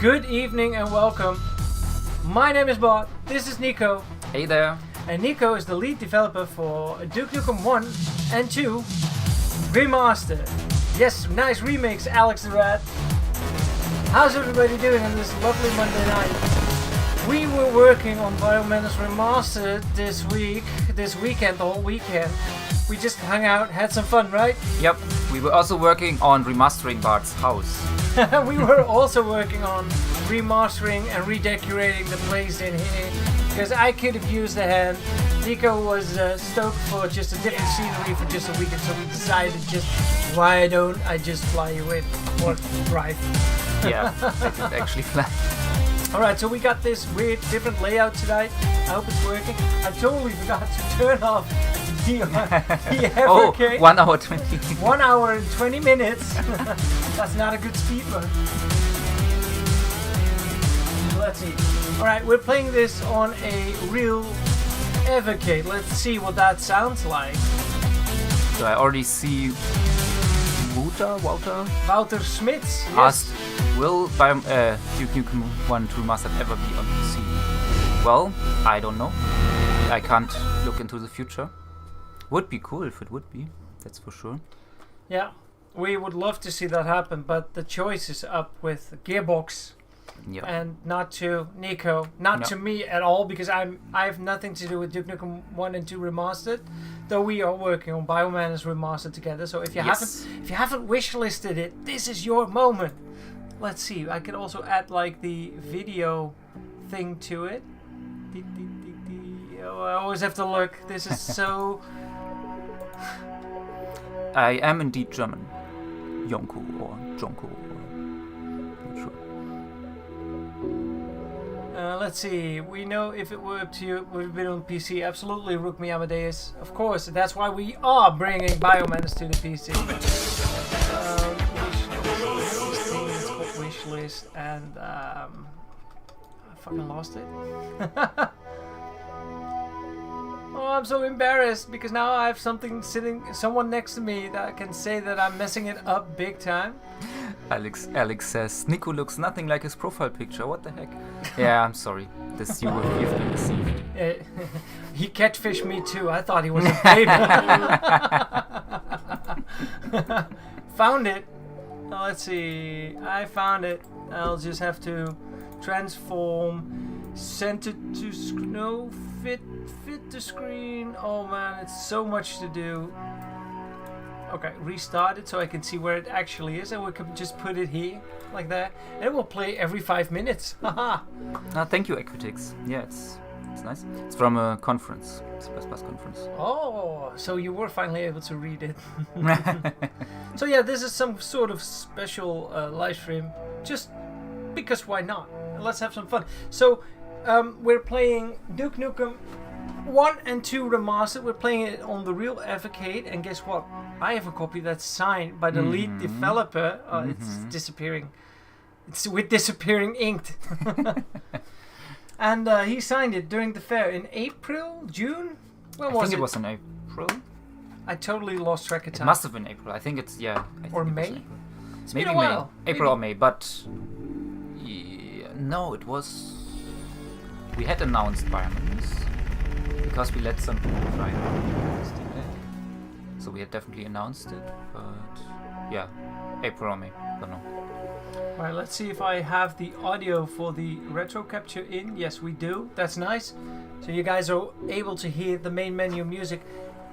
Good evening and welcome. My name is Bart, this is NIKO. Hey there. And NIKO is the lead developer for Duke Nukem 1 and 2 Remastered. Yes, nice remakes, Alex the Rat. How's everybody doing on this lovely Monday night? We were working on Biomenace Remastered this weekend, the whole weekend. We just hung out, had some fun, right? Yep, we were also working on remastering Bart's house. We were also working on remastering and redecorating the place in here, because I could have used a hand. NIKO was stoked for just a different scenery for just a weekend, so we decided why don't I just fly you in or drive? Yeah, I did actually fly. Alright, so we got this weird different layout tonight. I hope it's working. I totally forgot to turn off the FRK. 1 hour 20. 1 hour and 20 minutes. That's not a good speed run. Let's see. Alright, we're playing this on a real Evocate. Let's see what that sounds like. So I already see Wouter Smits. Yes. Asked, will Duke Nukem 1 Remastered ever be on PC? Well, I don't know. I can't look into the future. Would be cool if it would be, that's for sure. Yeah, we would love to see that happen, but the choice is up with Gearbox. Yep. And not to NIKO, not to me at all, because I have nothing to do with Duke Nukem 1 and 2 Remastered, though we are working on Biomenace Remastered together. So if you haven't wishlisted it, this is your moment. Let's see. I could also add like the video thing to it. Oh, I always have to look. This is so. I am indeed German. Yonko or Jonko. Let's see, we know if it were up to you, it would have been on PC. Absolutely, Rook Me Amadeus. Of course, that's why we are bringing Biomenace to the PC. Wishlist, and I fucking lost it. Oh, I'm so embarrassed because now I have someone next to me that can say that I'm messing it up big time. Alex says, NIKO looks nothing like his profile picture, what the heck? Yeah, I'm sorry. This you've been deceived. He catfished me too. I thought he was a baby. Found it. Let's see. I found it. I'll just have to transform, send it to fit the screen. Oh man, it's so much to do. Okay, restart it so I can see where it actually is, and we can just put it here, like that, and it will play every 5 minutes. Haha! Thank you, Equitix. Yeah, it's nice. It's from a conference. It's a Best Bus conference. Oh, so you were finally able to read it. So yeah, this is some sort of special live stream, just because why not? Let's have some fun. So, we're playing Duke Nukem 1 and 2 Remastered. We're playing it on the real Evocate, and guess what? I have a copy that's signed by the lead developer. It's disappearing. It's with disappearing inked. And he signed it during the fair in April, June? When was it? I think it was in April. I totally lost track of time. It must have been April. I think it's, Or May? It's maybe May. April or May, but no, it was. We had announced Biomenace because we let some people try it. So we had definitely announced it, but yeah, April or May, don't know. Alright, let's see if I have the audio for the retro capture in. Yes, we do. That's nice. So you guys are able to hear the main menu music.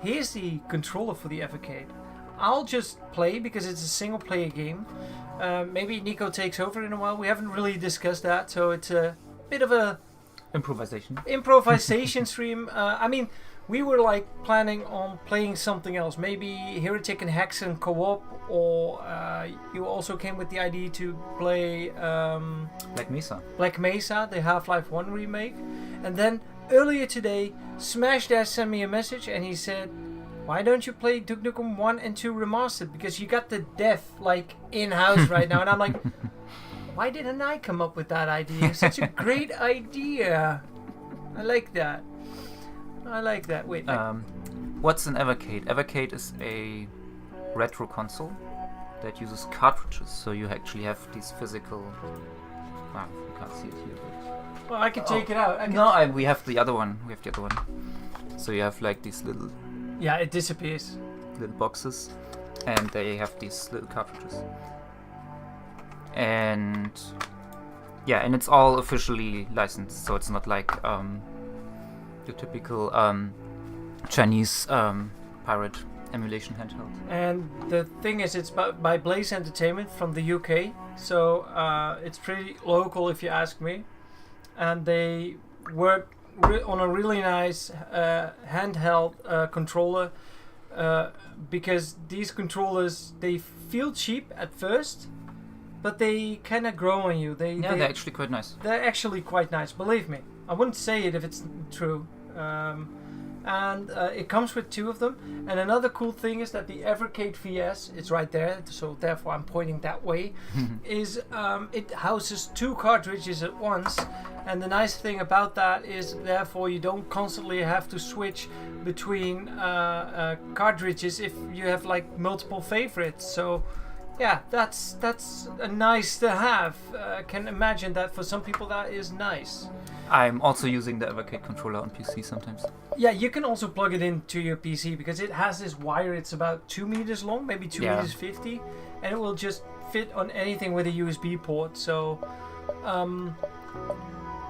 Here's the controller for the Evocate. I'll just play because it's a single player game. Maybe NIKO takes over in a while. We haven't really discussed that, so it's a bit of a improvisation stream. I mean, we were like planning on playing something else, maybe Heretic and Hexen co-op, or you also came with the idea to play Black Mesa, the Half-Life 1 remake. And then earlier today, Smash Dash sent me a message and he said, why don't you play Duke Nukem 1 and 2 Remastered? Because you got the dev like in-house right now. And I'm like, why didn't I come up with that idea? Such a great idea. I like that. Wait. What's an Evocate? Evocate is a retro console that uses cartridges, so you actually have these physical You can't see it here, but... Well, I can take it out. We have the other one. So you have like these little... Yeah, it disappears. Little boxes. And they have these little cartridges. And... Yeah, and it's all officially licensed, so it's not like your typical Chinese pirate emulation handheld. And the thing is, it's by Blaze Entertainment from the UK, so it's pretty local if you ask me. And they work on a really nice handheld controller, because these controllers, they feel cheap at first, but they kind of grow on you. They're actually quite nice. They're actually quite nice, believe me. I wouldn't say it if it's true. And it comes with 2 of them. And another cool thing is that the Evercade VS, it's right there, so therefore I'm pointing that way, is it houses 2 cartridges at once. And the nice thing about that is therefore you don't constantly have to switch between cartridges if you have like multiple favorites. So yeah, that's a nice to have. Can imagine that for some people that is nice. I'm also using the Evercade controller on PC sometimes. Yeah, you can also plug it into your PC because it has this wire. It's about 2 meters long, maybe 2 meters 50, and it will just fit on anything with a USB port. So,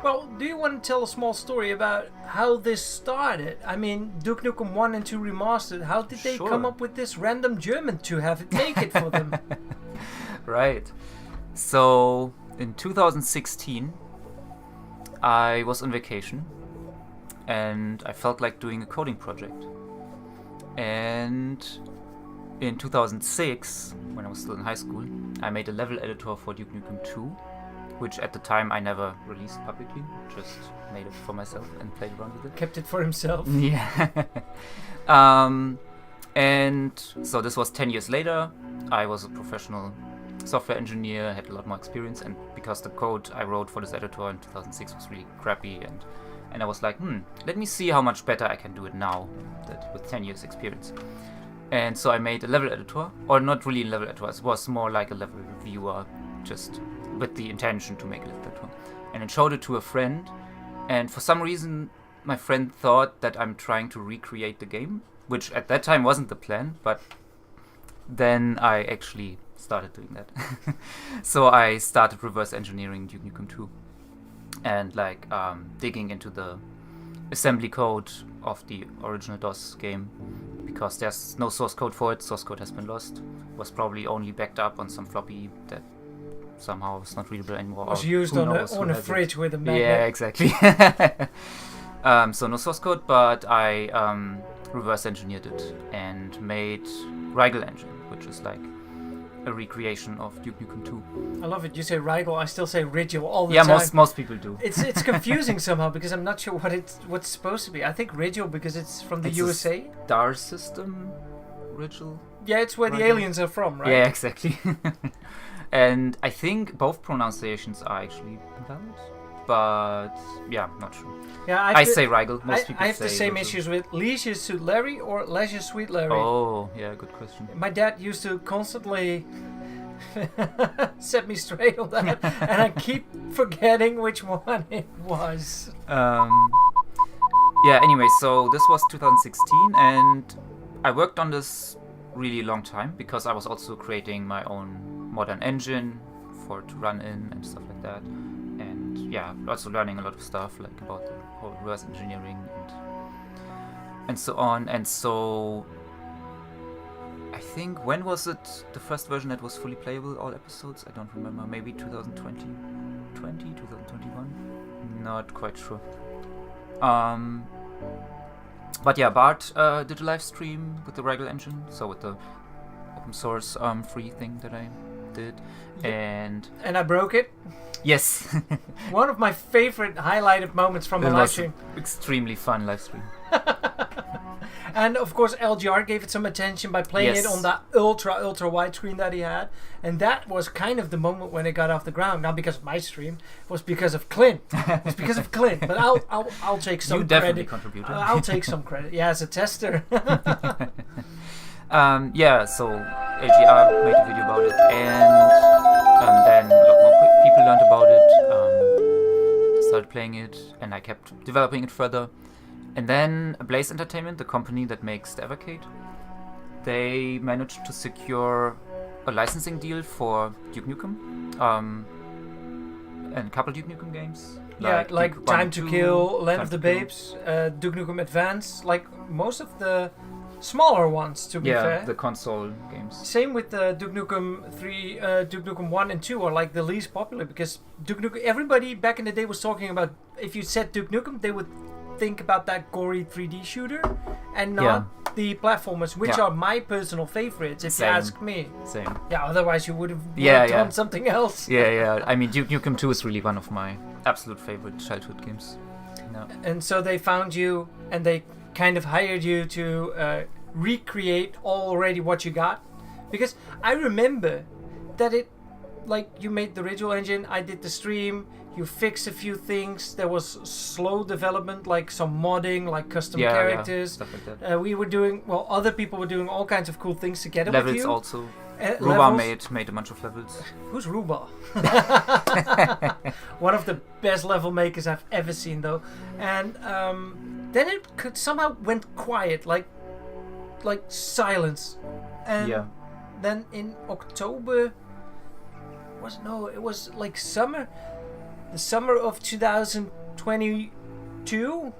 well, do you want to tell a small story about how this started? I mean, Duke Nukem 1 and 2 Remastered. How did they come up with this random German to have it make it for them? Right. So, in 2016, I was on vacation and I felt like doing a coding project. And in 2006, when I was still in high school, I made a level editor for Duke Nukem 2, which at the time I never released publicly, just made it for myself and played around with it. Kept it for himself. Yeah. And so this was 10 years later. I was a professional software engineer, had a lot more experience, and because the code I wrote for this editor in 2006 was really crappy, and I was like, let me see how much better I can do it now, that with 10 years experience. And so I made a level editor, or not really a level editor, it was more like a level viewer, just with the intention to make a level editor. And I showed it to a friend, and for some reason my friend thought that I'm trying to recreate the game, which at that time wasn't the plan, but then I actually started doing that. So I started reverse engineering Duke Nukem 2 and like digging into the assembly code of the original DOS game, because there's no source code for it. Source code has been lost. Was probably only backed up on some floppy that somehow was not readable anymore. Was used on a fridge with a magnet. Yeah, exactly. So no source code, but I reverse engineered it and made Rigel engine, which is like a recreation of Duke Nukem 2. I love it. You say Rigel, I still say Rigel all the time. Yeah, most people do. It's confusing somehow because I'm not sure what's supposed to be. I think Rigel because it's from the USA. Star System, Rigel. Yeah, it's where the aliens are from, right? Yeah, exactly. And I think both pronunciations are actually valid, but yeah, not sure. Yeah, I say Rigel. Most people say I have the same Rigel. issues with Leisure Suit Larry or Leisure Suite Larry. Oh, yeah, good question. My dad used to constantly set me straight on that, and I keep forgetting which one it was. Yeah, anyway, so this was 2016, and I worked on this really long time because I was also creating my own modern engine for it to run in and stuff like that. And yeah, also learning a lot of stuff like about the whole reverse engineering and so on. And so I think, when was it the first version that was fully playable, all episodes? I don't remember. Maybe 2020, 2021? Not quite sure. But yeah, Bart did a live stream with the Rigel engine, so with the open source free thing that I did. And I broke it. Yes. One of my favorite highlighted moments from the live stream. Extremely fun live stream. And of course LGR gave it some attention by playing it on that ultra wide screen that he had, and that was kind of the moment when it got off the ground. Not because of my stream, it was because of Clint. It was because of Clint. But I'll take some credit. You definitely contributed. I'll take some credit. Yeah, as a tester. Yeah, so LGR made a video about it, and then a lot more people learned about it. started playing it, and I kept developing it further. And then Blaze Entertainment, the company that makes the Evercade, they managed to secure a licensing deal for Duke Nukem, and a couple Duke Nukem games. Yeah, like Duke Time 1 to 2, Kill, Land Time of the to Kill. Babes, Duke Nukem Advance, like most of the smaller ones, to be fair. The console games. Same with Duke Nukem 3, Duke Nukem 1 and 2 are like the least popular because Duke Nukem, everybody back in the day was talking about, if you said Duke Nukem, they would think about that gory 3D shooter and not the platformers, which are my personal favorites, if you ask me. Same. Yeah, otherwise you would have done something else. Yeah. I mean, Duke Nukem 2 is really one of my absolute favorite childhood games. No. And so they found you and they kind of hired you to recreate already what you got. Because I remember that you made the original engine, I did the stream, you fixed a few things, there was slow development, like some modding, like custom characters. Stuff like that. We were doing, other people were doing all kinds of cool things together with you. Levels also. Ruba made a bunch of levels. Who's Ruba? One of the best level makers I've ever seen, though. And then it somehow went quiet, like silence. And then in October, it was like summer. The summer of 2022,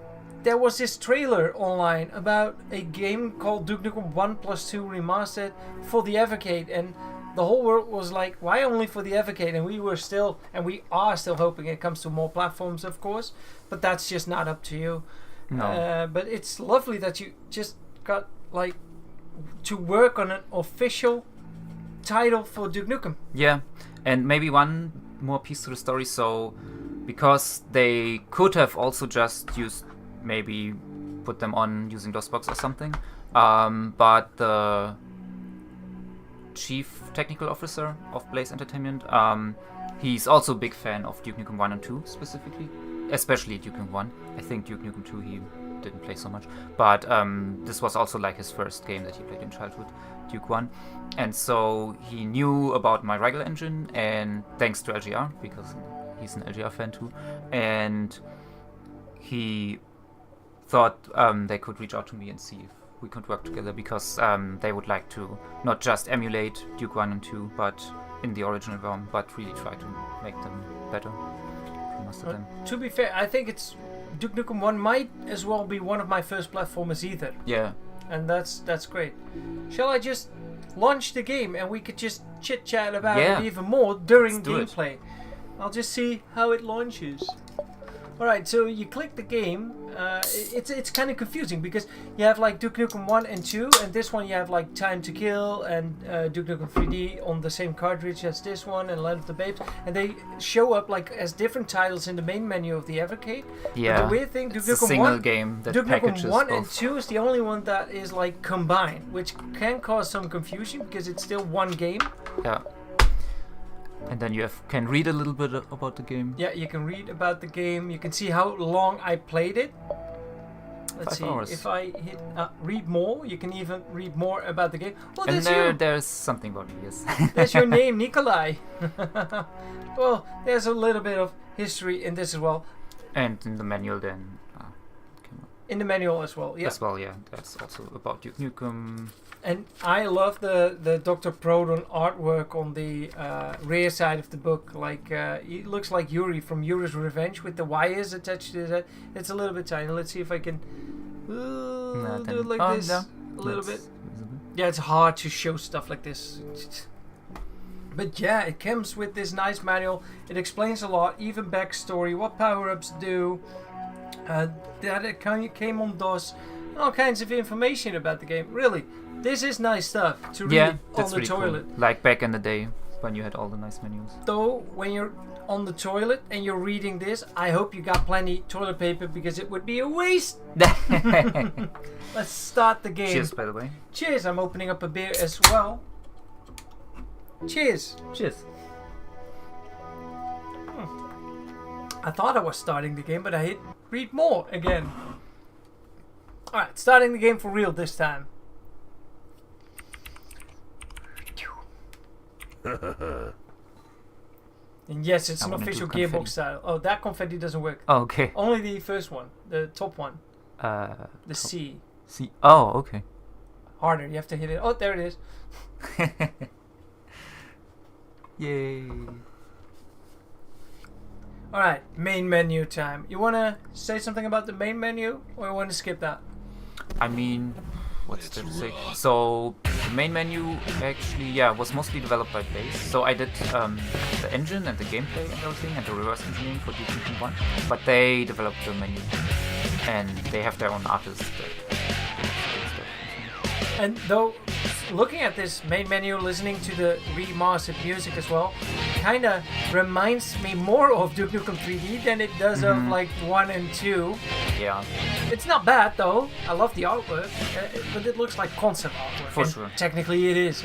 there was this trailer online about a game called Duke Nukem 1+2 Remastered for the Evercade, and the whole world was like, why only for the Evercade? And we are still hoping it comes to more platforms, of course, but that's just not up to you. No. But it's lovely that you just got to work on an official title for Duke Nukem. Yeah, and maybe one more piece to the story. So, because they could have also just maybe put them on using DOSBox or something, but the chief technical officer of Blaze Entertainment, he's also a big fan of Duke Nukem 1 and 2 specifically, especially Duke Nukem 1. I think Duke Nukem 2 he didn't play so much, but this was also like his first game that he played in childhood, Duke 1. And so he knew about my regular engine, and thanks to LGR, because he's an LGR fan too, and he thought they could reach out to me and see if we could work together, because they would like to not just emulate Duke 1 and 2, but in the original ROM, but really try to make them better. Remaster them. To be fair, I think Duke Nukem 1 might as well be one of my first platformers either. Yeah. And that's great. Shall I just launch the game and we could just chit chat about it even more during gameplay? I'll just see how it launches. Alright, so you click the game. It's kind of confusing because you have like Duke Nukem 1 and 2, and this one you have like Time to Kill and Duke Nukem 3D on the same cartridge as this one, and Land of the Babes, and they show up like as different titles in the main menu of the Evercade. Yeah. But the weird thing, Duke Nukem 1, Duke Nukem 1 and 2 is the only one that is like combined, which can cause some confusion because it's still one game. Yeah. And then you can read a little bit about the game. Yeah, you can read about the game. You can see how long I played it. Let's 5 hours. If I hit read more, you can even read more about the game. Oh, and that's there's something about it, yes. That's your name, Nikolai. Well, there's a little bit of history in this as well. And in the manual then. In the manual as well, yeah. As well, yeah. That's also about Duke Nukem. And I love the Dr. Proton artwork on the rear side of the book. Like, it looks like Yuri from Yuri's Revenge with the wires attached to his head. It's a little bit tiny. Let's see if I can do it like this. No. A little bit. Yeah, it's hard to show stuff like this. But yeah, it comes with this nice manual. It explains a lot, even backstory, what power-ups do, that it came on DOS, and all kinds of information about the game. Really, this is nice stuff to read on the really toilet. Cool. Like back in the day when you had all the nice menus. Though, when you're on the toilet and you're reading this, I hope you got plenty toilet paper because it would be a waste. Let's start the game. Cheers, by the way. Cheers, I'm opening up a beer as well. Cheers. Cheers. I thought I was starting the game, but I hit read more again. Alright, starting the game for real this time. And yes, it's I an wanna do official confetti. Gearbox style. Oh, that confetti doesn't work. Oh, okay. Only the first one, the top one, the top- C. See. Oh, okay. Harder, you have to hit it. Oh, there it is. Yay. Alright, main menu time. You want to say something about the main menu, or you want to skip that? I mean, what's there to say? So the main menu actually, was mostly developed by Base. So I did the engine and the gameplay and everything, and the reverse engineering for Duke Nukem 1. But they developed the menu, and they have their own artists. And though, looking at this main menu, listening to the remastered music as well, kind of reminds me more of Duke Nukem 3D than it does of like 1 and 2. Yeah. It's not bad though. I love the artwork, but it looks like concept artwork. For and sure. Technically, it is.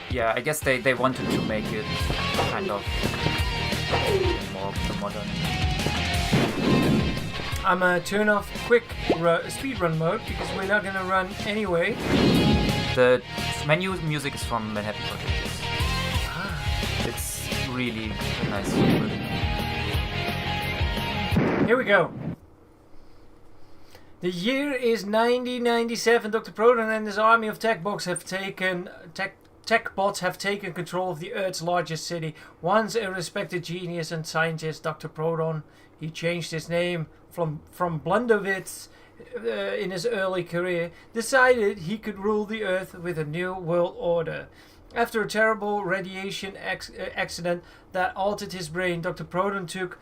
Yeah, I guess they wanted to make it kind of more of the modern. I'm gonna turn off quick speedrun mode because we're not gonna run anyway. The menu music is from Manhattan Project. It's really a nice version. Here we go. The year is 1997. Dr. Proton and his army of tech bots have taken control of the Earth's largest city. Once a respected genius and scientist, Dr. Proton, he changed his name from Blunderwitz in his early career, decided he could rule the Earth with a new world order. After a terrible radiation accident that altered his brain, Dr. Proton took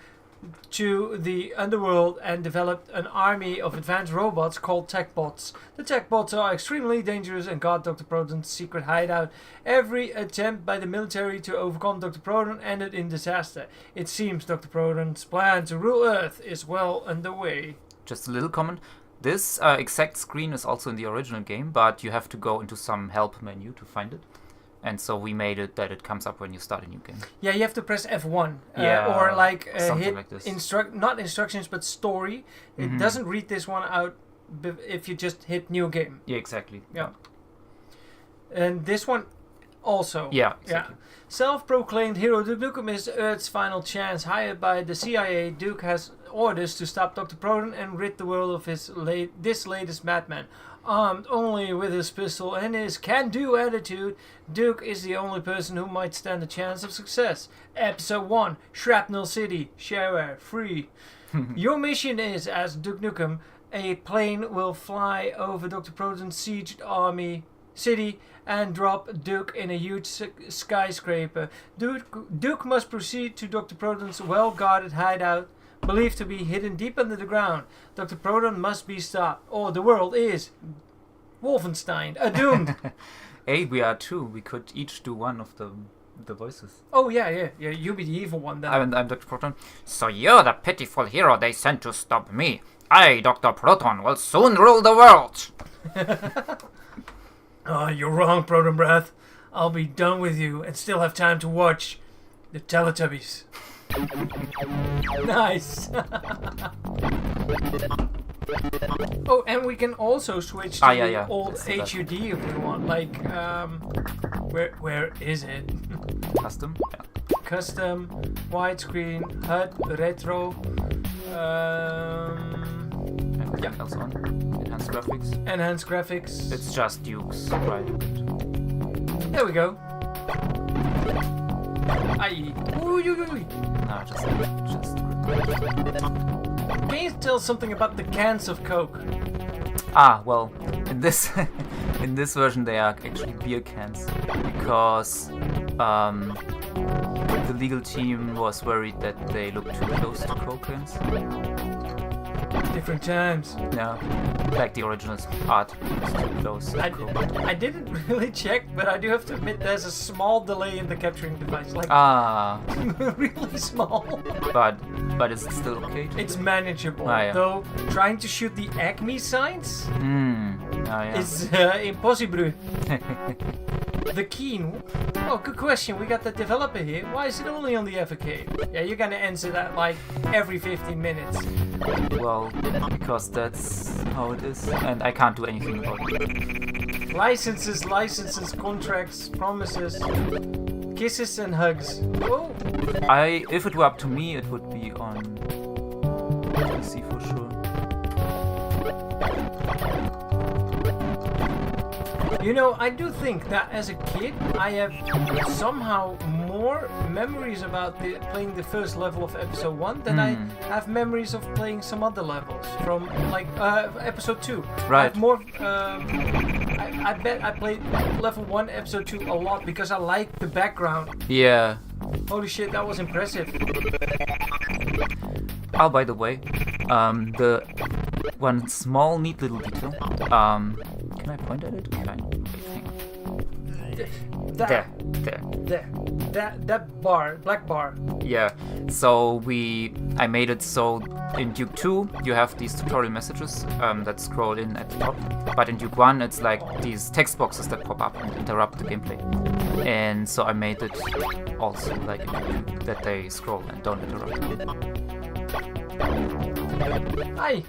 to the underworld and developed an army of advanced robots called TechBots. The TechBots are extremely dangerous and guard Dr. Proton's secret hideout. Every attempt by the military to overcome Dr. Proton ended in disaster. It seems Dr. Proton's plan to rule Earth is well underway. Just a little comment. This exact screen is also in the original game, but you have to go into some help menu to find it. And so we made it that it comes up when you start a new game. Yeah, you have to press F1. Yeah, or like something hit like this. not instructions but story. It doesn't read this one out if you just hit new game. Yeah, exactly. Yeah. And this one also. Yeah, exactly. Self-proclaimed hero Duke Nukem is Earth's final chance. Hired by the CIA, Duke has orders to stop Dr. Proton and rid the world of this latest madman. Armed only with his pistol and his can-do attitude, Duke is the only person who might stand a chance of success. Episode 1, Shrapnel City, shareware, free. Your mission is, as Duke Nukem, a plane will fly over Dr. Proton's sieged army city and drop Duke in a huge skyscraper. Duke must proceed to Dr. Proton's well-guarded hideout, believed to be hidden deep under the ground. Dr. Proton must be stopped, or the world is Wolfenstein, doomed. Hey, we are two. We could each do one of the voices. Oh yeah, you be the evil one then. I'm Dr. Proton. So you're the pitiful hero they sent to stop me. I, Dr. Proton, will soon rule the world. Oh, you're wrong, Proton Breath. I'll be done with you and still have time to watch the Teletubbies. Nice. Oh, and we can also switch to the old HUD if we want. Like, where is it? Custom? Yeah. Custom, widescreen, HUD, retro. Anything else on? Enhanced graphics? Enhanced graphics. It's just Duke's private. There we go. Aye. No, just. Can you tell something about the cans of Coke? Well, in this in this version they are actually beer cans because the legal team was worried that they looked too close to Coke cans. Different times. Yeah, like the original art was too close to Coke. I didn't really check, but I do have to admit there's a small delay in the capturing device. Like, really small. But is it still okay? It's manageable. Yeah. Though, trying to shoot the Acme signs is impossible. The Keen. Oh, good question. We got the developer here. Why is it only on the FAK? Yeah, you're gonna answer that like every 15 minutes. Well, because that's how it is, and I can't do anything about it. Licenses, contracts, promises. Kisses and hugs. Oh. If it were up to me, it would be on PC for sure. You know, I do think that as a kid, I have somehow more memories about playing the first level of episode 1 than I have memories of playing some other levels from like episode 2. Right. I have more. I bet I played level 1, episode 2 a lot because I liked the background. Yeah. Holy shit, that was impressive. Oh, by the way, the one small neat little detail. Can I point at it? Kind of, I think. That bar, black bar. Yeah. So I made it so in Duke 2 you have these tutorial messages that scroll in at the top, but in Duke 1 it's like these text boxes that pop up and interrupt the gameplay. And so I made it also like in Duke that they scroll and don't interrupt. Hi.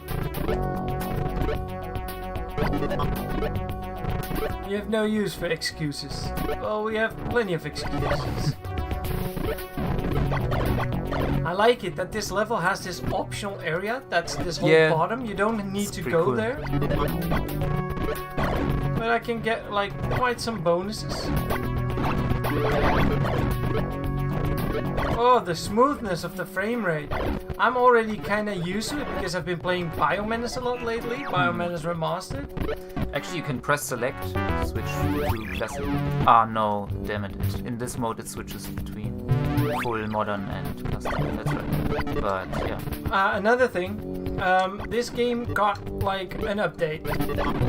You have no use for excuses. Well, we have plenty of excuses. I like it that this level has this optional area. That's this whole bottom. You don't need to go there. But I can get like quite some bonuses. Oh, the smoothness of the frame rate. I'm already kind of used to it because I've been playing Biomenace a lot lately. Biomenace Remastered. Actually, you can press select, switch to classic. Ah, no, damn it. In this mode, it switches between full modern and classic. That's right. But yeah. Another thing, this game got like an update.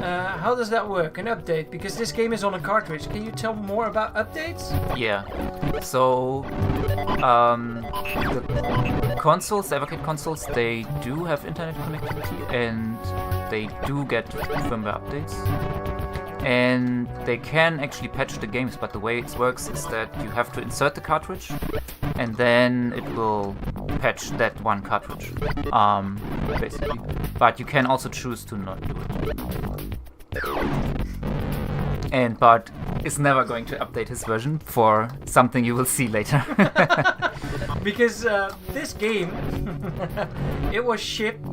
How does that work? An update? Because this game is on a cartridge. Can you tell more about updates? Yeah. So, the consoles, the Evercade consoles, they do have internet connectivity and they do get firmware updates. And they can actually patch the games, but the way it works is that you have to insert the cartridge and then it will patch that one cartridge, basically. But you can also choose to not do it. And Bart is never going to update his version for something you will see later. Because this game, it was shipped.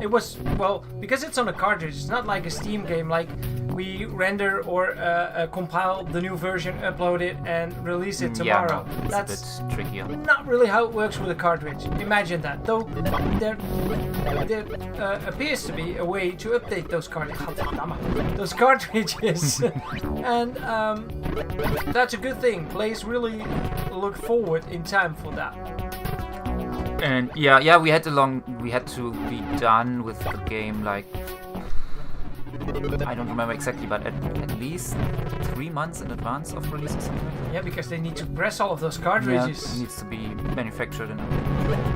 It was, well, because it's on a cartridge, it's not like a Steam game, like we render or compile the new version, upload it, and release it tomorrow. Yeah, no, that's a bit trickier. Not really how it works with a cartridge. Imagine that. Though there appears to be a way to update those cartridges. And that's a good thing. Players really look forward in time for that. And yeah, we had to be done with the game like, I don't remember exactly, but at least 3 months in advance of release or something. Yeah, because they need to press all of those cartridges. Yeah, it needs to be manufactured.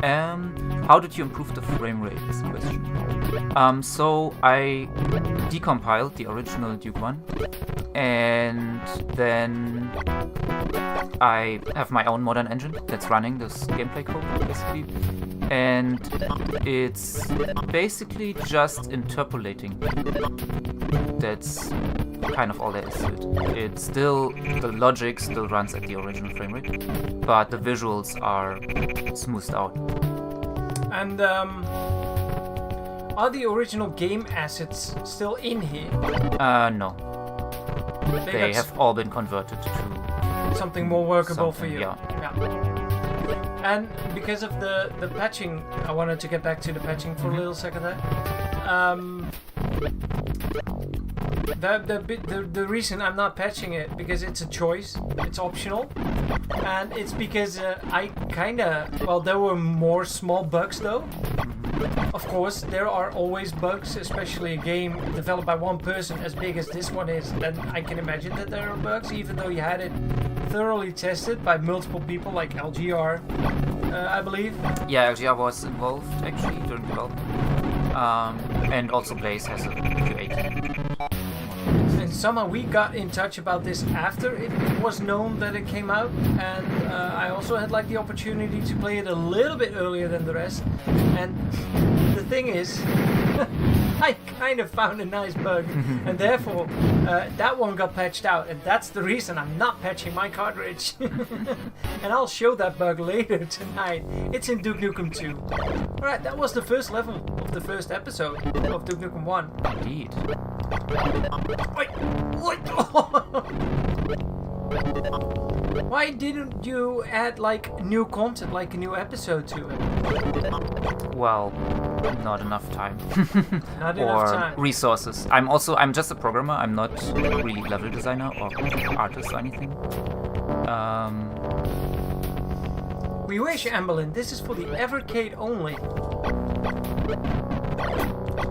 How did you improve the frame rate is the question. So I decompiled the original Duke 1 and then I have my own modern engine that's running this gameplay code basically. And it's basically just interpolating. That's kind of all there is to it. It's still, the logic still runs at the original frame rate, but the visuals are smoothed out. And are the original game assets still in here? No. They have all been converted to something more workable for you. Yeah. And because of the patching, I wanted to get back to the patching for a little second there. The reason I'm not patching it because it's a choice, it's optional, and it's because there were more small bugs though. Of course, there are always bugs, especially a game developed by one person as big as this one is. Then I can imagine that there are bugs, even though you had it thoroughly tested by multiple people like LGR, I believe. Yeah, LGR was involved actually during development. And also Blaze has a Q8. And somehow we got in touch about this after it was known that it came out, and I also had like the opportunity to play it a little bit earlier than the rest. And the thing is, I kind of found a nice bug, and therefore that one got patched out, and that's the reason I'm not patching my cartridge. And I'll show that bug later tonight. It's in Duke Nukem 2. Alright, that was the first level of the first episode of Duke Nukem 1. Indeed. Wait, what? Why didn't you add like new content, like a new episode to it? Well, not enough time. Not or enough time. resources. I'm just a programmer. I'm not really level designer or artist or anything. We wish, Amberlyn, this is for the Evercade only.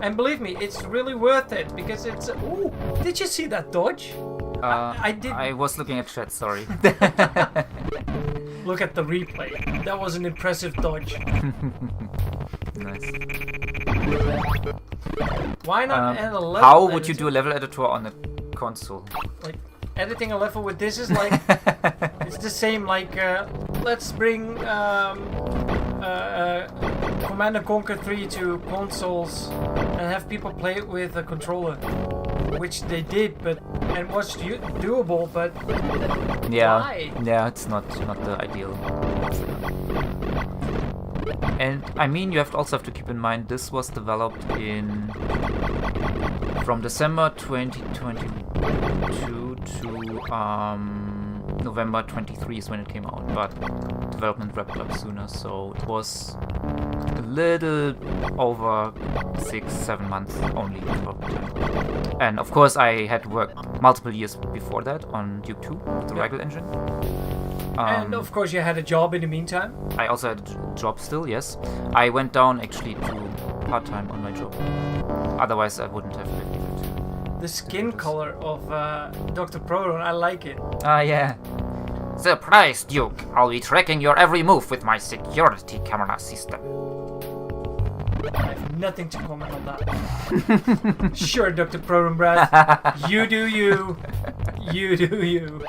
And believe me, it's really worth it because it's. Ooh, did you see that dodge? I did. I was looking at chat, sorry. Look at the replay. That was an impressive dodge. Nice. Why not add a level? How would you do a level editor on a console? Like editing a level with this is like it's the same. Like let's bring Command & Conquer 3 to consoles and have people play it with a controller, which they did, but and was doable, but yeah, why? Yeah, it's not the ideal. And I mean, you also have to keep in mind this was developed from December 2022 to November 23 is when it came out, but development wrapped up sooner, so it was a little over 6-7 months only development time. And of course I had worked multiple years before that on Duke 2 with the Rigel engine. And of course you had a job in the meantime. I also had a job still, yes. I went down actually to part-time on my job. Otherwise I wouldn't have been able to. The skin color of Dr. Proton, I like it. Ah, yeah. Surprise, Duke! I'll be tracking your every move with my security camera system. I have nothing to comment on that. Sure, Dr. Proton Brad. You do you. You do you.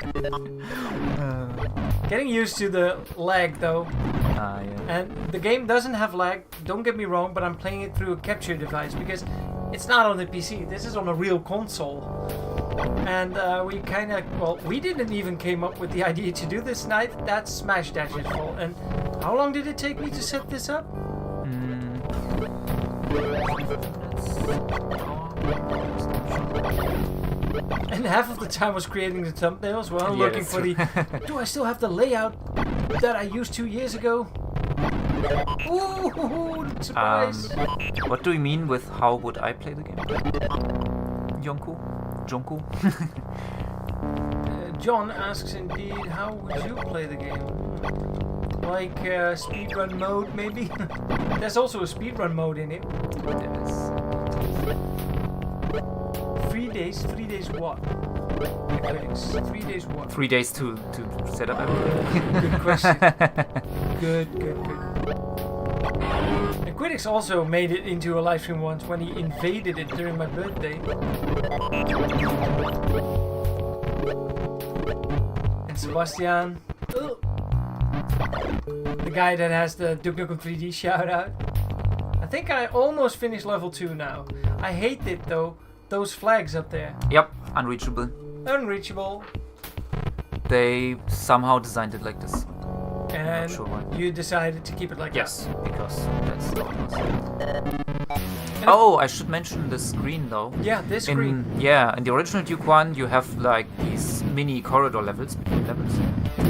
Getting used to the lag though. Yeah. And the game doesn't have lag, don't get me wrong, but I'm playing it through a capture device because it's not on the PC. This is on a real console. And we didn't even came up with the idea to do this night. That's Smash Dash's fault. And how long did it take me to set this up? And half of the time was creating the thumbnails while looking for the... Do I still have the layout that I used 2 years ago? Ooh, surprise! What do you mean with how would I play the game? Jonku? John asks indeed, how would you play the game? Like speedrun mode, maybe? There's also a speedrun mode in it. Yes. 3 days? 3 days what? 3 days what? 3 days to set up everything. Good question. Good. And Quidix also made it into a live stream once when he invaded it during my birthday. And Sebastian, the guy that has the Duke Nukem 3D shout out. I think I almost finished level 2 now. I hate it though, those flags up there. Yep, unreachable. Unreachable. They somehow designed it like this. And not sure why. You decided to keep it like yes, that? Yes, because that's the was. Oh, I should mention the screen though. Yeah, this screen. In the original Duke 1 you have like these mini corridor levels between levels.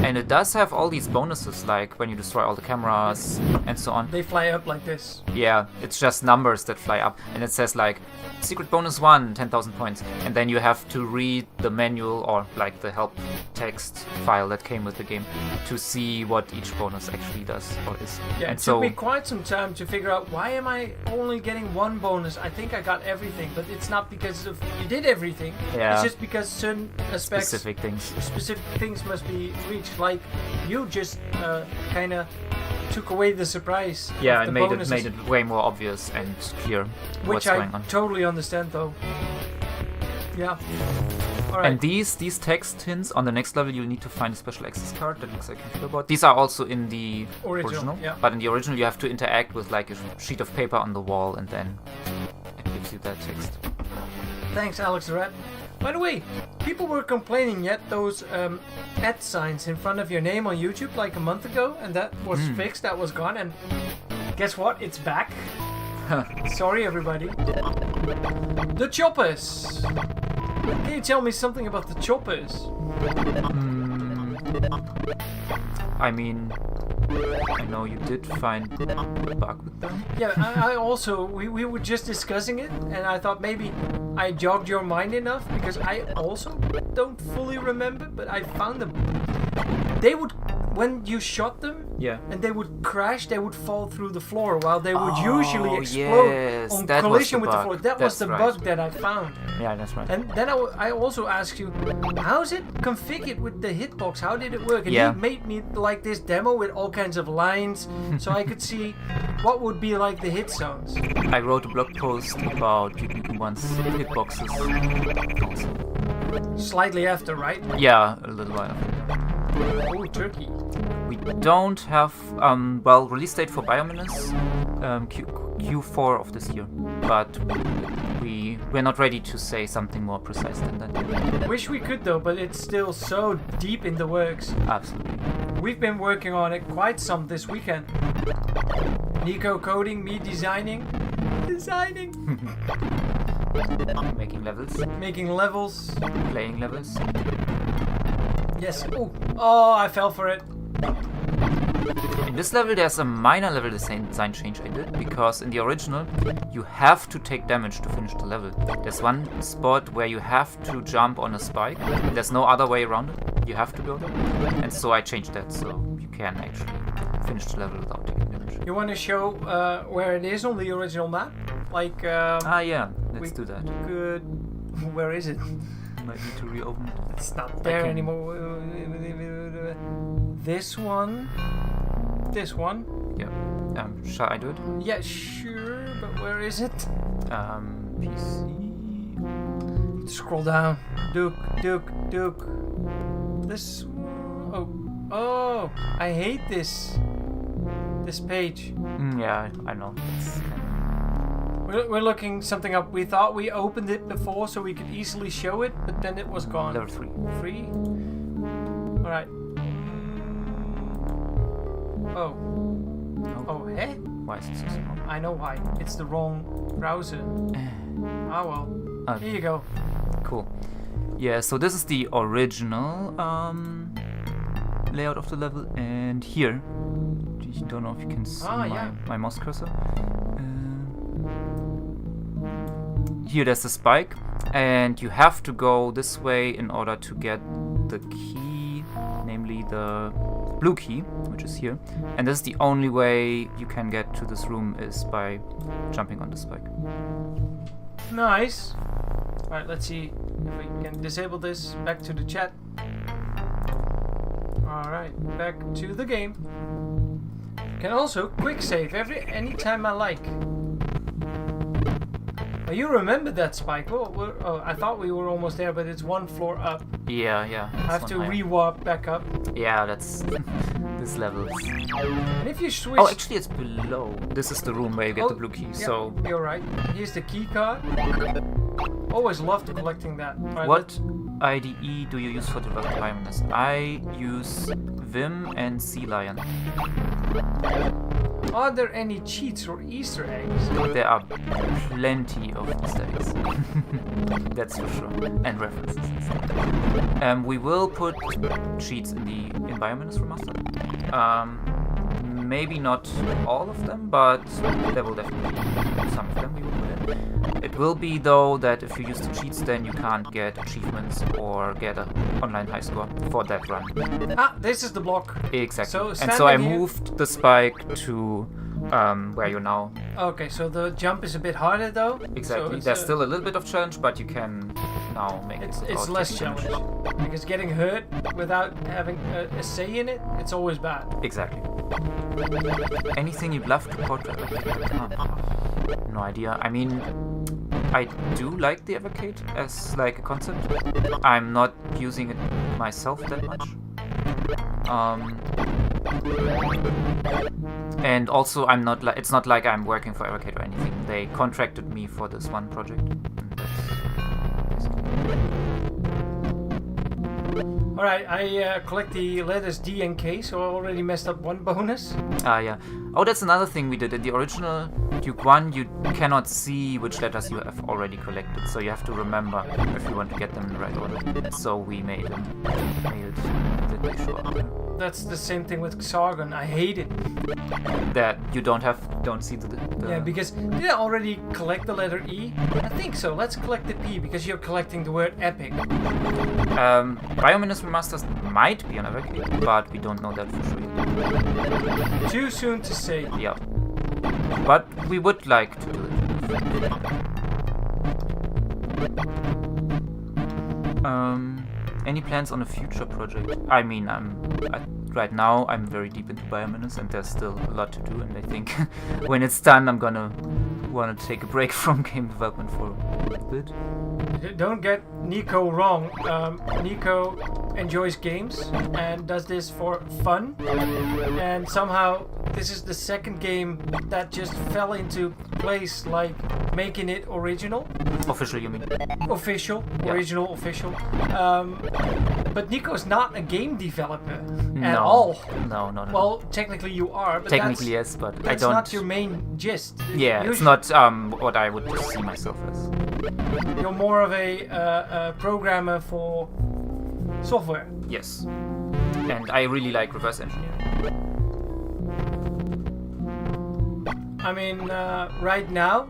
And it does have all these bonuses, like when you destroy all the cameras and so on. They fly up like this. Yeah, it's just numbers that fly up. And it says like, secret bonus 1, 10,000 points. And then you have to read the manual or like the help text file that came with the game to see what each bonus actually does or is. Yeah, it took me quite some time to figure out why am I only getting one bonus. I think I got everything, but it's not because of you did everything. Yeah. It's just because certain aspects, specific things must be reached. Like you just kind of took away the surprise. Yeah, of it the made it way more obvious and clear what's going on. Which I totally understand, though. Yeah. All right. And these text hints on the next level, you'll need to find a special access card that looks like a keyboard. These are also in the original, yeah. But in the original, you have to interact with like a sheet of paper on the wall and then it gives you that text. Thanks, Alex the Rat. By the way, people were complaining yet those @ signs in front of your name on YouTube like a month ago, and that was fixed, that was gone, and guess what? It's back. Sorry, everybody. The choppers. Can you tell me something about the choppers? I mean, I know you did find a bug with them. Yeah, I also, we were just discussing it, and I thought maybe I jogged your mind enough, because I also don't fully remember, but I found them. They would, when you shot them, and they would crash, they would fall through the floor, while they would usually explode on collision with the floor. That was the bug that I found. Yeah, that's right. And then I also asked you, how's it configured with the hitbox? How did it work? And you made me like this demo with all kinds of lines, so I could see what would be like the hit zones. I wrote a blog post about Duke Nukem 1's hitboxes. Slightly after, right? Yeah, a little while after. Oh, Turkey. We don't have, well, release date for Biominus, Q4 of this year, but we're not ready to say something more precise than that. Wish we could though, but it's still so deep in the works. Absolutely. We've been working on it quite some this weekend. NIKO coding, me designing. Making levels. Making levels. Playing levels. Yes. Oh, I fell for it. In this level there's a minor level design change I did, because in the original you have to take damage to finish the level. There's one spot where you have to jump on a spike. There's no other way around it. You have to go there. And so I changed that so you can actually finish the level without taking damage. You want to show where it is on the original map? Like yeah, let's do that. Good. Where is it? Might need to reopen it. It's not there anymore. This one. This one. Yeah. Shall I do it? Yeah, sure. But where is it? PC. Scroll down. Duke. This one. Oh, I hate this page. Yeah, I know. We're looking something up. We thought we opened it before so we could easily show it, but then it was gone. Level 3. 3? Alright. Oh, hey? Why is it so small? I know why. It's the wrong browser. Ah, well. Okay. Here you go. Cool. Yeah, so this is the original layout of the level, and here, I don't know if you can see my mouse cursor. Here there's the spike, and you have to go this way in order to get the key, namely the blue key, which is here. And this is the only way you can get to this room is by jumping on the spike. Nice. Alright, let's see if we can disable this. Back to the chat. Alright, back to the game. Can also quick save anytime I like. Oh, you remember that spike? Oh, I thought we were almost there, but it's one floor up. Yeah. I have to re-warp back up. Yeah, that's this level. And if you switch... Oh, actually it's below. This is the room where you get the blue key, so... You're right. Here's the key card. Always loved collecting that. Right, what IDE do you use for developing Biominus? I use Vim and Sea Lion. Are there any cheats or Easter eggs? There are plenty of Easter eggs. That's for sure. And references. We will put cheats in Biominus Remastered. Maybe not all of them, but there will definitely be some of them we will put in. It will be though that if you use the cheats, then you can't get achievements or get an online high score for that run. Ah, this is the block. Exactly. So I moved the spike to where you're now. Okay, so the jump is a bit harder though. Exactly. So there's still a little bit of challenge, but you can now make it. It's less challenge because getting hurt without having a say in it, it's always bad. Exactly. Anything you'd love to portray? No idea. I mean, I do like the Evocate as like a concept. I'm not using it myself that much. And also, I'm not like it's not like I'm working for Arcade or anything. They contracted me for this one project. And that's Alright, I collect the letters D and K, so I already messed up one bonus. yeah. Oh, that's another thing we did. In the original Duke 1, you cannot see which letters you have already collected, so you have to remember if you want to get them in the right order. So we made it that they show up there. That's the same thing with Sargon. I hate it. That you don't see the Yeah, because did I already collect the letter E? I think so. Let's collect the P because you're collecting the word epic. Biominus Remasters might be on Arcade, but we don't know that for sure yet. Too soon to say. Yeah. But we would like to do it. Any plans on a future project? I mean, right now I'm very deep into Biominus and there's still a lot to do, and I think when it's done I'm gonna want to take a break from game development for a bit. Don't get NIKO wrong. NIKO enjoys games and does this for fun, and somehow this is the second game that just fell into place, like making it original. Official, you mean? Official, Yeah. original, official. But Nico's not a game developer at No. all. No. Well, technically you are, but Technically yes, but I that's don't. not your main gist. Yeah, it's not what I would see myself as. You're more of a programmer for software. Yes, and I really like reverse engineering. I mean, right now.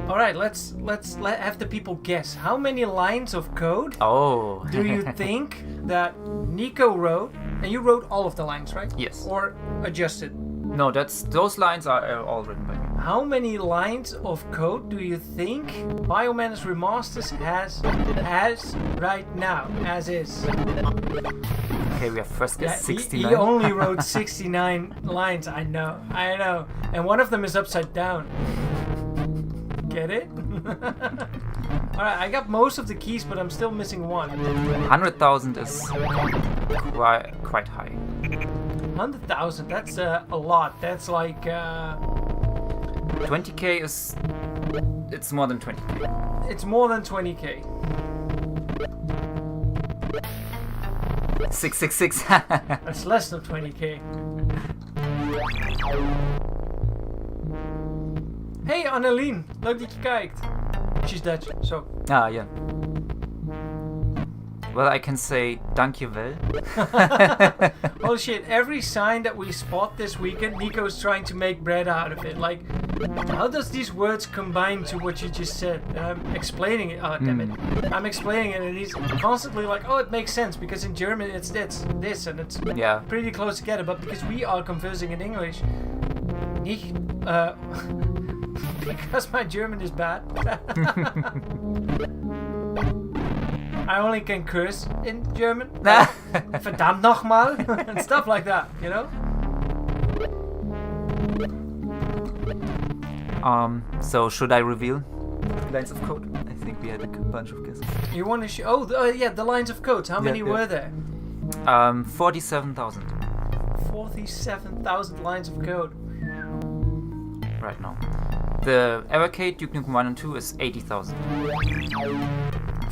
All right, let's have the people guess. How many lines of code Oh. do you think that NIKO wrote? And you wrote all of the lines, right? Yes. Or adjusted. No, those lines are all written by me. How many lines of code do you think Biominus Remasters has right now, as is? Okay, we have first Yeah, guess he 69. only wrote 69 lines. I know. And one of them is upside down. Get it? Alright, I got most of the keys, but I'm still missing one. 100,000 is quite high. 100,000, that's a lot. That's like... 20k is... It's more than 20k. It's more than 20k. 666. That's less than 20k. Hey Annelien, leuk dat je kijkt. She's Dutch, so. Ah, yeah. Well, I can say dankjewel. Holy shit, every sign that we spot this weekend, Nico's trying to make bread out of it. Like, how does these words combine to what you just said? And I'm explaining it. Oh, damn it. I'm explaining it and he's constantly like, oh, it makes sense because in German it's this and it's Yeah. pretty close together. But because we are conversing in English, because my German is bad. I only can curse in German. Verdammt nochmal and stuff like that, you know? So should I reveal lines of code? I think we had a bunch of guesses. You want to show? Oh, yeah, the lines of codes. How many were there? 47,000 47,000 lines of code. right now. The Arcade Duke Nukem 1 and 2 is 80,000.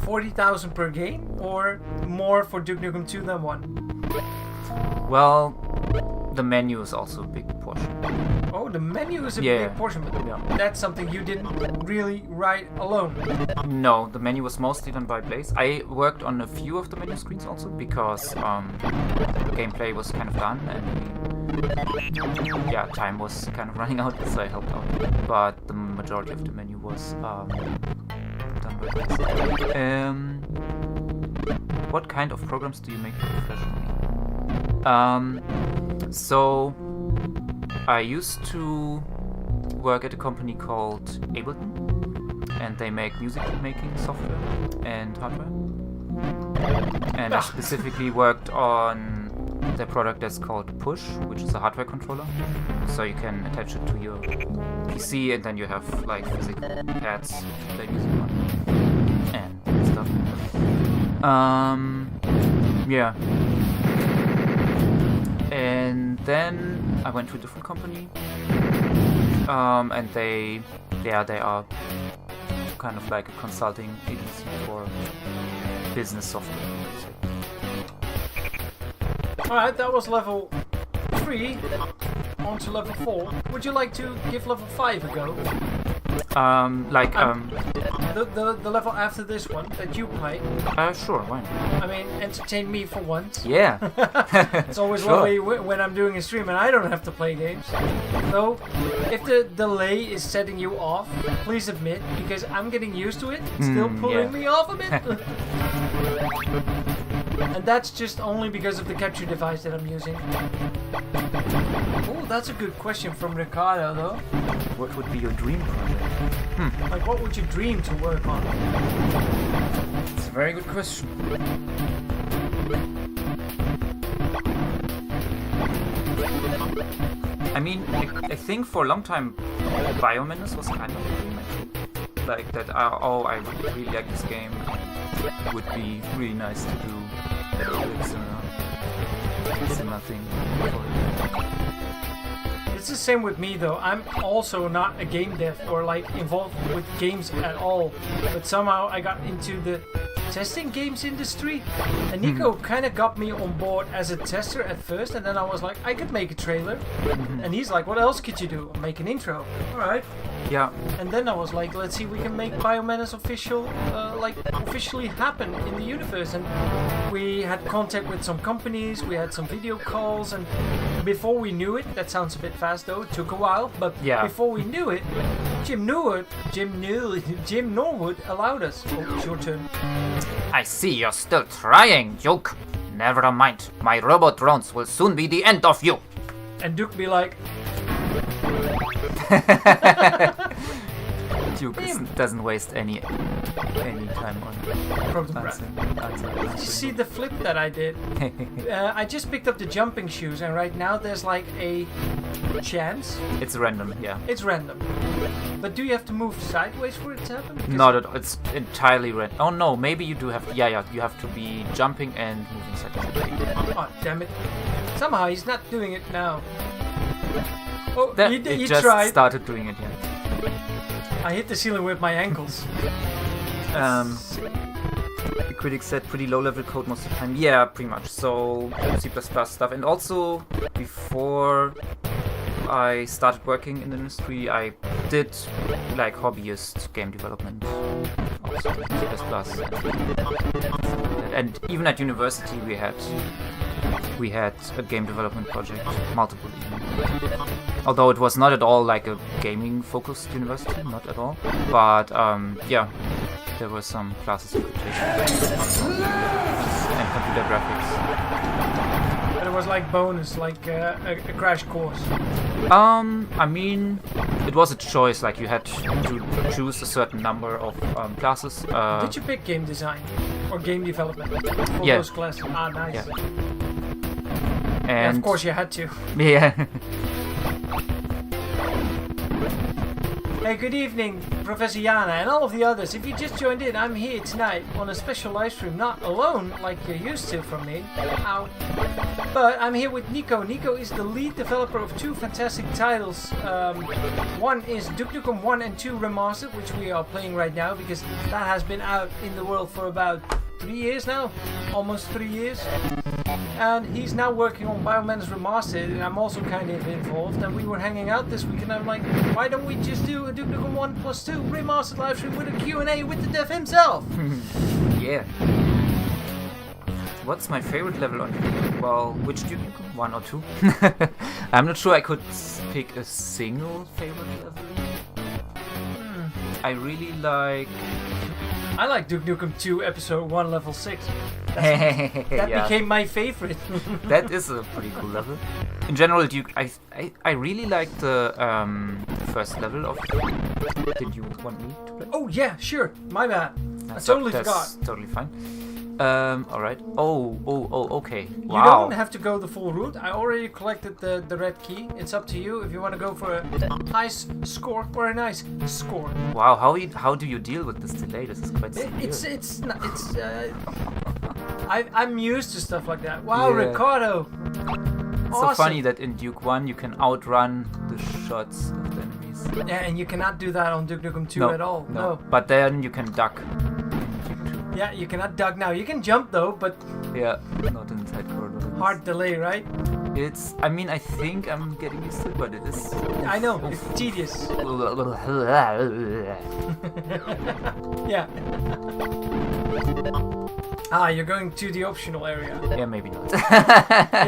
40,000 per game, or more for Duke Nukem 2 than 1? Well, the menu is also a big portion. Oh, the menu is a Yeah. big portion, but Yeah. that's something you didn't really write alone. No, the menu was mostly done by Blaze. I worked on a few of the menu screens also because gameplay was kind of done and time was kind of running out, so I helped out. But the majority of the menu was done by Blaze. What kind of programs do you make professionally? So I used to work at a company called Ableton, and they make music making software and hardware. And I specifically worked on their product that's called Push, which is a hardware controller. So you can attach it to your PC, and then you have like physical pads to play music on and stuff. And then I went to a different company, and they are kind of like a consulting agency for business software. Alright, that was level 3. On to level 4. Would you like to give level 5 a go? The level after this one that you play. Sure, why not? I mean, entertain me for once. Yeah. It's always lovely when I'm doing a stream and I don't have to play games. So, if the delay is setting you off, please admit, because I'm getting used to it. It's still pulling me off a bit. And that's just only because of the capture device that I'm using. Oh, that's a good question from Ricardo, though. What would be your dream project? Like, what would you dream to work on? It's a very good question. I mean, I think for a long time, Biomenace was kind of a dream, actually. Like that, I really like this game. It would be really nice to do a similar thing. It's the same with me though. I'm also not a game dev or like involved with games at all. But somehow I got into the testing games industry. And NIKO kind of got me on board as a tester at first. And then I was like, I could make a trailer. And he's like, what else could you do? Make an intro. Alright. Yeah. And then I was like, let's see if we can make Biomenace officially happen in the universe. And we had contact with some companies, we had some video calls, and before we knew it, that sounds a bit fast though, it took a while, but before we knew it, Jim Norwood allowed us. Oh, it's your turn. I see you're still trying, Duke. Never mind, my robot drones will soon be the end of you. And Duke be like... Duke doesn't waste any time on answering. Did you see the flip that I did? I just picked up the jumping shoes, and right now there's like a chance. It's random, yeah. It's random. But do you have to move sideways for it to happen? Not at all. It's entirely random. Oh no, maybe you do have. Yeah. You have to be jumping and moving sideways. Oh damn it! Somehow he's not doing it now. Oh, you just tried. Started doing it, yeah. I hit the ceiling with my ankles. The critics said pretty low-level code most of the time. Yeah, pretty much. So C++ stuff, and also before I started working in the industry, I did like hobbyist game development, also C++, and even at university we had a game development project, multiple even. Although it was not at all like a gaming-focused university, not at all. But yeah, there were some classes you could take, and computer graphics. But it was like bonus, like a crash course. I mean, it was a choice. Like you had to choose a certain number of classes. Did you pick game design or game development for those classes? Ah, nice. Yeah. And of course you had to. Yeah. Hey, good evening, Professor Jana and all of the others. If you just joined in, I'm here tonight on a special live stream, not alone like you're used to from me. Ow. But I'm here with NIKO. NIKO is the lead developer of two fantastic titles. One is Duke Nukem 1 and 2 Remastered, which we are playing right now because that has been out in the world for about 3 years now. Almost 3 years. And he's now working on Biomenace Remastered, and I'm also kind of involved. And we were hanging out this week, and I'm like, why don't we just do a Duke Nukem 1+2 Remastered live stream with a Q&A with the dev himself? Yeah. What's my favorite level on? Well, which Duke Nukem? 1 or 2? I'm not sure I could pick a single favorite level. I really like... I like Duke Nukem 2 Episode 1 Level 6. That became my favorite. That is a pretty cool level. In general, Duke, I really like the first level of... Did you want me to play? Oh yeah, sure. My bad. I totally forgot. That's totally fine. Alright. Oh, okay. Wow. You don't have to go the full route. I already collected the red key. It's up to you if you want to go for a high score or a nice score. Wow, how do you deal with this delay? This is quite severe. I'm used to stuff like that. Wow, yeah. Ricardo. It's so funny that in Duke 1 you can outrun the shots of the enemies. Yeah, and you cannot do that on Duke Nukem 2 at all. No. But then you can duck. Yeah, you cannot duck now. You can jump though, but yeah, not inside corridors. Hard delay, right? It's. I mean, I think I'm getting used to it, but it is. I know it's tedious. Yeah. You're going to the optional area. Yeah, maybe not.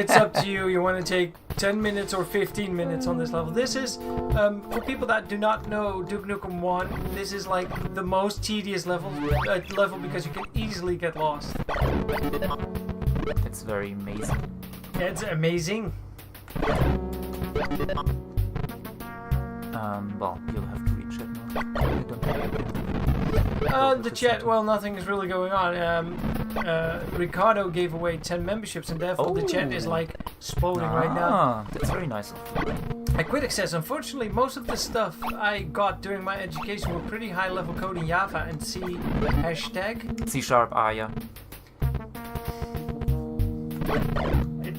It's up to you. You want to take 10 minutes or 15 minutes on this level. This is, for people that do not know Duke Nukem 1, this is like the most tedious level because you can easily get lost. It's very amazing. Yeah, it's amazing. Well, you'll have to reach it now. The chat, well, nothing is really going on. Ricardo gave away 10 memberships and therefore the chat is like exploding right now. That's very nice of you. Quick says, unfortunately, most of the stuff I got during my education were pretty high level code in Java and C#. C#, yeah.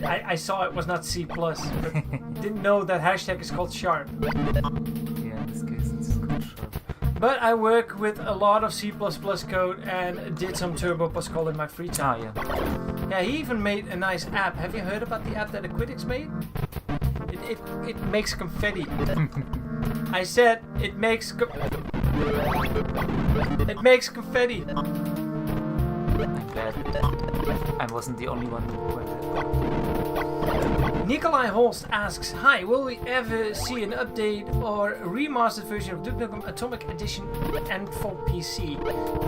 I saw it was not C+, but didn't know that hashtag is called sharp. Yeah, in this case it's called sharp. But I work with a lot of C++ code and did some Turbo Pascal in my free time. Yeah. Yeah, he even made a nice app. Have you heard about the app that Aquitix made? It makes confetti. I said it makes confetti. I'm glad I wasn't the only one who went there. Nikolai Holst asks, hi, will we ever see an update or remastered version of Duke Nukem Atomic Edition and for PC?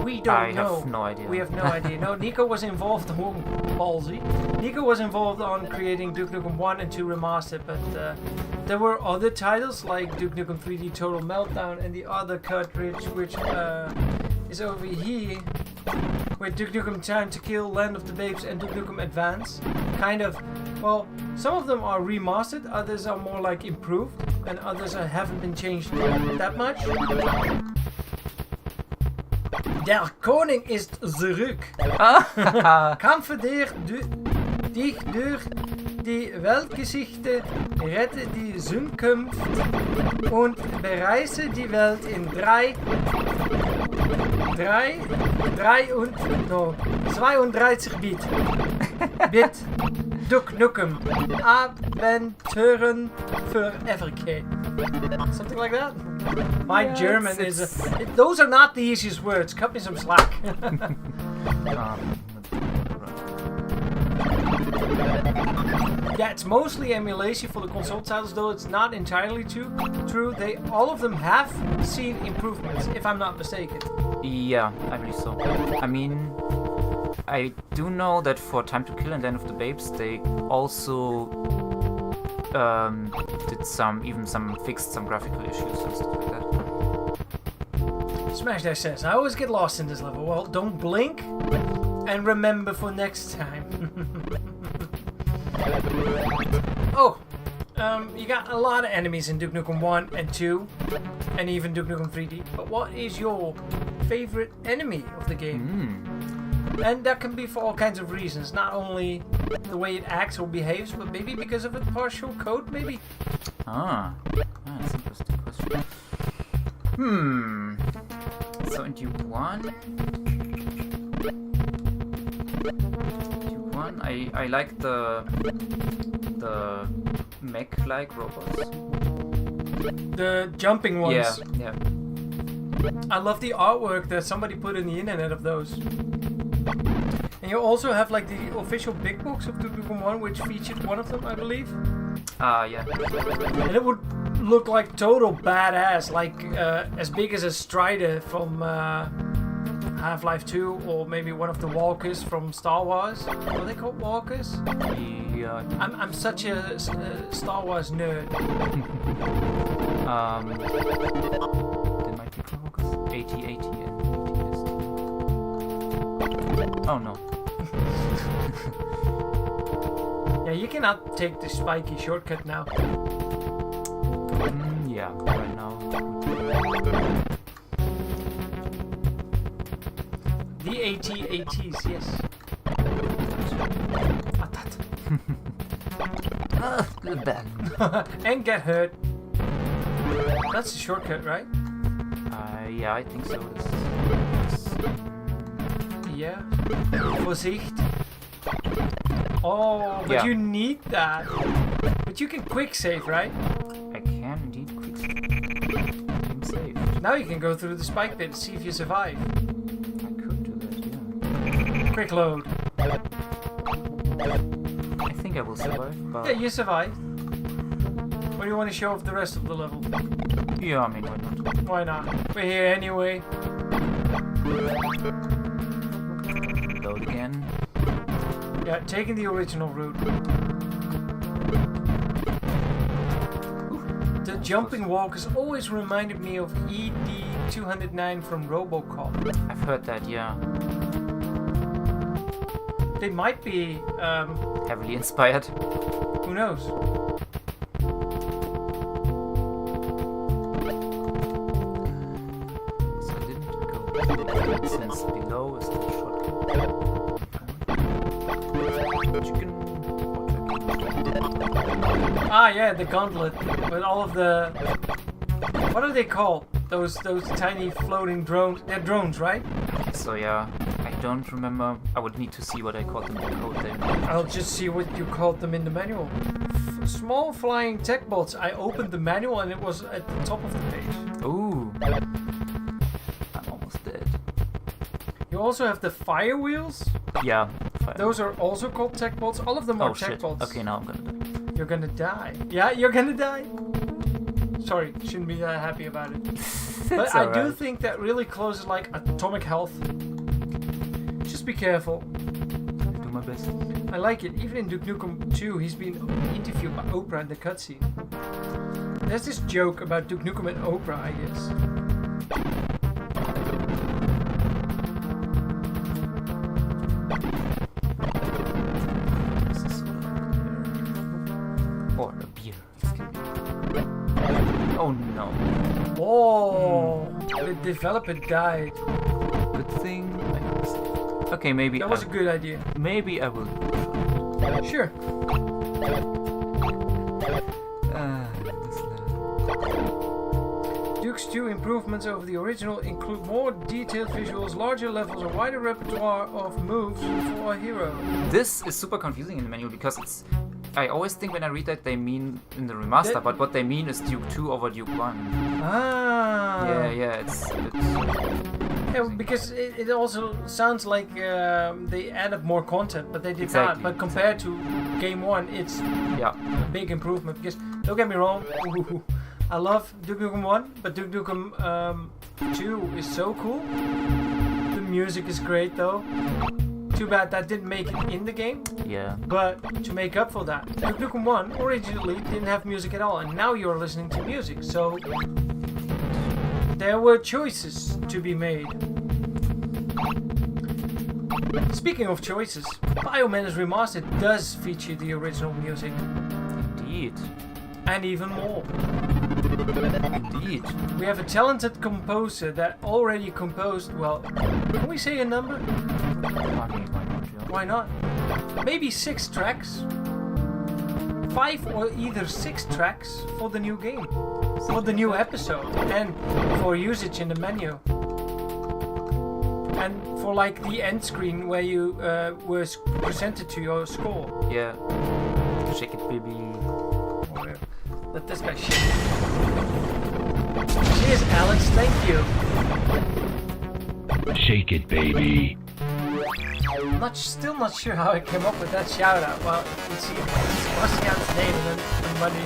We don't know. I have no idea. We have no idea. No, Nico was involved on ballsy. Nico was involved on creating Duke Nukem 1 and 2 Remastered, but there were other titles like Duke Nukem 3D Total Meltdown and the other cartridge which is over here. With Duke Nukem Time to Kill, Land of the Babes and Duke Nukem Advance. Kind of, well, some of them are remastered, others are more like improved, and others haven't been changed that much. Der Koning ist zurück. Kämpfe dich durch die Weltgeschichte, rette die Zukunft und bereise die Welt in 32 Bit. Duke Nukem. Aventuren für Evercade. Something like that? My German is... those are not the easiest words. Cut me some slack. Yeah, it's mostly emulation for the console titles, though it's not entirely true. All of them have seen improvements, if I'm not mistaken. Yeah, I believe so. I mean, I do know that for Time to Kill and Land of the Babes, they also did fixed some graphical issues and stuff like that. Smash Dash says, I always get lost in this level. Well, don't blink and remember for next time. Oh, you got a lot of enemies in Duke Nukem 1 and 2, and even Duke Nukem 3D. But what is your favorite enemy of the game? And that can be for all kinds of reasons, not only the way it acts or behaves, but maybe because of its partial code, maybe? That's an interesting question. So in Duke 1... I like the mech-like robots. The jumping ones. Yeah. I love the artwork that somebody put in the internet of those. And you also have like the official big box of Duke Nukem 1, which featured one of them, I believe. Yeah. And it would look like total badass, like as big as a Strider from Half-Life 2, or maybe one of the walkers from Star Wars. Are they called walkers? Yeah. I'm such a Star Wars nerd. They might be called walkers. AT-AT and ATST. Oh no. Yeah, you cannot take the spiky shortcut now. Yeah, right now. The AT-ATs, yes. and get hurt. That's a shortcut, right? Yeah, I think so. Yeah. Vorsicht. Oh, but Yeah. you need that. But you can quick save, right? I can indeed quick save. Now you can go through the spike pit, see if you survive. I could do that, yeah. Quick load. I think I will survive, but... Yeah, you survived. What do you want to show off the rest of the level? Yeah, I mean, why not? Why not? We're here anyway. Load again. Yeah, taking the original route. The jumping walk has always reminded me of ED-209 from RoboCop. I've heard that, yeah. They might be, Heavily inspired. who knows? So I didn't go. Since below is the shortcut. Chicken. Ah, yeah, the gauntlet with all of the... What are they called? Those tiny floating drones. They're drones, right? So yeah, I don't remember. I would need to see what I called them in the code then. I'll just see what you called them in the manual. Small flying tech bots. I opened the manual and it was at the top of the page. Ooh. I'm almost dead. You also have the fire wheels. Yeah. Those are also called tech bots. All of them are tech shit. bots. Okay, now I'm gonna die. You're gonna die. Yeah, you're gonna die. Sorry, shouldn't be that happy about it. But I do think that really closes like atomic health. Just be careful. I do my best. I like it. Even in Duke Nukem 2, he's been interviewed by Oprah in the cutscene. There's this joke about Duke Nukem and Oprah, I guess. Or a beer. Oh no. Oh, the developer died. Good thing. Okay, maybe That was a good idea. Maybe I will. Sure. This level. Duke's 2 improvements over the original include more detailed visuals, larger levels, a wider repertoire of moves for a hero. This is super confusing in the manual because it's. I always think when I read that they mean in the remaster, but what they mean is Duke 2 over Duke 1. Ah. Yeah, it's Yeah, because it also sounds like they added more content, but they did not. But compared to Game 1, it's a big improvement. Because don't get me wrong, I love Duke Nukem 1, but Duke Nukem 2 is so cool. The music is great though. Too bad that didn't make it in the game. Yeah. But to make up for that, Duke Nukem 1 originally didn't have music at all, and now you're listening to music. So there were choices to be made. Speaking of choices, Biomenace Remastered does feature the original music. Indeed. And even more. Indeed. We have a talented composer that already composed, well, can we say a number? Why not? Maybe 6 tracks. 5 or either 6 tracks for the new game. For the new episode. And for usage in the menu. And for like the end screen where you were presented to your score. Yeah. Shake it, baby. Whatever. Let this guy shake it. Cheers, Alex. Thank you. Shake it, baby. Still not sure how I came up with that shout out. Well, let's see. It's busting out his name and then money.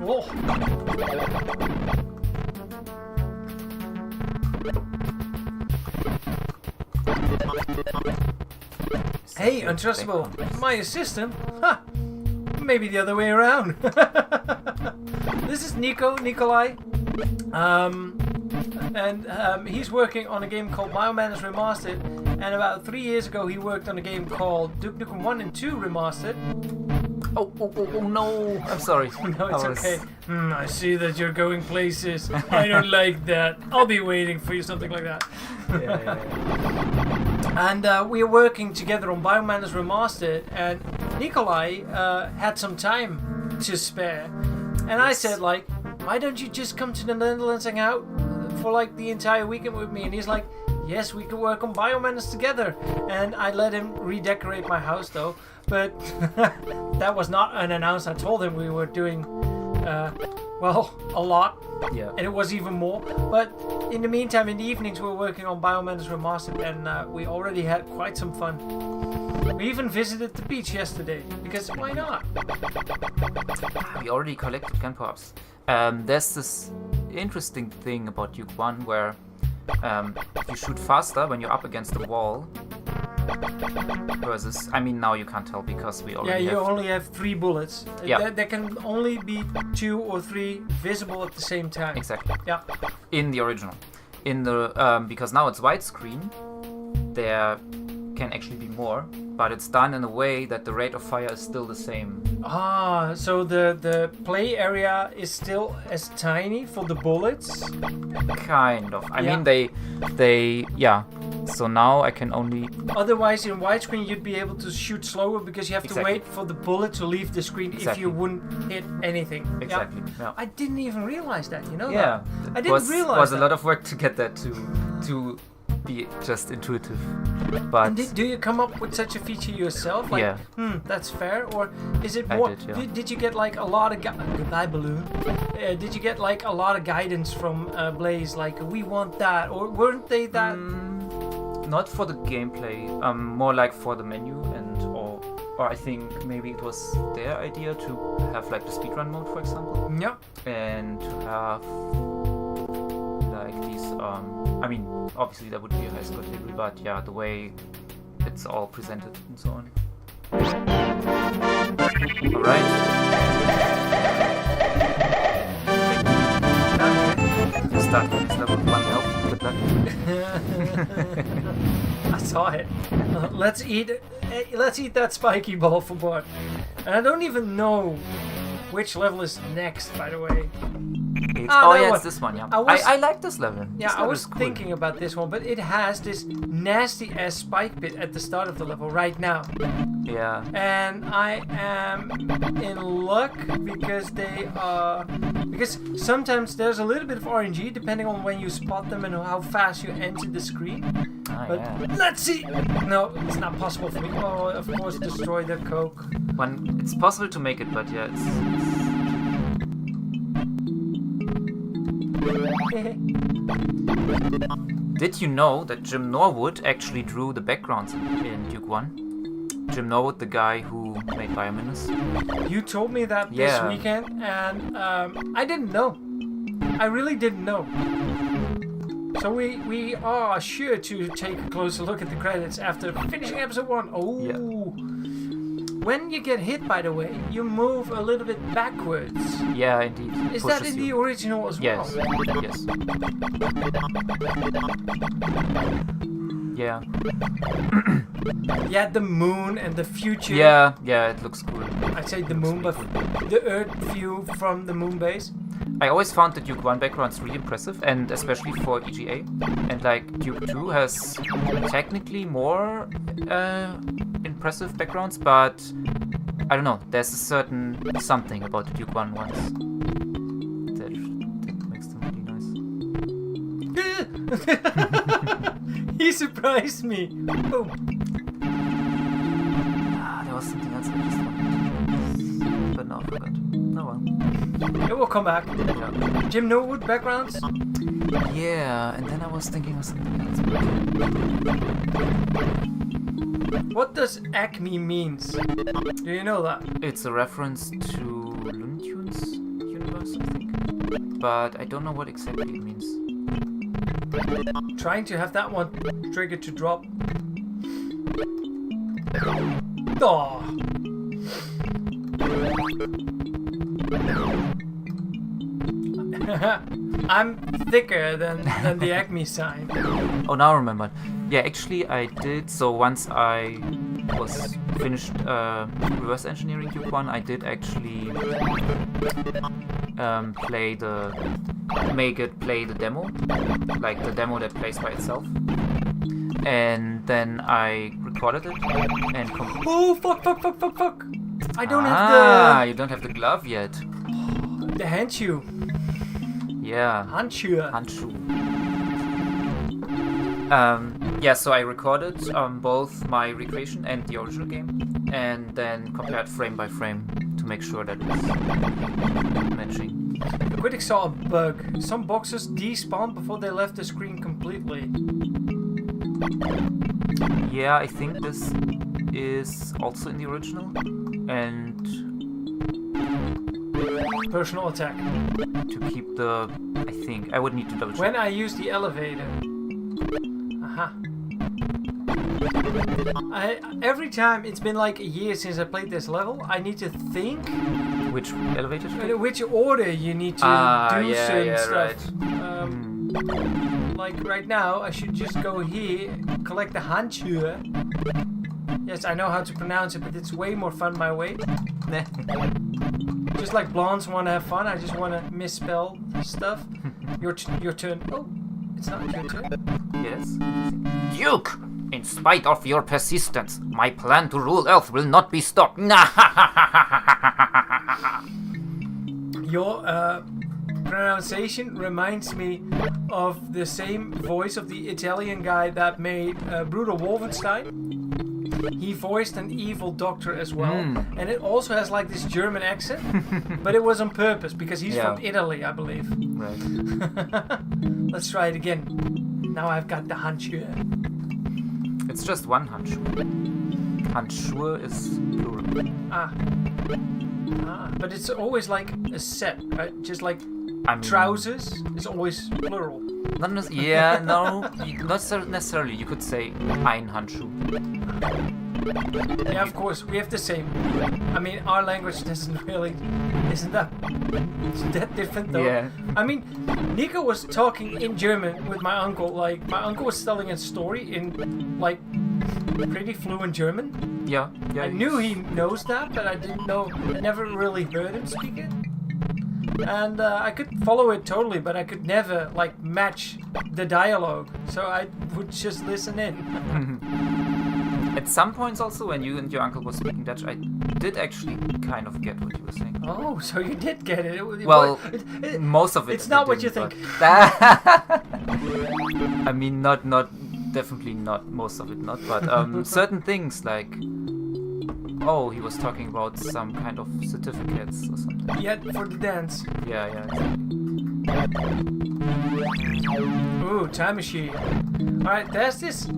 Oh. Hey, Untrustable, my assistant? Ha! Maybe the other way around. This is Nikolai. He's working on a game called Biomenace Remastered, and about 3 years ago he worked on a game called Duke Nukem 1 and 2 Remastered. Oh no! I'm sorry. No, it's okay. I see that you're going places. I don't like that. I'll be waiting for you, something like that. Yeah. And we were working together on Biomanus Remastered, and Nikolai had some time to spare. And I said, like, why don't you just come to the Netherlands and hang out for like the entire weekend with me? And he's like, yes, we can work on Biomanus together. And I let him redecorate my house though. But that was not unannounced. I told him we were doing, well, a lot. Yeah. And it was even more. But in the meantime, in the evenings, we were working on Biomanus Remastered, and we already had quite some fun. We even visited the beach yesterday, because why not? We already collected gun pops. There's this interesting thing about Duke 1 where you shoot faster when you're up against the wall. Versus, I mean, now you can't tell because we already you only have 3 bullets. Yeah. There can only be 2 or 3 visible at the same time. Exactly. Yeah. In the original. In the because now it's widescreen, there can actually be more, but it's done in a way that the rate of fire is still the same. Ah, so the play area is still as tiny for the bullets? Kind of. I mean, they yeah. So now I can only... Otherwise, in widescreen, you'd be able to shoot slower because you have to wait for the bullet to leave the screen if you wouldn't hit anything. Exactly. Yeah. Yeah. I didn't even realize that, you know? Yeah. That? I didn't realize was that. a lot of work to get that to be just intuitive. But and do you come up with such a feature yourself? Like, that's fair? Or is it more... Did you get like a lot of... Goodbye, Balloon. Did you get like a lot of guidance from Blaze? Like, we want that? Or weren't they that... Not for the gameplay, more like for the menu or I think maybe it was their idea to have like the speedrun mode, for example. Yeah. And to have like these, I mean, obviously that would be a high score table, but yeah, the way it's all presented and so on. Alright. You start with this level 1 health. Good luck. I saw it. Let's eat that spiky ball for Bart. And I don't even know which level is next, by the way. It's this one, yeah. I like this level. Yeah, this I was cool. thinking about this one, but it has this nasty ass spike bit at the start of the level right now. Yeah. And I am in luck because because sometimes there's a little bit of RNG depending on when you spot them and how fast you enter the screen. But let's see. No, it's not possible for me. Oh, of course, destroy the coke. It's possible to make it, but yeah, it's... Did you know that Jim Norwood actually drew the backgrounds in Duke 1? Jim Norwood, the guy who made Biomanus. You told me that this weekend, and I didn't know. I really didn't know. So we are sure to take a closer look at the credits after finishing episode 1. Oh. Yeah. When you get hit, by the way, you move a little bit backwards. Yeah, indeed. Is that in the original as well? Yes. Yeah. Yeah, the moon and the future. Yeah, it looks cool. I'd say the moon, but the Earth view from the moon base. I always found the Duke 1 backgrounds really impressive, and especially for EGA. And like Duke 2 has technically more impressive backgrounds, but I don't know, there's a certain something about the Duke 1 ones that makes them really nice. He surprised me. Boom. There was something else I just wanted, but now I forgot. Oh well. It will come back. Yeah. Jim Norwood backgrounds? Yeah, and then I was thinking of something else. What does Acme means? Do you know that? It's a reference to Looney Tunes universe, I think. But I don't know what exactly it means. Trying to have that one trigger to drop. Oh. I'm thicker than the Acme sign. Oh, now I remember. Yeah, actually I did. So once I was finished reverse engineering Duke 1, I did actually make it play the demo, like the demo that plays by itself. And then I recorded it and... Oh, fuck! I don't have you don't have the glove yet. the handshoe. Yeah. Handshoe. Yeah, so I recorded both my recreation and the original game, and then compared frame by frame to make sure that it's matching. The critic saw a bug. Some boxes despawned before they left the screen completely. Yeah, I think this is also in the original, and personal attack. To keep the... I think I would need to double check. When I use the elevator. Aha. Every time, it's been like a year since I played this level, I need to think which elevator? Which order you need to do certain stuff. Right. Like right now, I should just go here, collect the handshoe. Yes, I know how to pronounce it, but it's way more fun my way. Just like blondes want to have fun, I just want to misspell stuff. Your turn. Oh, it's not your turn. Yes. Duke! In spite of your persistence, my plan to rule Earth will not be stopped. Your pronunciation reminds me of the same voice of the Italian guy that made Brutal Wolfenstein. He voiced an evil doctor as well, and it also has like this German accent, but it was on purpose because he's from Italy, I believe. Right. Let's try it again. Now I've got the handshoe. It's just one handshoe. Handschuhe is plural. But it's always like a set, right? Just like trousers is always plural. Not not necessarily. You could say ein Handschuh. Yeah, of course, we have the same. I mean, our language isn't that different though. Yeah. I mean, NIKO was talking in German with my uncle. Like, my uncle was telling a story in like pretty fluent German. Yeah. I knew he knows that, but I didn't know. I never really heard him speak it. And I could follow it totally, but I could never like match the dialogue. So I would just listen in. At some points also, when you and your uncle was speaking Dutch, I did actually kind of get what you were saying. Oh, so you did get it. Most of it. It's not what you think. I mean, definitely not most of it, not. But certain things like, oh, he was talking about some kind of certificates or something. Yeah, for the dance. Yeah, exactly. Ooh, time machine. Alright, there's this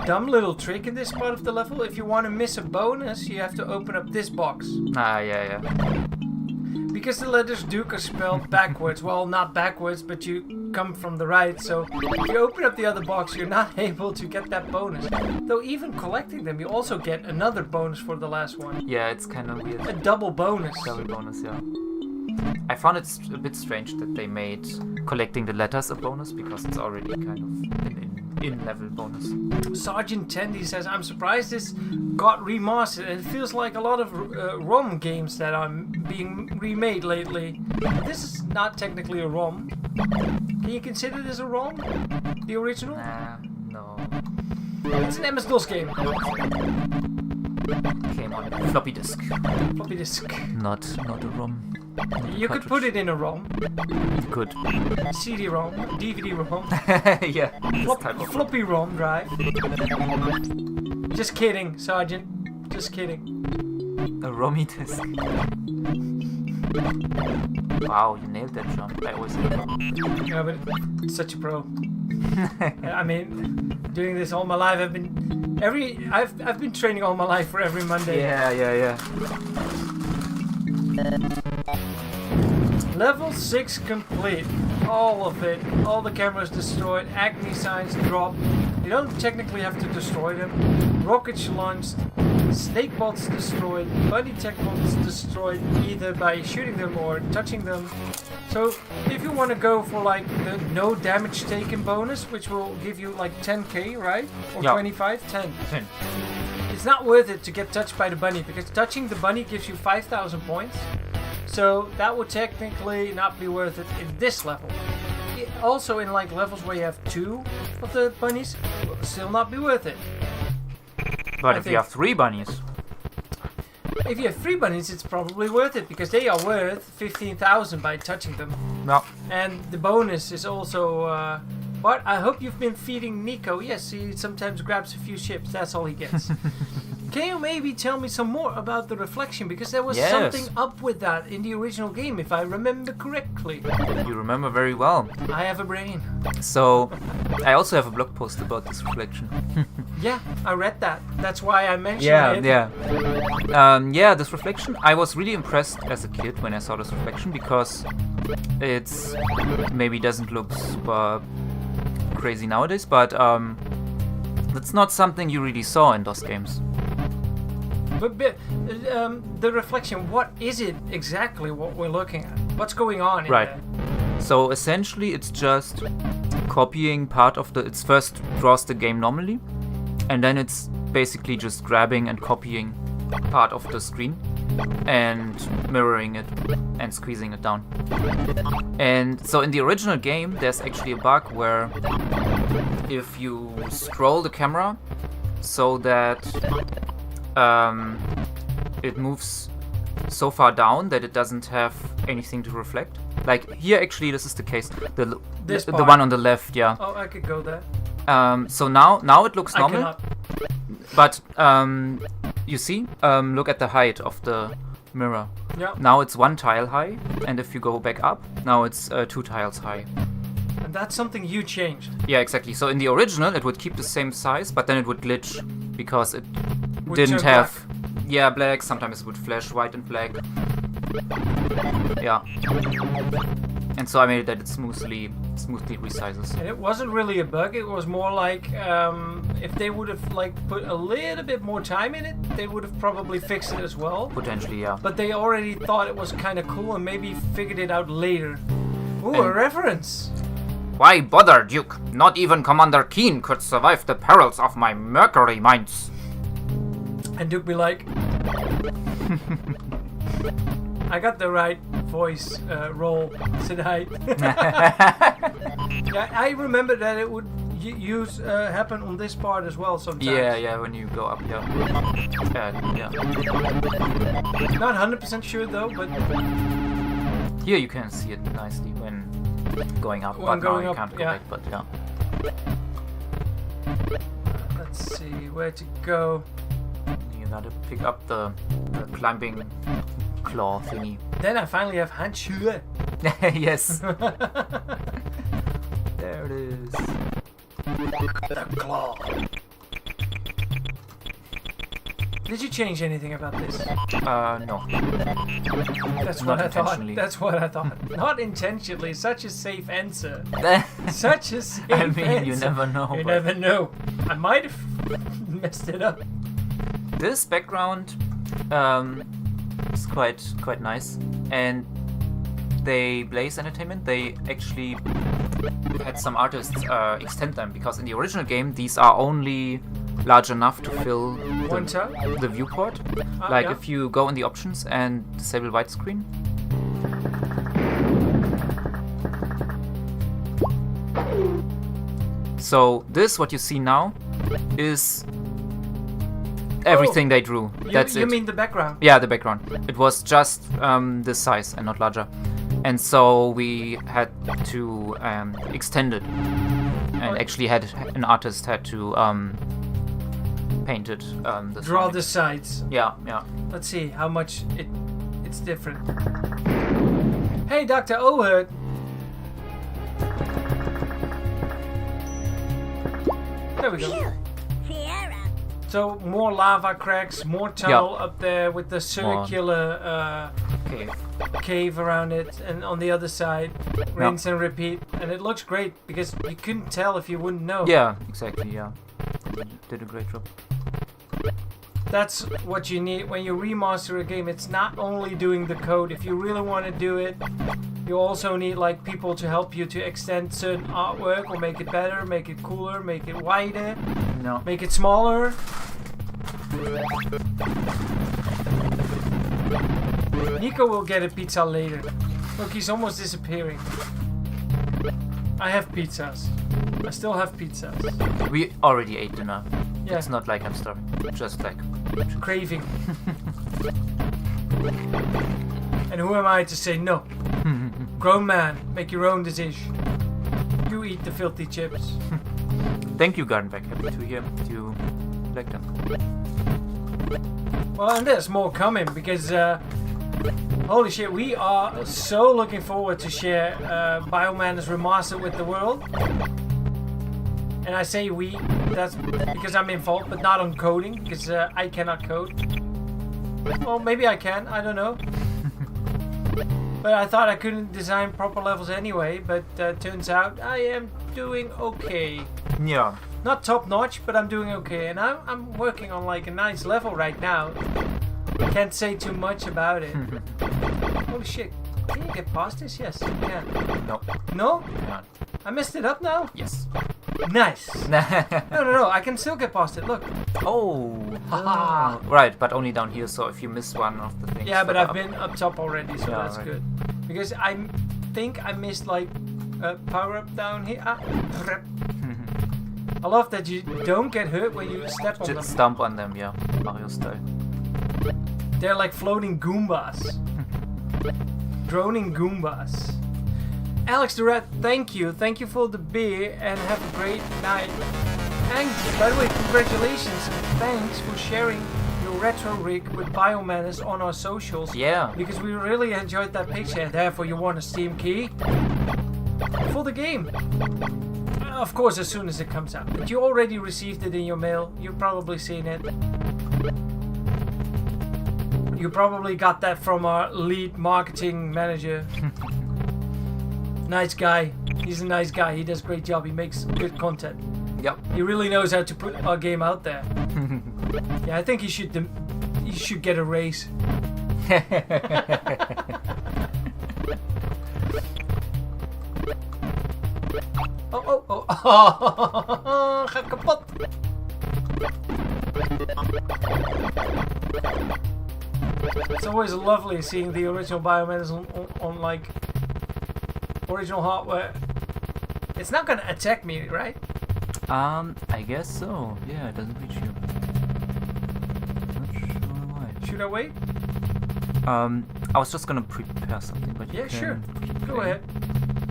dumb little trick in this part of the level. If you want to miss a bonus, you have to open up this box. Yeah. Because the letters Duke are spelled backwards. Well, not backwards, but you come from the right. So if you open up the other box, you're not able to get that bonus. Though even collecting them, you also get another bonus for the last one. Yeah, it's kind of weird. A double bonus. Double bonus, yeah. I found it a bit strange that they made collecting the letters a bonus, because it's already kind of an in-level bonus. Sergeant Tandy says, I'm surprised this got remastered. It feels like a lot of ROM games that are being remade lately. This is not technically a ROM. Can you consider this a ROM? The original? No. It's an MS-DOS game. Came on floppy disk. Floppy disk. Not a ROM. You could put it in a ROM. You could. CD-ROM, DVD-ROM. Yeah. Floppy ROM drive. Just kidding, Sergeant. Just kidding. A ROMmy disk. Wow, you nailed that jump. I always nailed it. Yeah, but it's such a pro. I mean, doing this all my life. I've been training all my life for every Monday. Yeah. Level 6 complete. All of it. All the cameras destroyed. Acme signs dropped. You don't technically have to destroy them. Rockets launched. Snake bots destroyed. Bunny tech bots destroyed either by shooting them or touching them. So if you want to go for like the no damage taken bonus, which will give you like 10k, right? Or 25? 10. It's not worth it to get touched by the bunny, because touching the bunny gives you 5,000 points. So that would technically not be worth it in this level. Also in like levels where you have 2 of the bunnies, still not be worth it. But I if you think- have 3 bunnies, If you have 3 bunnies, it's probably worth it because they are worth 15,000 by touching them. no. And the bonus is also. But I hope you've been feeding NIKO. Yes, he sometimes grabs a few chips. That's all he gets. Can you maybe tell me some more about the reflection? Because there was Yes. something up with that in the original game, if I remember correctly. You remember very well. I have a brain. So, I also have a blog post about this reflection. Yeah, I read that. That's why I mentioned it. Yeah, this reflection, I was really impressed as a kid when I saw this reflection because it's maybe doesn't look super crazy nowadays, but that's not something you really saw in DOS games. But the reflection, what is it exactly what we're looking at? What's going on in Right. there? So essentially it's just copying part of the, it first draws the game normally, and then it's basically just grabbing and copying part of the screen and mirroring it and squeezing it down. And so in the original game there's actually a bug where if you scroll the camera so that it moves so far down that it doesn't have anything to reflect. Like here actually this is the case. This The part. one on the left, yeah. Oh, I could go there. So now it looks I normal. cannot. But you see, look at the height of the mirror. Yeah. Now it's 1 tile high, and if you go back up, now it's 2 tiles high. And that's something you changed. Yeah, exactly. So in the original, it would keep the same size, but then it would glitch because it Would didn't turn have. Yeah, black. Sometimes it would flash white and black. Yeah. And so I made it that it smoothly resizes. And it wasn't really a bug. It was more like if they would have like put a little bit more time in it, they would have probably fixed it as well. Potentially, yeah. But they already thought it was kind of cool and maybe figured it out later. Ooh, a And- reference. Why bother, Duke? Not even Commander Keen could survive the perils of my mercury mines. And Duke be like, I got the right voice roll today. Yeah, I remember that it would happen on this part as well sometimes. Yeah, when you go up, yeah. Yeah. Not 100% sure though, but Here you can see it nicely when going up, When but going now you up, can't go yeah. back, but yeah. let's see where to go. You gotta pick up the climbing claw thingy. Then I finally have handschuhe. Yes. There it is. The claw. Did you change anything about this? No. That's Not what I thought. intentionally. That's what I thought. Not intentionally. Such a safe answer. Such a safe I mean, answer. you never know. You but never know. I might have messed it up. This background is quite nice, and Blaze Entertainment, they actually had some artists extend them, because in the original game these are only large enough to fill One tile? the viewport. Like yeah. if you go in the options and disable widescreen. So this, what you see now, is everything they drew. That's you it. mean the background? Yeah, the background. It was just this size and not larger. And so we had to extend it. And actually an artist had to paint it. The Draw Sonic. the sides. Yeah. Let's see how much it's different. Hey, Dr. Oherd. There we go. So more lava cracks, more tunnel up there with the circular cave around it, and on the other side, rinse and repeat. And it looks great because you couldn't tell if you wouldn't know. Yeah, exactly, yeah. You did a great job. That's what you need when you remaster a game. It's not only doing the code. If you really want to do it, you also need like people to help you to extend certain artwork or make it better, make it cooler, make it wider, No. make it smaller. NIKO will get a pizza later. Look, he's almost disappearing. I have pizzas. I still have pizza. We already ate dinner. Yeah. It's not like I'm starving. Just like Craving. And who am I to say no? Grown man, make your own decision. You eat the filthy chips. Thank you, Gardenback. Happy to hear you like them. Well, and there's more coming because holy shit, we are so looking forward to share Biomadness Remastered with the world. And I say we, that's because I'm involved, but not on coding, because I cannot code. Well, maybe I can, I don't know. But I thought I couldn't design proper levels anyway, but turns out I am doing okay. Yeah. Not top notch, but I'm doing okay. And I'm working on like a nice level right now. Can't say too much about it. Holy shit. Can you get past this? Yes, you can. No. No? Not. I messed it up now? Yes. Nice. No. I can still get past it. Look. Oh. Haha. Right, but only down here, so if you miss one of the things. Yeah, but I've up. been up top already, so Yeah, that's right. good. Because I think I missed like a power up down here. I love that you don't get hurt when you step on them. Just stomp on them, yeah. Mario style. They're like floating Goombas. Droning Goombas. Alex the Rat, thank you. Thank you for the beer and have a great night. And by the way, congratulations and thanks for sharing your retro rig with Biomadness on our socials. Yeah. Because we really enjoyed that picture and therefore you won a Steam key for the game. Of course, as soon as it comes out. But you already received it in your mail. You've probably seen it. You probably got that from our lead marketing manager. Nice guy. He's a nice guy. He does a great job. He makes good content. Yep. He really knows how to put our game out there. Yeah, I think he should get a raise. Oh. Gaat kapot. It's always lovely seeing the original Biomadness on like original hardware. It's not gonna attack me, right? I guess so. Yeah, it doesn't reach you. Not sure why. Should I wait? I was just gonna prepare something, but you Yeah, can sure. keep Go playing. ahead.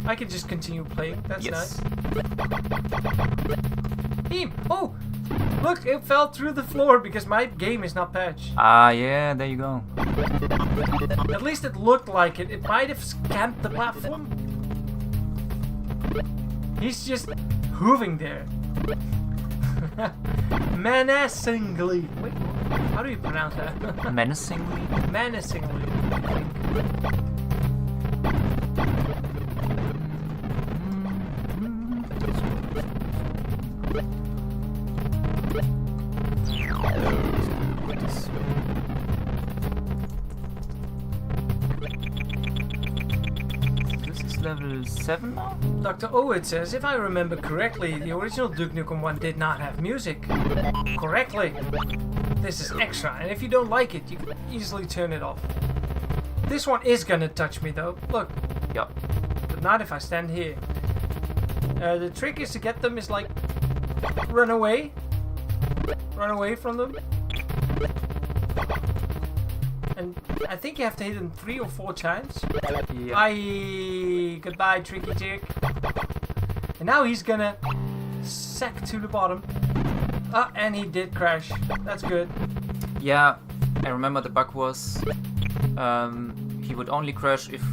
I can just continue playing. That's Yes. nice. Oh! Look, it fell through the floor because my game is not patched. Ah, yeah, there you go. At least it looked like it. It might have scanned the platform. He's just hooving there. Menacingly. Wait, how do you pronounce that? Menacingly? Menacingly, I think. This is level 7 now? Dr. Owen says, if I remember correctly, the original Duke Nukem 1 did not have music. Correctly. This is extra, and if you don't like it, you can easily turn it off. This one is gonna touch me though. Look. Yep. But not if I stand here. The trick is to get them is like run away. Run away from them. And I think you have to hit them 3 or 4 times. Yeah. Bye. Goodbye, Tricky Dick. And now he's gonna sack to the bottom. Ah, and he did crash. That's good. Yeah, I remember the bug was he would only crash if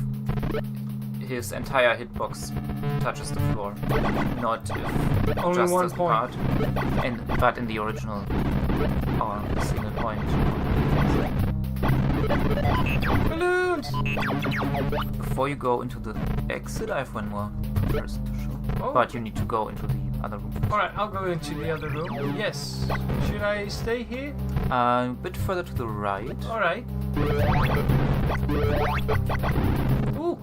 his entire hitbox touches the floor, not if Only just 1 as point. part. But in the original, single point. Balloons! Before you go into the exit, I have one more person to show. Oh. But you need to go into the other room first. Alright, I'll go into the other room. Yes. Should I stay here? A bit further to the right. Alright. Ooh!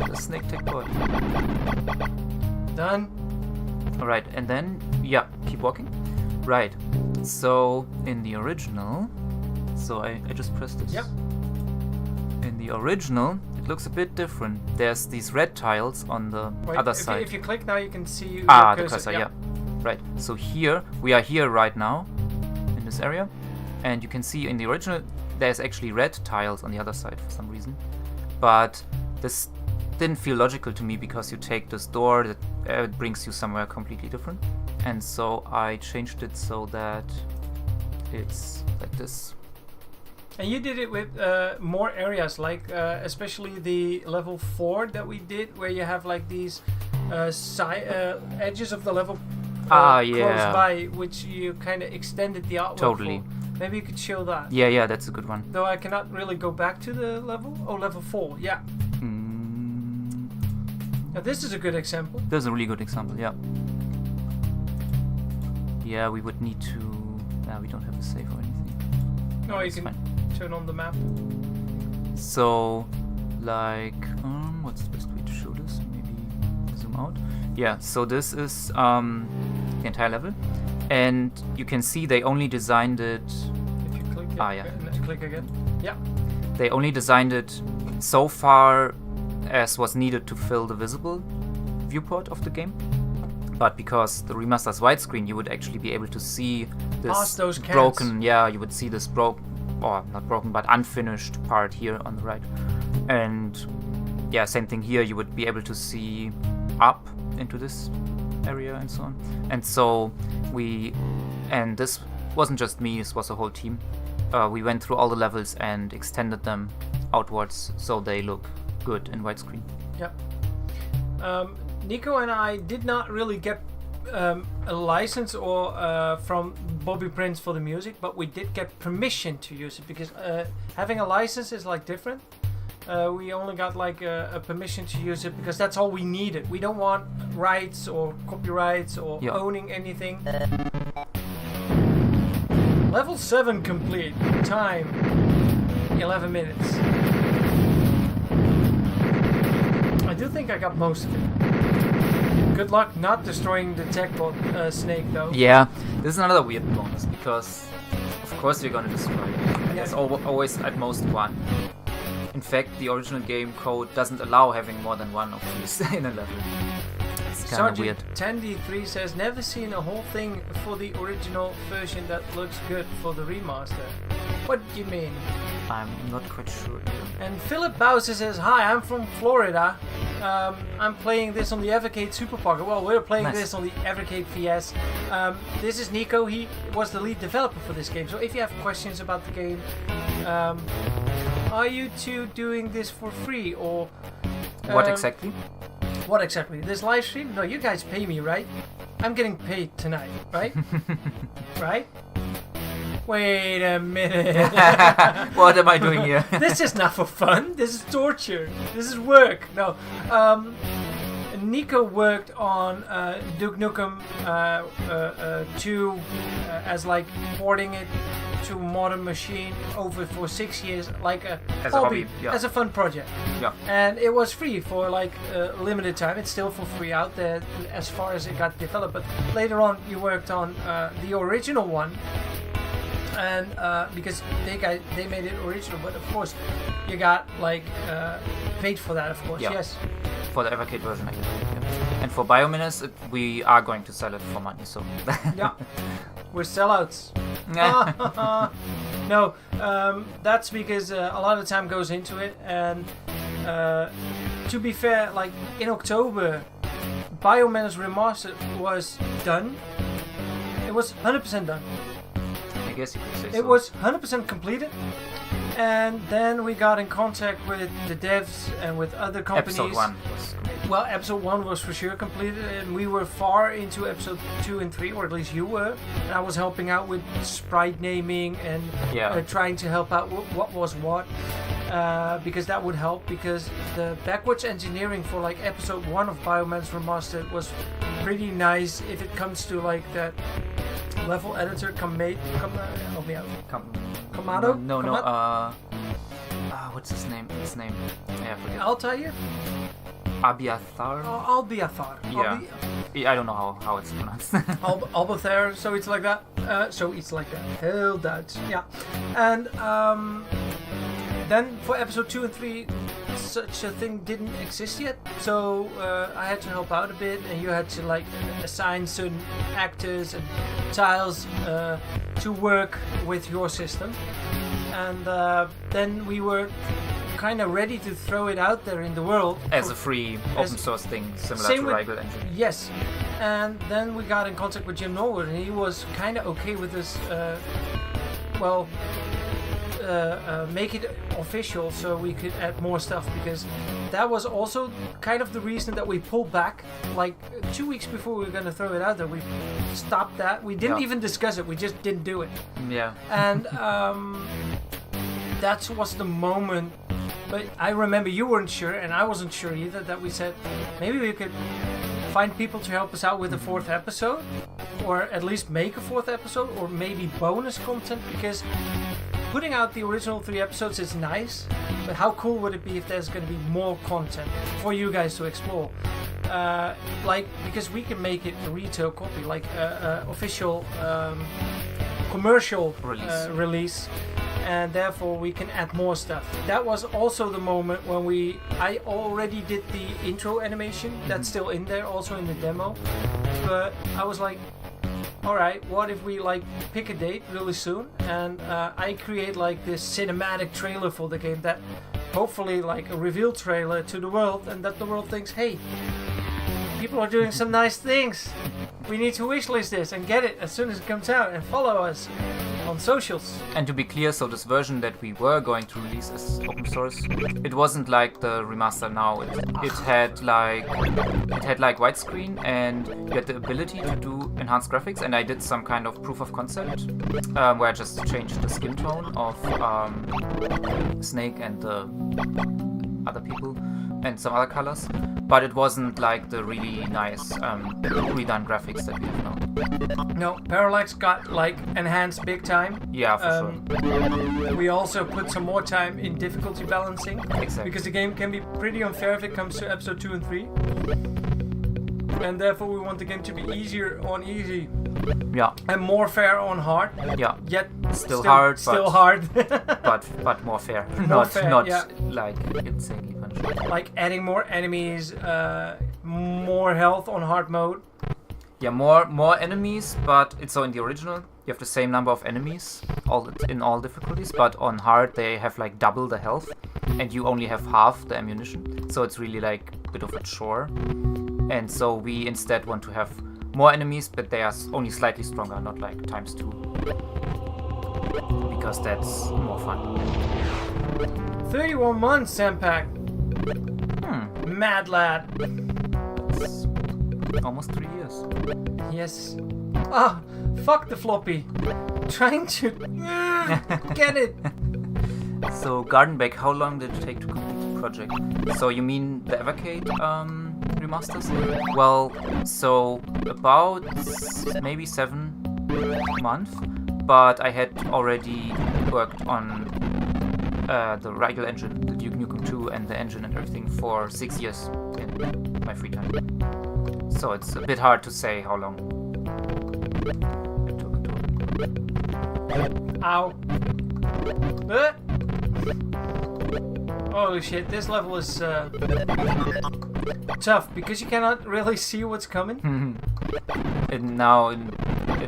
The snake tech boy. Done. Alright, and then, yeah, keep walking. Right, so in the original, so I just pressed this. Yep. In the original, it looks a bit different. There's these red tiles on the Wait, other if side. You, if you click now, you can see Ah, your the cursor, yeah. Right. So here, we are here right now, in this area. And you can see in the original, there's actually red tiles on the other side for some reason. But this didn't feel logical to me because you take this door that it brings you somewhere completely different. And so I changed it so that it's like this. And you did it with more areas, like especially the level 4 that we did, where you have like these edges of the level close by, which you kind of extended the artwork Totally. for. Maybe you could show that. Yeah, that's a good one. Though I cannot really go back to the level. Oh, level 4, yeah. Now this is a good example. This is a really good example, yeah. Yeah, we would need to... we don't have a save or anything. No, you can turn on the map. So, like... what's the best way to show this? Maybe zoom out? Yeah, so this is the entire level. And you can see they only designed it... If you click it, click again. Yeah. They only designed it so far as was needed to fill the visible viewport of the game. But because the remaster's widescreen, you would actually be able to see this past those cans. broken... Yeah, you would see this or not broken, but unfinished part here on the right. And yeah, same thing here. You would be able to see up into this area and so on. And so and this wasn't just me, this was a whole team. We went through all the levels and extended them outwards so they look good in widescreen. Yep. NIKO and I did not really get a license or from Bobby Prince for the music, but we did get permission to use it, because having a license is like different. We only got like a permission to use it because that's all we needed. We don't want rights or copyrights or owning anything. Level 7 complete. Time 11 minutes. I do think I got most of it. Good luck not destroying the tech bot snake though. Yeah, this is another weird bonus because of course you're gonna destroy it. There's always at most one. In fact, the original game code doesn't allow having more than one of these in a level. It's kind of weird. 10D3 says, never seen a whole thing for the original version that looks good for the remaster. What do you mean? I'm not quite sure. And Philip Bowser says, hi, I'm from Florida. I'm playing this on the Evercade Super Pocket. Well, we're playing this on the Evercade VS. This is NIKO. He was the lead developer for this game. So if you have questions about the game, are you two doing this for free or... What exactly? What exactly? This live stream? No, you guys pay me, right? I'm getting paid tonight, right? Right? Wait a minute. What am I doing here? This is not for fun. This is torture. This is work. No. NIKO worked on Duke Nukem 2 as like porting it to a modern machine over for 6 years, like a hobby, as a fun project. Yeah. And it was free for like a limited time. It's still for free out there as far as it got developed. But later on, you worked on the original one. And because they made it original, but of course you got like paid for that, of course. Yes. For the Evercade version, I guess. Yeah. And for Biomenace, we are going to sell it for money. So yeah, we're sellouts. No, that's because a lot of time goes into it, and to be fair, like in October, Biomenace Remastered was done. It was 100% done. I guess you could say so. It was 100% completed, and then we got in contact with the devs and with other companies. Episode 1 was completed. Well, episode 1 was for sure completed, and we were far into episode 2 and 3, or at least you were. And I was helping out with sprite naming and trying to help out what was what, because that would help, because the backwards engineering for like episode 1 of Biomenace Remastered was pretty nice if it comes to like that level editor. Help me out. Kamado? No. What's his name? Yeah, I forget. Altair? Abiathar? Albiathar. Yeah, I don't know how it's pronounced. Albiathar, so it's like that. Hell Dutch. Yeah. And then for episode 2 and 3, such a thing didn't exist yet. So I had to help out a bit, and you had to like assign certain actors and tiles to work with your system. And then we were kind of ready to throw it out there in the world as a free open source thing, similar to Rigel Engine. Yes, and then we got in contact with Jim Norwood, and he was kind of okay with this. Make it official so we could add more stuff, because that was also kind of the reason that we pulled back. Like 2 weeks before we were going to throw it out there, we stopped that. We didn't even discuss it. We just didn't do it. Yeah. And that was the moment. But I remember you weren't sure, and I wasn't sure either, that we said maybe we could find people to help us out with the 4th episode, or at least make a 4th episode, or maybe bonus content, because putting out the original 3 episodes is nice, but how cool would it be if there's going to be more content for you guys to explore? Because we can make it a retail copy, like official commercial release, and therefore we can add more stuff. That was also the moment when I already did the intro animation. That's still in there, also in the demo. But I was like, alright, what if we like pick a date really soon, and I create like this cinematic trailer for the game, that hopefully like a reveal trailer to the world, and that the world thinks, hey, people are doing some nice things. We need to wishlist this and get it as soon as it comes out, and follow us on socials. And to be clear, so this version that we were going to release as open source, it wasn't like the remaster now. It had like widescreen, and you had the ability to do enhanced graphics, and I did some kind of proof of concept where I just changed the skin tone of Snake and the other people and some other colors, but it wasn't like the really nice redone graphics that we have now. No, Parallax got like enhanced big time. Yeah, for sure. We also put some more time in difficulty balancing. Exactly. Because the game can be pretty unfair if it comes to episode 2 and 3. And therefore we want the game to be easier on easy. Yeah. And more fair on hard. Yeah. Yet still hard. Still hard. but more fair. Not like insanely punchy. Like adding more enemies, more health on hard mode. Yeah, more enemies, but it's so in the original you have the same number of enemies in all difficulties, but on hard they have like double the health, and you only have half the ammunition. So it's really like a bit of a chore. And so we instead want to have more enemies, but they are only slightly stronger, not like ×2. Because that's more fun. 31 months, Sampak. Mad lad. That's almost 3 years. Yes. Ah, fuck the floppy. Trying to get it. So Gardenbeck, how long did it take to complete the project? So you mean the Evercade remasters? Well, so about maybe 7 months, but I had already worked on the Rigel engine, the Duke Nukem 2 and the engine and everything for 6 years in my free time. So it's a bit hard to say how long it took. Ow. Holy shit, this level is tough because you cannot really see what's coming. And now,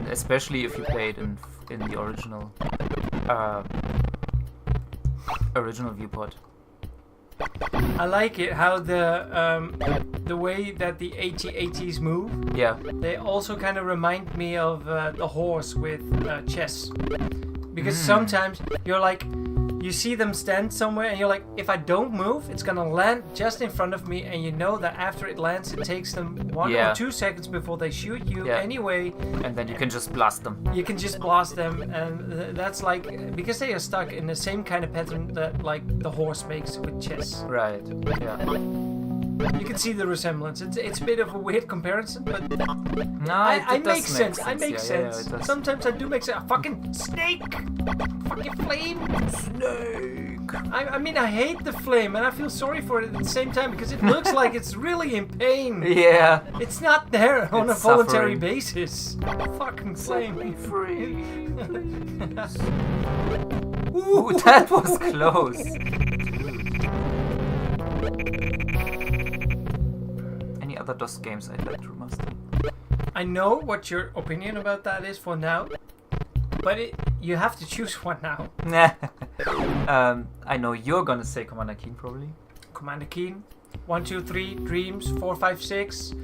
especially if you play it in the original viewport. I like it how the way that the AT-ATs move. Yeah. They also kind of remind me of the horse with chess. Because sometimes you're like, you see them stand somewhere and you're like, if I don't move, it's gonna land just in front of me, and you know that after it lands, it takes them 1 or 2 seconds before they shoot you anyway. And then you can just blast them. You can just blast them, and that's like, because they are stuck in the same kind of pattern that like the horse makes with chess. Right, yeah. You can see the resemblance. It's a bit of a weird comparison, but no, I make sense. I make Yeah, sense. yeah, Sometimes I do make sense. Fucking snake! Fucking flame! Snake! I mean, I hate the flame, and I feel sorry for it at the same time, because it looks like it's really in pain. Yeah. It's not there on a It's voluntary suffering. basis. Fucking flame. Set me free. Ooh, that was close. Any other DOS games I'd like to remaster? I know what your opinion about that is for now, but you have to choose one now. I know you're gonna say Commander Keen probably. Commander Keen, 1, 2, 3, Dreams, 4, 5, 6.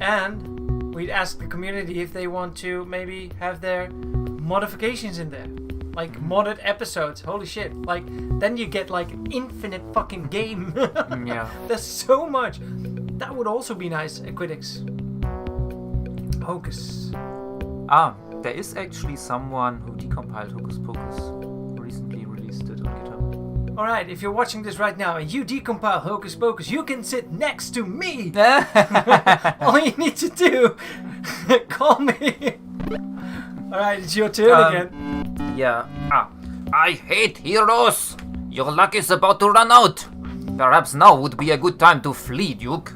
And we'd ask the community if they want to maybe have their modifications in there. Like modded episodes. Holy shit. Like, then you get like infinite fucking game. Yeah. There's so much. That would also be nice, Equidix. Hocus. There is actually someone who decompiled Hocus Pocus. Recently released it on GitHub. Alright, if you're watching this right now and you decompile Hocus Pocus, you can sit next to me! All you need to do, call me! Alright, it's your turn again. Yeah. I hate heroes! Your luck is about to run out! Perhaps now would be a good time to flee, Duke.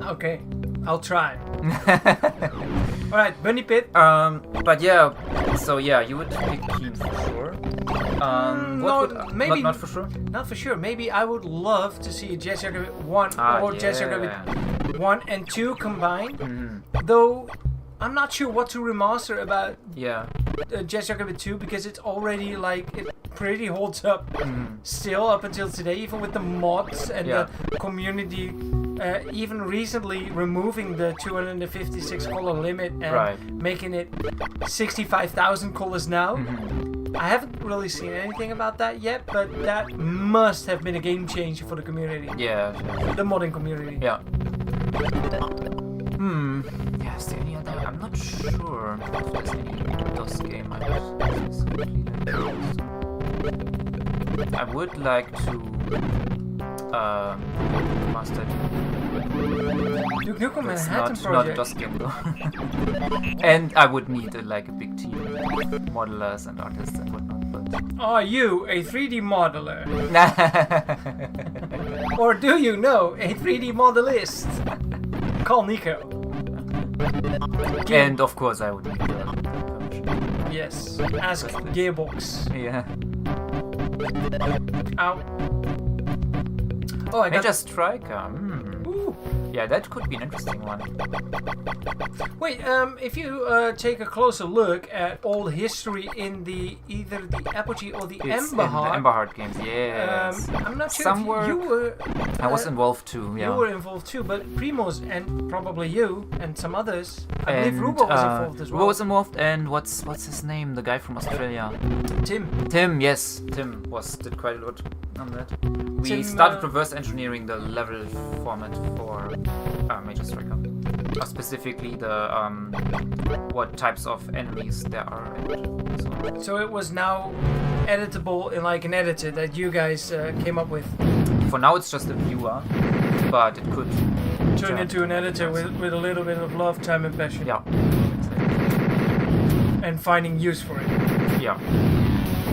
Okay, I'll try. Alright, Bunny Pit. But yeah, so yeah, you would pick Keen for sure. Maybe not for sure. Not for sure. Maybe I would love to see Jet Set Radio 1 or Jet Set Radio 1 and 2 combined. Though I'm not sure what to remaster about Jet Set Radio 2 because it's already like it pretty holds up still up until today, even with the mods and the community. Even recently removing the 256 color limit and making it 65,000 colors now. I haven't really seen anything about that yet, but that must have been a game changer for the community. Yeah. The modding community. Yeah. Yeah, is there any other? I'm not sure if there's any DOS game I would like to master Duke Nukem That's Manhattan not Project. a DOS game though. And I would need like a big team, modelers and artists and whatnot. But Are you a 3D modeler? Or do you know a 3D modelist? Call NIKO. And of course I would need permission. Yes. Ask Gearbox. Yeah. Ow. Oh, I got Major Striker. Ooh. Yeah, that could be an interesting one. Wait, if you take a closer look at all the history in either the Apogee or the It's Ember in Heart, the Ember Heart games, yes. I'm not sure Somewhere if you were... I was involved too, yeah. You were involved too, but Primos and probably you and some others. I believe Rubo was involved as well. Rubo was involved, and what's his name? The guy from Australia. Tim, yes. Tim did quite a lot on that. We Tim, started reverse engineering the level format for Major Striker. Specifically the what types of enemies there are. And so it was now editable in like an editor that you guys came up with. For now it's just a viewer, but it could turn into an editor with a little bit of love, time and passion. Yeah. And finding use for it. Yeah.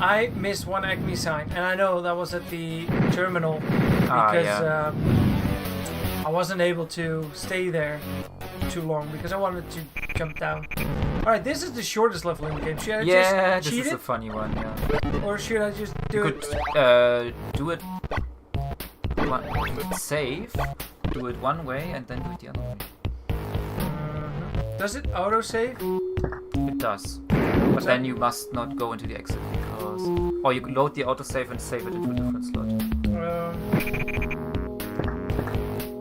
I missed one Acme sign, and I know that was at the terminal because I wasn't able to stay there too long because I wanted to jump down. Alright, this is the shortest level in the game. Should I just cheat this is it? a funny one, yeah. Or should I just do it? Do it save, do it one way and then do it the other way. Does it auto-save? It does. But then you must not go into the exit because... Or you load the autosave and save it into a different slot.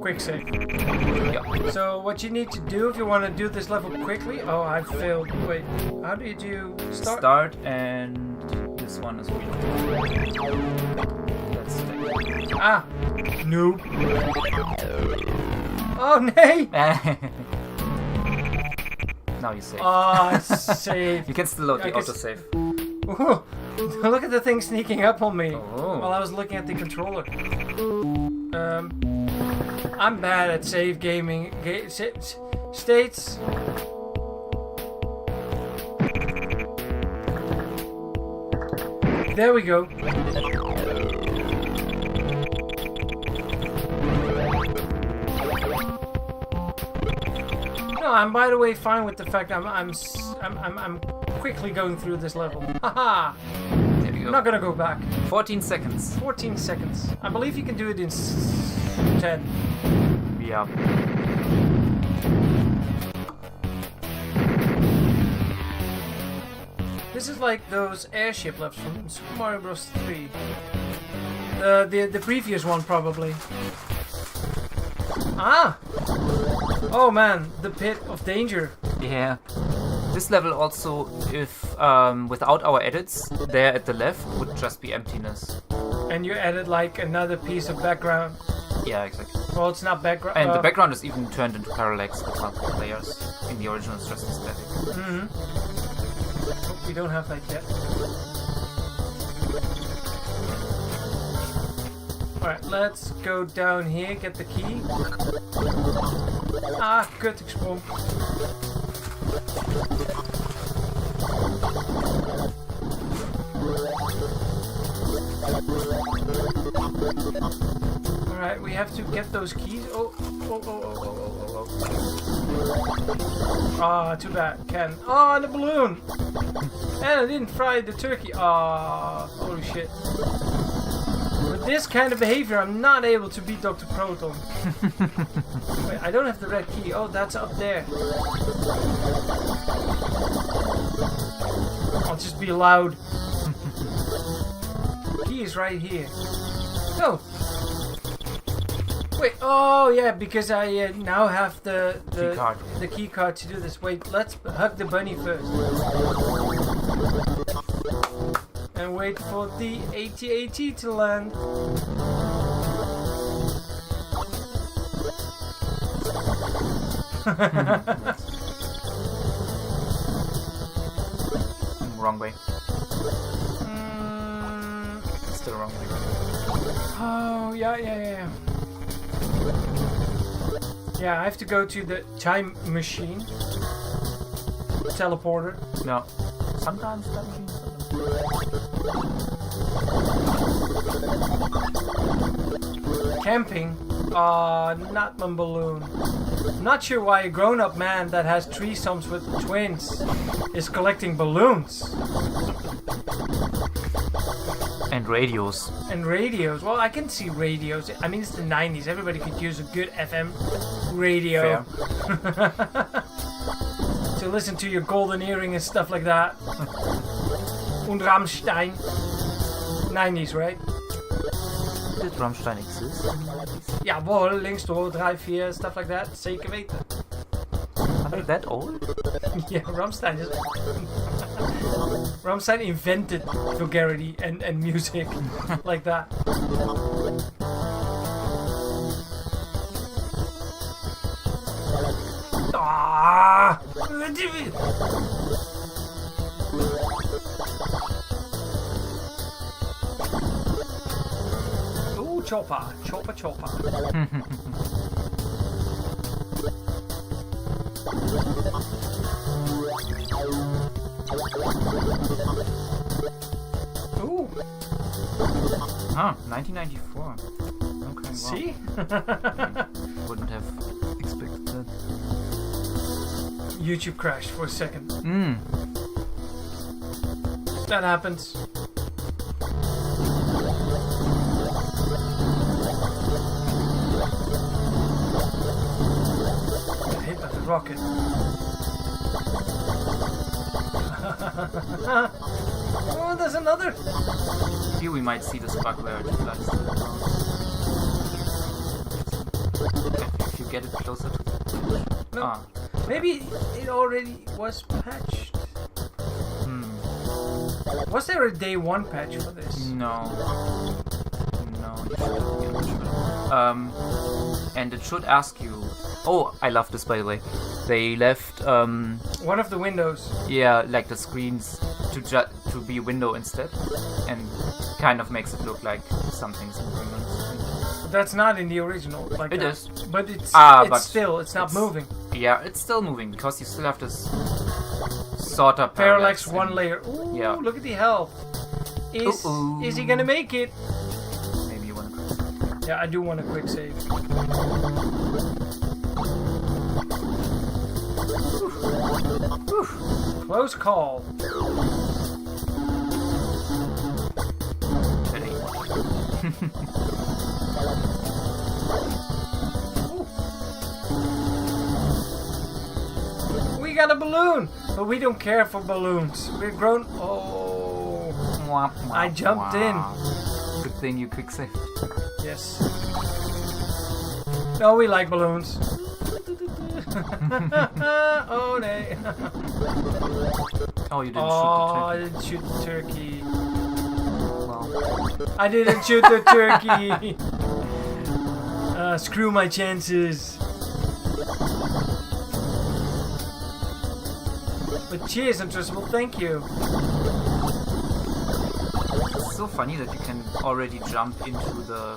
Quick save. Yeah. So what you need to do if you want to do this level quickly... Oh, I failed. Wait, how do you do... Start and this one is reload. That's the... Ah! Noob. Oh, nay! Now you save. Ah, save. You can still load the autosave. Ooh, look at the thing sneaking up on me while I was looking at the controller. I'm bad at save gaming states. There we go. No, I'm by the way fine with the fact I'm quickly going through this level. Haha! There we go. I'm not gonna go back. 14 seconds. 14 seconds. I believe you can do it in 10. Yeah. This is like those airship levels from Super Mario Bros. 3. The previous one probably. Ah! Oh man, the pit of danger. Yeah. This level also, if without our edits, there at the left would just be emptiness. And you added like another piece of background. Yeah, exactly. Well, it's not background. And the background is even turned into parallax with multiple layers. In the original, it's just static. Mm-hmm. Oh, we don't have that yet. Alright, let's go down here, get the key. Ah, good explode. Alright, we have to get those keys. Oh. Ah, too bad. Ken. Ah, the balloon! And I didn't fry the turkey. Ah, holy shit. With this kind of behavior, I'm not able to beat Dr. Proton. Wait, I don't have the red key. Oh, that's up there. I'll just be loud. Key is right here. No. Wait. Oh yeah, because I now have the key card to do this. Wait, let's hug the bunny first. And wait for the AT-AT to land. Wrong way. Still wrong way. Oh, yeah. Yeah, I have to go to the time machine. Teleporter. No. Sometimes time machines. Camping? Not my balloon. Not sure why a grown-up man that has threesomes with twins is collecting balloons. And radios. And radios. Well, I can see radios. I mean, it's the 90s. Everybody could use a good FM radio. To listen to your golden earring and stuff like that. Und Rammstein. 90s, right? Did Rammstein exist? Jawohl, links door, drive here, stuff like that. Zeker weten. Are they that old? Yeah, Rammstein is... Rammstein invented vulgarity and music like that. Ah! Ooh, chopper. Ooh. Ah, 1994. Okay, wow. See? Wouldn't have expected that. YouTube crashed for a second. Mm. That happens. Got hit by the rocket. Oh, there's another. Here we might see the spot where it flies. If you get it closer to the... No. Ah. Maybe it already was patched. Was there a day one patch for this? No, you shouldn't. And it should ask you... Oh, I love this, by the way. They left... one of the windows. Yeah, like the screens to be window instead. And kind of makes it look like something's moving on the screen. That's not in the original. Like It that. is. But it's It's not moving. Yeah, it's still moving because you still have this sort of Parallax one layer. Ooh, yeah. Look at the health. Is he gonna make it? Maybe you want to quick save. Yeah, I do want a quick save. Close call. We got a balloon, but we don't care for balloons. We're grown. Oh, I jumped in. Good thing you quick saved. Yes. No, we like balloons. Oh, nay. Oh, you didn't I shoot didn't shoot the turkey. the turkey. I didn't shoot the turkey. Screw my chances. But cheers, Untrustable. Thank you. It's so funny that you can already jump into the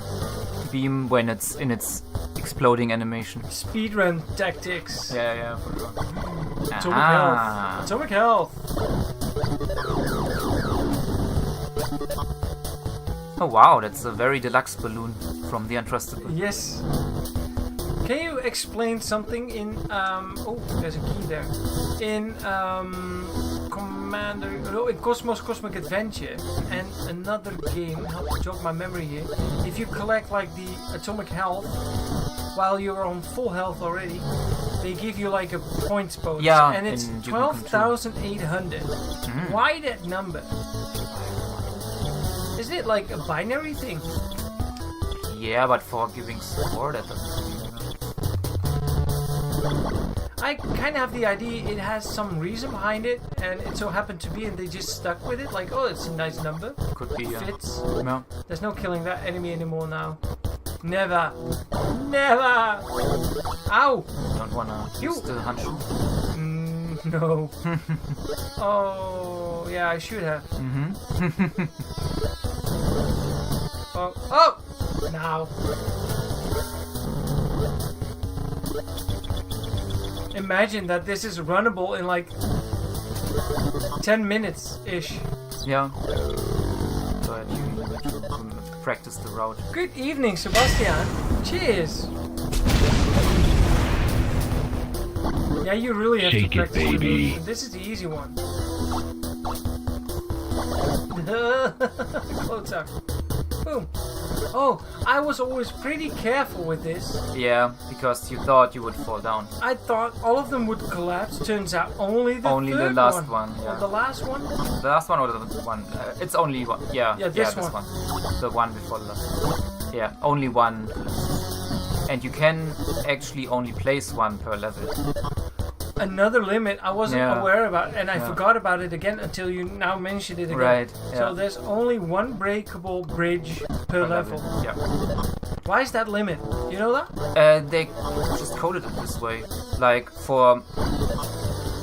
beam when it's in its exploding animation. Speedrun tactics. Yeah, for sure. Atomic health. Atomic health. Oh wow, that's a very deluxe balloon from the Untrustable. Yes. Can you explain something in oh, there's a key there. In in Cosmos Cosmic Adventure and another game, help to jog my memory here. If you collect like the atomic health while you're on full health already, they give you like a points bonus. Yeah, and it's in 12,800. Why that number? Is it like a binary thing? Yeah, but for giving support, that doesn't really matter. I kind of have the idea it has some reason behind it, and it so happened to be, and they just stuck with it. Like, oh, it's a nice number. Could be, Fits. No. There's no killing that enemy anymore now. Never. Never. Ow. Don't wanna use the Handschuh. No. Oh, yeah, I should have. Oh. Now. Imagine that this is runnable in like 10 minutes-ish. Yeah. But you need to practice the route. Good evening, Sebastian. Cheers. Yeah, you really have Shake to it, practice baby. this is the easy one. Closer. Boom. Oh, I was always pretty careful with this. Yeah, because you thought you would fall down. I thought all of them would collapse. Turns out only the Only the third last one, yeah. Or the last one? The last one or the one? It's only one. Yeah, this this one. The one before the last. Yeah, only one. And you can actually only place one per level. Another limit I wasn't aware about, and I forgot about it again until you now mentioned it again. Right. Yeah. So there's only one breakable bridge per level. Yeah. Why is that limit? You know that? They just coded it this way. Like for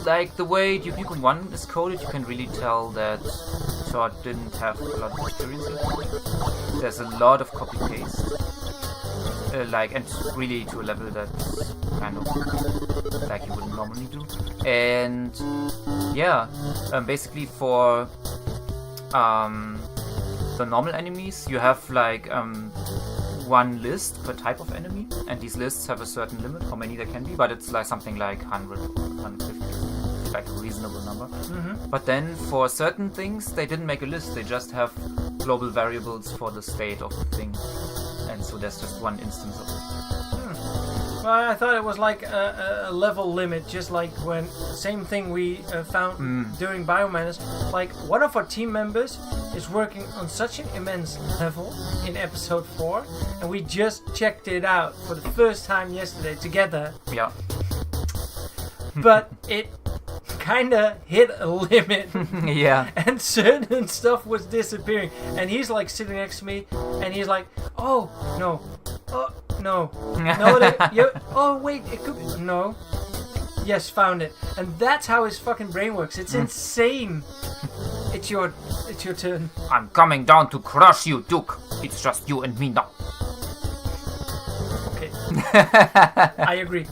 the way Duke Nukem 1 is coded, you can really tell that Todd didn't have a lot of experience with it. There's a lot of copy paste. And really to a level that's kind of like you wouldn't normally do. And yeah, basically for the normal enemies, you have like one list per type of enemy, and these lists have a certain limit, how many there can be, but it's like something like 100 or 150, like a reasonable number. But then for certain things, they didn't make a list, they just have global variables for the state of the thing. And so there's just one instance of it. Well, I thought it was like a level limit, just like when same thing we found during Biomanus. Like one of our team members is working on such an immense level in episode 4, and we just checked it out for the first time yesterday together. Yeah. But it kinda hit a limit. Yeah. And certain stuff was disappearing. And he's like sitting next to me, and he's like, oh, no. Oh, no. No, oh, wait, it could be. No. Yes, found it. And that's how his fucking brain works. It's insane. It's your turn. I'm coming down to crush you, Duke. It's just you and me now. Okay. I agree.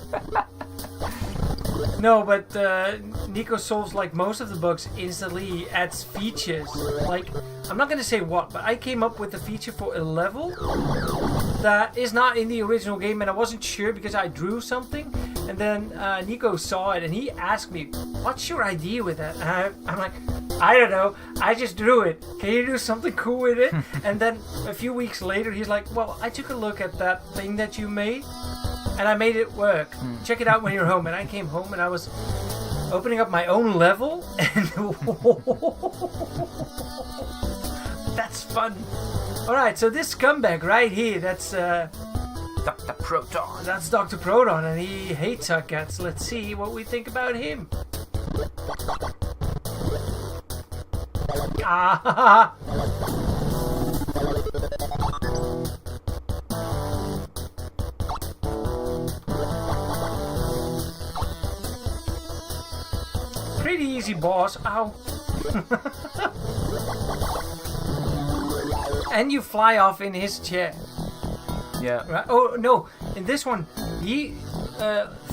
No, but NIKO solves like most of the bugs instantly. He adds features. Like I'm not gonna say what, but I came up with a feature for a level that is not in the original game, and I wasn't sure because I drew something, and then NIKO saw it and he asked me, "What's your idea with that?" And I'm like, "I don't know. I just drew it. Can you do something cool with it?" And then a few weeks later, he's like, "Well, I took a look at that thing that you made, and I made it work. Check it out when you're home." And I came home and I was opening up my own level, and that's fun. Alright, so this scumbag right here, that's Dr. Proton. that's Dr. Proton, and he hates our cats. Let's see what we think about him. Ah, pretty easy boss. Ow. And you fly off in his chair. Yeah. Right? Oh no! In this one, he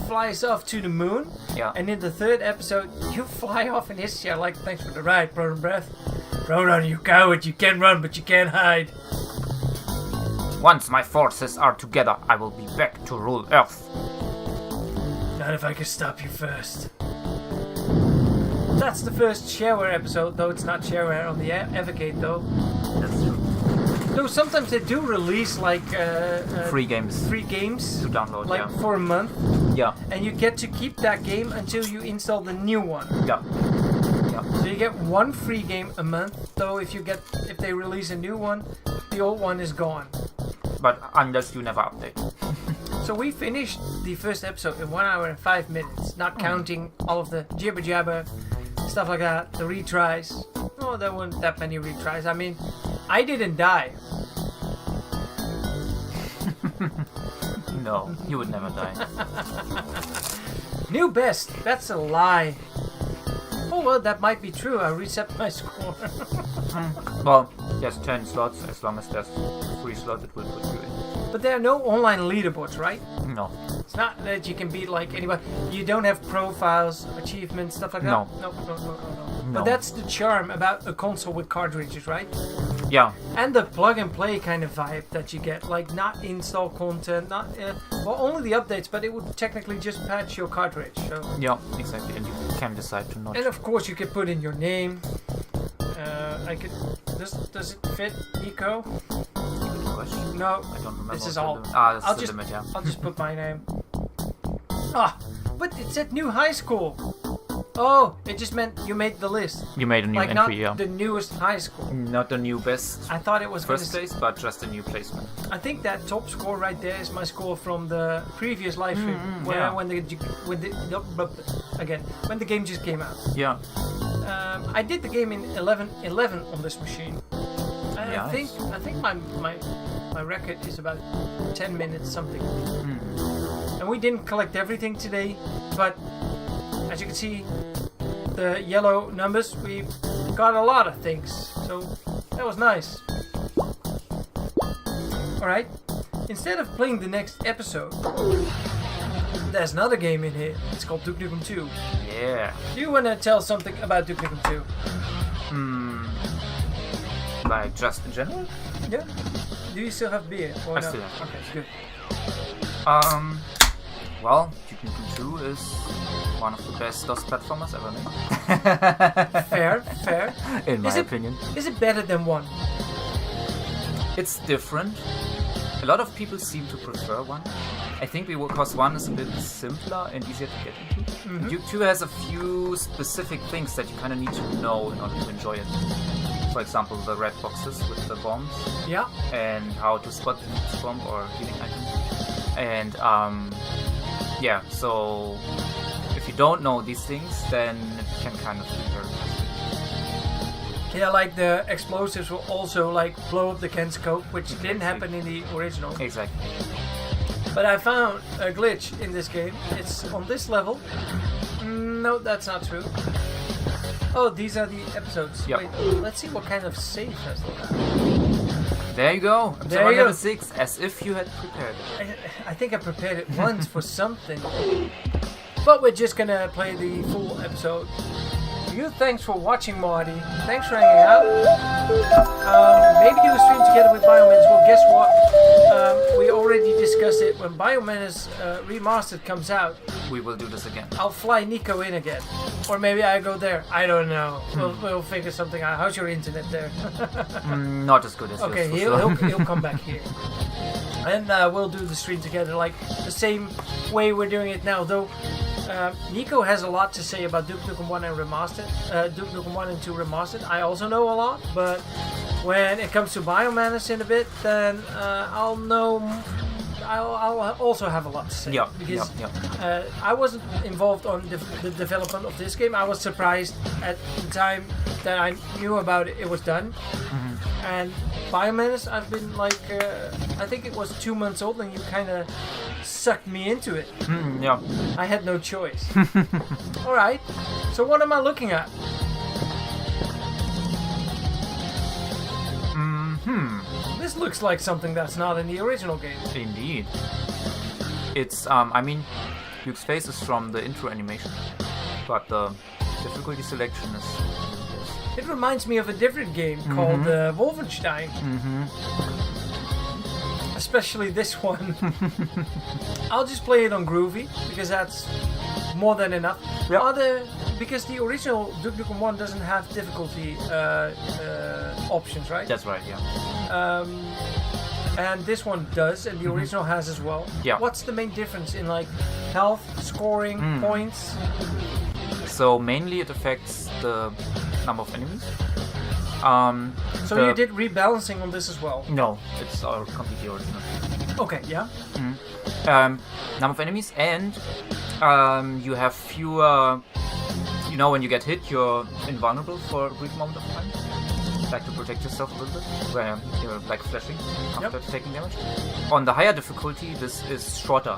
flies off to the moon. Yeah. And in the third episode, you fly off in his chair. Like, thanks for the ride, Proton Breath. Proton, you coward! You can run, but you can't hide. Once my forces are together, I will be back to rule Earth. Not if I can stop you first. That's the first shareware episode, though it's not shareware on the Evocate, though. That's true. Though sometimes they do release like Free games free games to download. like Yeah. for a month, Yeah. and you get to keep that game until you install the new one. Yeah. Yeah. So you get one free game a month. Though if they release a new one, the old one is gone. But unless you never update. So we finished the first episode in 1 hour and 5 minutes, not counting all of the jibber jabber, stuff like that, the retries. Oh, there weren't that many retries. I mean, I didn't die. No, you would never die. New best. That's a lie. Oh well, that might be true. I reset my score. Well, there's 10 slots. As long as there's 3 slots, it will put you in. But there are no online leaderboards, right? No. It's not that you can beat like anybody. You don't have profiles, achievements, stuff like that. No. No. No. But that's the charm about a console with cartridges, right? Yeah. And the plug and play kind of vibe that you get, like not install content, not well, only the updates, but it would technically just patch your cartridge. So. Yeah, exactly. And you can decide to not. And of course, you can put in your name. I could. Does it fit, NIKO? Good question. No. I don't remember. This is the all. limit. Ah, that's I'll the just. limit, yeah. I'll just put my name. Ah, but it said new high school. Oh, it just meant you made the list. You made a new Like entry, not yeah. the newest high school. Not the new best I thought it was first gonna place, but just a new placement. I think that top score right there is my score from the previous live stream, yeah. when the game just came out. Yeah. I did the game in 11:11 on this machine. Nice. I think my record is about 10 minutes something. And we didn't collect everything today, but as you can see, the yellow numbers, we got a lot of things, so that was nice. Alright, instead of playing the next episode, there's another game in here. It's called Duke Nukem 2. Yeah. Do you want to tell something about Duke Nukem 2? Like just in general? Yeah? Do you still have beer? Or I no? still have. Okay, good. Well, Duke Nukem 2 is one of the best DOS platformers ever made. Fair. In my opinion. Is it better than 1? It's different. A lot of people seem to prefer 1. I think because 1 is a bit simpler and easier to get into. And Duke 2 has a few specific things that you kind of need to know in order to enjoy it. For example, the red boxes with the bombs. Yeah. And how to spot each bomb or healing item. And yeah, so if you don't know these things, then it can kind of be very frustrating. Yeah, like the explosives will also like blow up the Ken scope, which didn't happen in the original. Exactly. But I found a glitch in this game. It's on this level. No, that's not true. Oh, these are the episodes. Yep. Wait, let's see what kind of save has it got. There you go. There you level go. 6, as if you had prepared it. I think I prepared it once for something. But we're just gonna play the full episode. you. Thanks for watching, Marty. Thanks for hanging out. Maybe do a stream together with Biomenace. Well, guess what? We already discussed it. When Biomenace Remastered comes out, We will do this again. I'll fly NIKO in again. Or maybe I go there. I don't know. We'll figure something out. How's your internet there? Not as good as Okay, yours, for sure. he'll come back here. And we'll do the stream together, like the same way we're doing it now. Though NIKO has a lot to say about Duke Nukem 1 and Remastered. Duke Nukem 1 and 2 Remastered. I also know a lot, but when it comes to Biomenace in a bit, then I'll know. I'll also have a lot to say. Yeah, because yeah. I wasn't involved on the development of this game. I was surprised at the time that I knew about it. It was done. And Biomenace, I've been like, I think it was 2 months old, and you kind of sucked me into it. Yeah. I had no choice. Alright, so what am I looking at? This looks like something that's not in the original game. Indeed. It's, I mean, Duke's face is from the intro animation, but the difficulty selection is... It reminds me of a different game called Wolfenstein. Especially this one. I'll just play it on Groovy, because that's more than enough. Yep. Because the original Duke Nukem 1 doesn't have difficulty options, right? That's right, yeah. And this one does, and the original has as well. Yeah. What's the main difference in like health, scoring, points? So mainly it affects the number of enemies. So you did rebalancing on this as well? No, it's completely original. Okay, yeah. Number of enemies, and you have fewer. You know, when you get hit, you're invulnerable for a brief moment of time. Like to protect yourself a little bit, where you're like flashing after taking damage. On the higher difficulty, this is shorter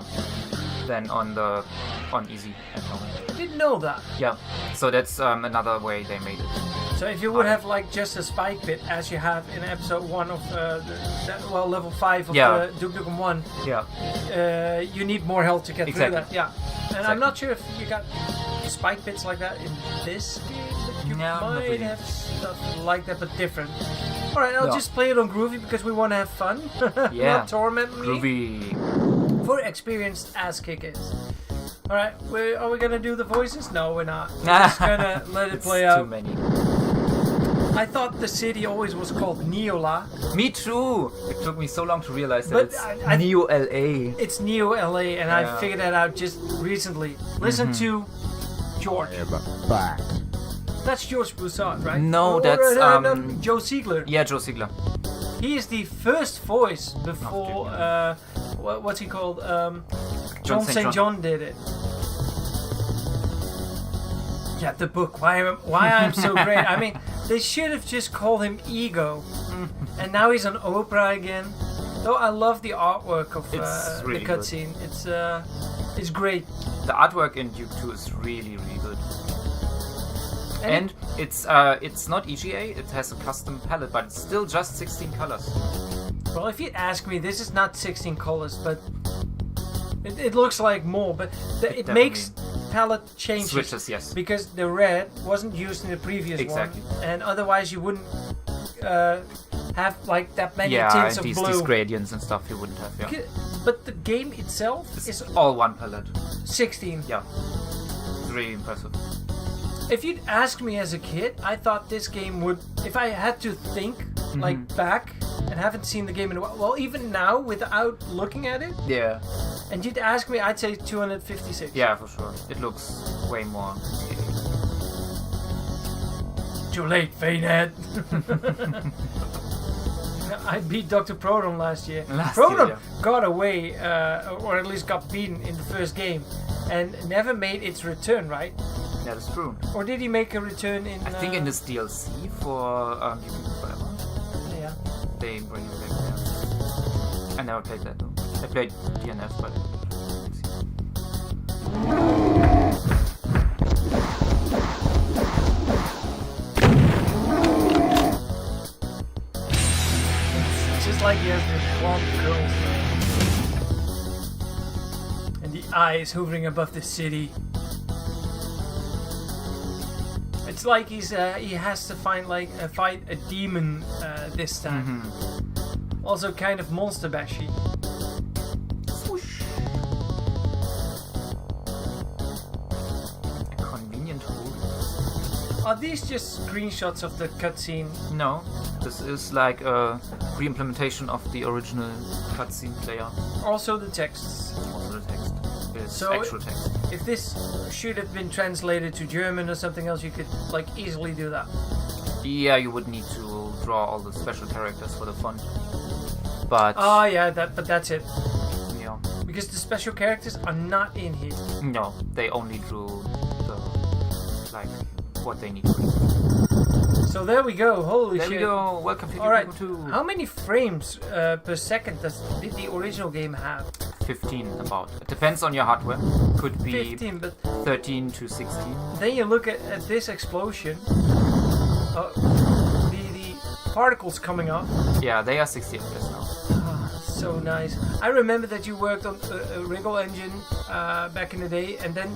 than on easy and normal. I didn't know that. Yeah, so that's another way they made it. So if you would have like just a spike pit, as you have in episode 1 of level 5 of Duke Nukem 1, you need more health to get through that. Yeah, and I'm not sure if you got spike pits like that in this game. But you might have stuff like that, but different. All right, I'll just play it on Groovy because we want to have fun. Not torment me. Groovy. For experienced ass kickers. All right, are we gonna do the voices? No, we're not. We're just gonna let it play out. Too many. I thought the city always was called Neola. Me too! It took me so long to realize that it's Neo LA. It's Neo LA, and I figured that out just recently. Listen to George. Back. That's George Bussard, right? No, that's Joe Siegler. Yeah, Joe Siegler. He is the first voice before what's he called? John St. John did it. Yeah, the book. Why I'm so great. I mean, they should have just called him Ego, and now he's on Oprah again. Though I love the artwork of really the cutscene. It's great. The artwork in Duke 2 is really, really good. And it's not EGA. It has a custom palette, but it's still just 16 colors. Well, if you ask me, this is not 16 colors, but it looks like more. But it makes palette changes. Switches, yes. Because the red wasn't used in the previous one, and otherwise you wouldn't have like that many tints of blue. These gradients and stuff you wouldn't have. Yeah. But the game itself is all one palette. 16. Yeah. It's really impressive. If you'd asked me as a kid, I thought this game would, if I had to think like back and haven't seen the game in a while, well, even now without looking at it, and you'd ask me, I'd say 256. Yeah, for sure. It looks way more. Too late, Fanehead. I beat Dr. Proton last year. Proton got away, or at least got beaten in the first game, and never made its return, right? That is true. Or did he make a return in... I think in this DLC for Duke Forever. Yeah. They bring it back there. I never played that though. I played DNF, but... It's just like he has the blonde curls. And the eyes hovering above the city. It's like he has to fight a demon this time. Also kind of monster bashy. Swoosh. A convenient hole. Are these just screenshots of the cutscene? No, this is like a re-implementation of the original cutscene player. Also the texts. Also the text. It's So actual text. If this should have been translated to German or something else, you could like easily do that. Yeah, you would need to draw all the special characters for the font. But Oh yeah, but that's it. yeah, Because the special characters are not in here. no, they only drew the like what they need to read. So there we go. Holy There shit. we go. Welcome to All right. People 2. How many frames per second did the original game have? 15 about. It depends on your hardware. Could be 15, but 13 to 16. then you look at this explosion. The particles coming off. Yeah, they are 60 FPS now. So nice. I remember that you worked on a Wriggle engine back in the day, and then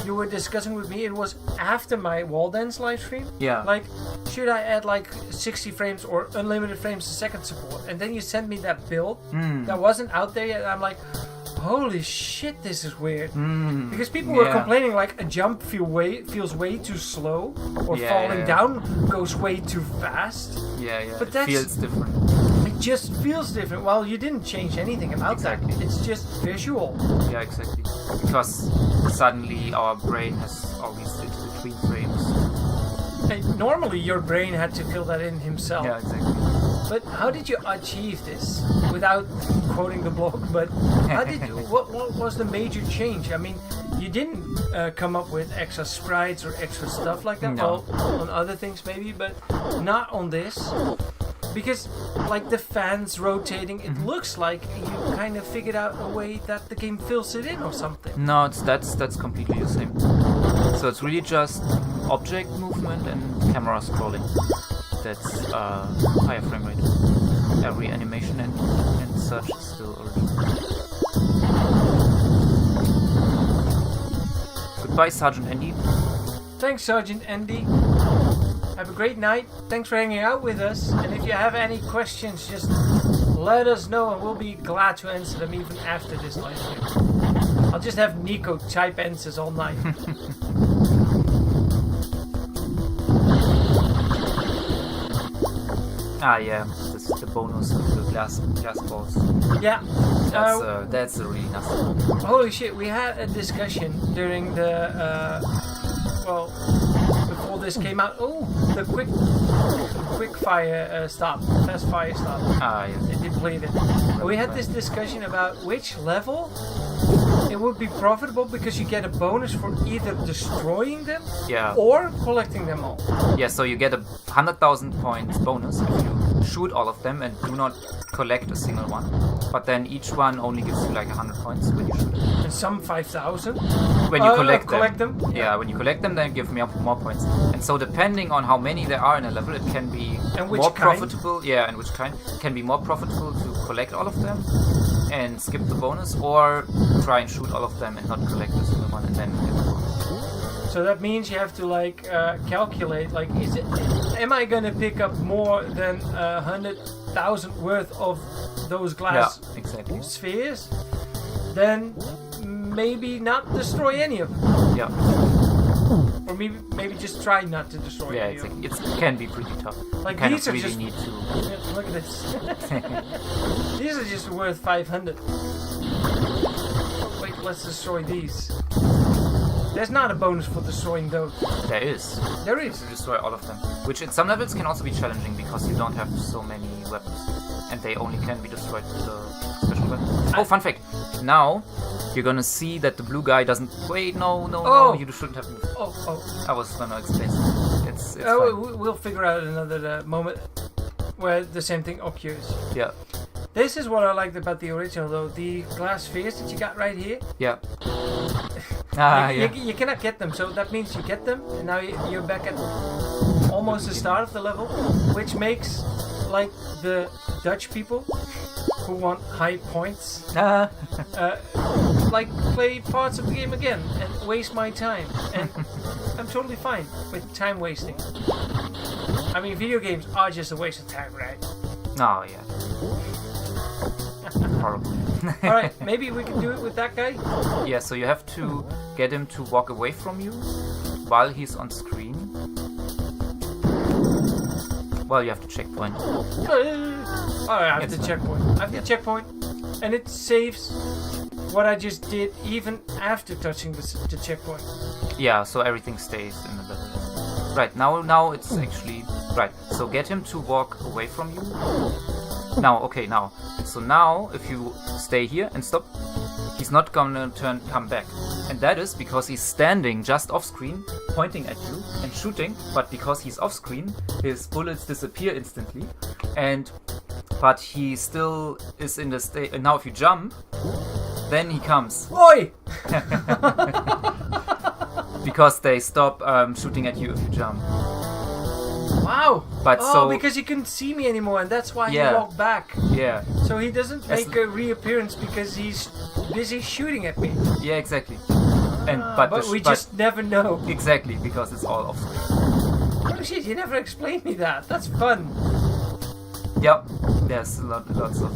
you were discussing with me. It was after my wall dance live stream. Yeah. Like, should I add like 60 frames or unlimited frames a second support? And then you sent me that build that wasn't out there yet. And I'm like, holy shit, this is weird. Because people were complaining like a jump feels way too slow, or falling down goes way too fast. Yeah, yeah. But It that's- feels different. It just feels different. Well, you didn't change anything about Exactly. that. It's just visual. Yeah, exactly. Because suddenly our brain has all these little between frames. And normally your brain had to fill that in himself. Yeah, exactly. But how did you achieve this? Without quoting the blog, but how did you, what was the major change? I mean, you didn't come up with extra sprites or extra stuff like that. No. Well, on other things maybe, but not on this. Because, like the fans rotating, it looks like you kind of figured out a way that the game fills it in or something. No, that's completely the same. So it's really just object movement and camera scrolling. That's higher frame rate. Every animation and such is still original. Goodbye, Sergeant Andy. Thanks, Sergeant Andy. Have a great night. Thanks for hanging out with us. And if you have any questions, just let us know and we'll be glad to answer them even after this live stream. I'll just have NIKO type answers all night. Ah, yeah, this is the bonus of the glass balls. Yeah. That's a really nice one. Holy shit, we had a discussion during the, before this came out. Oh, the quick fire stop, fast fire stop. Ah, yeah. It depleted. We had this discussion about which level it would be profitable because you get a bonus for either destroying them Yeah. or collecting them all. Yeah, so you get a 100,000 points bonus if you shoot all of them and do not collect a single one. But then each one only gives you like 100 points when you shoot it. And some 5,000. When you collect them. Yeah, when you collect them, then give me more points. And so depending on how many there are in a level, it can be And which more kind? profitable. Yeah, and which kind. It can be more profitable to collect all of them and skip the bonus, or try and shoot all of them and not collect a single one and then get the bonus. So that means you have to like calculate, like, am I gonna pick up more than 100,000 worth of those glass Yeah, exactly. spheres? Then maybe not destroy any of them, Yeah, or maybe just try not to destroy yeah, any of them. it can be pretty tough. Like, you kind these of are really just- need to. Yeah, look at this. These are just worth 500. Wait, let's destroy these. There's not a bonus for destroying those. There is. There is. To destroy all of them, which in some levels can also be challenging because you don't have so many weapons, and they only can be destroyed with a special weapon. Oh, fun fact! Now you're gonna see that the blue guy doesn't. Wait, no, Oh. you shouldn't have moved. Oh. I was gonna explain. It's fine. We'll figure out another moment where the same thing occurs. Yeah, This is what I liked about the original, though. The glass spheres that you got right here. yeah. You cannot get them, so that means you get them, and now you're back at almost the start of the level, which makes like the Dutch people who want high points like play parts of the game again and waste my time. And I'm totally fine with time wasting. I mean, video games are just a waste of time, right? Oh, yeah. Horrible. Alright, maybe we can do it with that guy? Yeah, so you have to get him to walk away from you while he's on screen. Well, you have to checkpoint. Oh, I have the checkpoint. I have the checkpoint. And it saves what I just did even after touching the checkpoint. Yeah, so everything stays in the level. Right, now it's actually... Right, so get him to walk away from you. Now, okay, now. So now, if you stay here and stop, he's not gonna come back. And that is because he's standing just off screen, pointing at you and shooting, but because he's off screen, his bullets disappear instantly. But he still is in the state. And now if you jump, then he comes. Oi! Because they stop shooting at you if you jump. Wow! But because he couldn't see me anymore, and that's why he walked back. Yeah. So he doesn't make a reappearance because he's busy shooting at me. Yeah, exactly. But we just never know. Exactly, because it's all off screen. Oh shit! You never explained me that. That's fun. Yep. There's lots of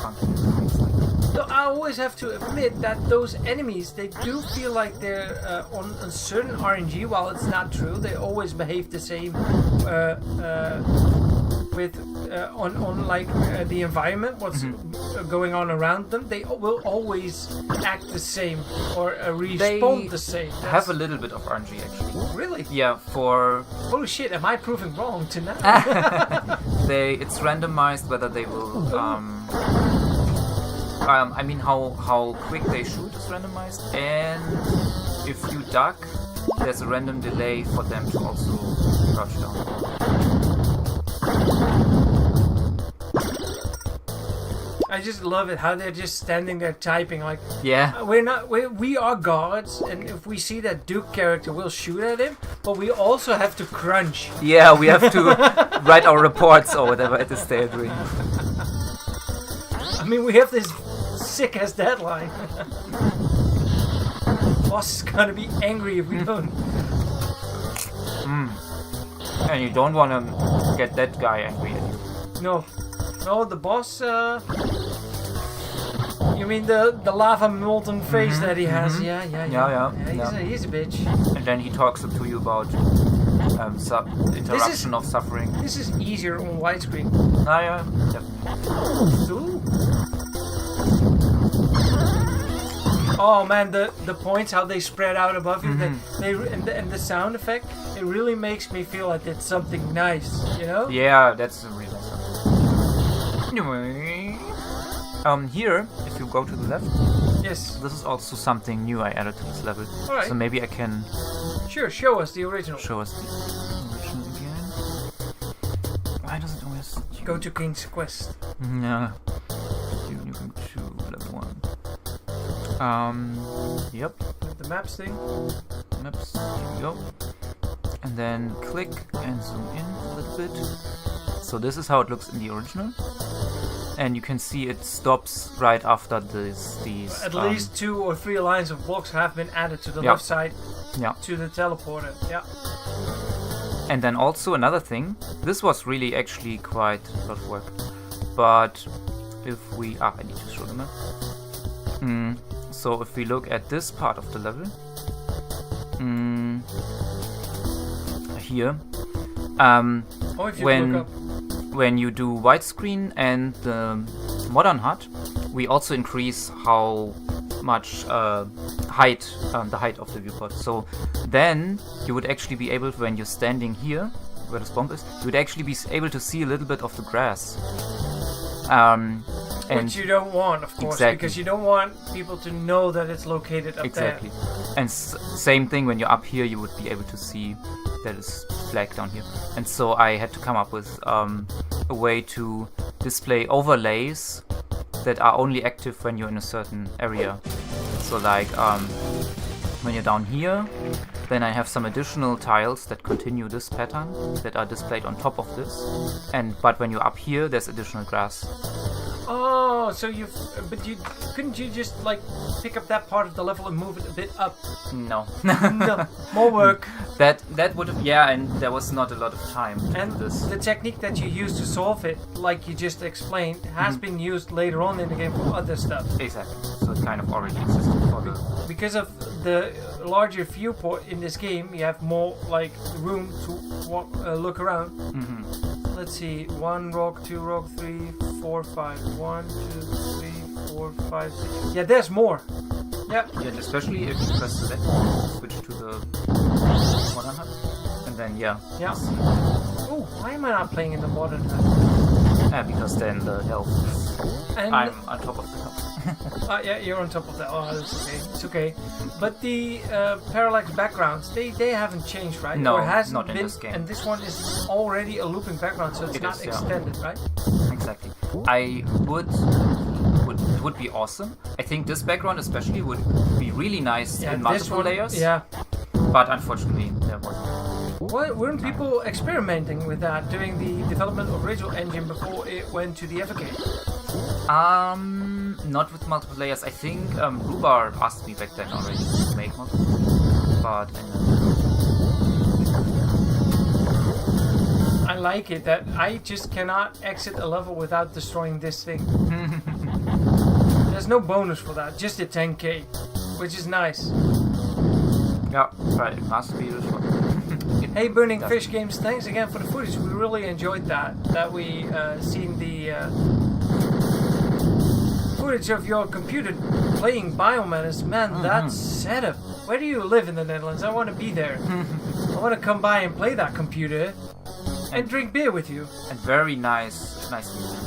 fun things like that. So I always have to admit that those enemies, they do feel like they're on a certain RNG. While it's not true, they always behave the same on the environment. What's going on around them? They will always act the same or respond the same. Have a little bit of RNG actually. Really? Yeah. For oh shit! Am I proving wrong tonight? It's randomized whether they will. I mean, how quick they shoot is randomized, and if you duck, there's a random delay for them to also crouch down. I just love it how they're just standing there typing like, yeah, we are gods, and if we see that Duke character, we'll shoot at him, but we also have to crunch. Yeah, we have to write our reports or whatever at this day doing. I mean, we have this sick ass deadline. Boss is gonna be angry if we don't. And you don't want to get that guy angry at you. No, the boss. You mean the lava molten face that he has? Yeah. He's a bitch. And then he talks to you about interruption of suffering. This is easier on widescreen. Yeah, definitely. Ooh. Oh man, the points, how they spread out above you, and the sound effect, it really makes me feel like it's something nice, you know? Yeah, that's a really nice sound. Here, if you go to the left, yes, this is also something new I added to this level. Alright. So maybe I can... Sure, show us the original. Show us the original again. Why does it always... Go to King's Quest. Yeah. NUKEM 2, level 1. Yep. The maps thing. Maps, here we go. And then click and zoom in a little bit. So this is how it looks in the original. And you can see it stops right after these at least 2 or 3 lines of blocks have been added to the left side to the teleporter. Yeah. And then also another thing, this was really actually quite a lot of work. But if we... I need to show the map. So if we look at this part of the level, here, when you do widescreen and the modern HUD, we also increase how much the height of the viewport. So then you would actually be able, when you're standing here, where the bomb is, you would actually be able to see a little bit of the grass. Which you don't want, of course, because you don't want people to know that it's located up there. And same thing, when you're up here, you would be able to see that it's flag down here. And so I had to come up with a way to display overlays that are only active when you're in a certain area. So like when you're down here, then I have some additional tiles that continue this pattern that are displayed on top of this. But when you're up here, there's additional grass. Oh, so but couldn't you just like pick up that part of the level and move it a bit up? No. No, more work. That would have, yeah, and there was not a lot of time to And do this. the technique that you use to solve it, like you just explained, has been used later on in the game for other stuff. Exactly. So it kind of already existed for the. Because of the larger viewport in this game, you have more like room to look around. Let's see, 1 rock, 2 rock, 3, 4, 5. 1, 2, 3, 4, 5, 6. Yeah, there's more. Yeah. Yeah, and especially if you press select, switch to the 100, and then yeah. Yeah. you see. Oh, why am I not playing in the modern time? Because then the health. And I'm on top of the health. yeah, you're on top of that. Oh, that's okay. It's okay. But the parallax backgrounds, they haven't changed, right? No, or hasn't not in been, this game. And this one is already a looping background, so it's It not is, yeah. extended, right? Exactly. It would be awesome. I think this background especially would be really nice Yeah, in this multiple one, layers. Yeah. But unfortunately, there wasn't. Well, weren't people experimenting with that during the development of Original Engine before it went to the FK? Not with multiple layers. I think Rubar asked me back then already to make multiple, but I like it that I just cannot exit a level without destroying this thing. There's no bonus for that, just a 10k, which is nice. yeah, right. It must be this one. Hey, Burning Fish Games, thanks again for the footage. We really enjoyed that we seen the footage of your computer playing Biomenace. Man, that setup. Where do you live in the Netherlands? I want to be there. I want to come by and play that computer and drink beer with you. And very nice music.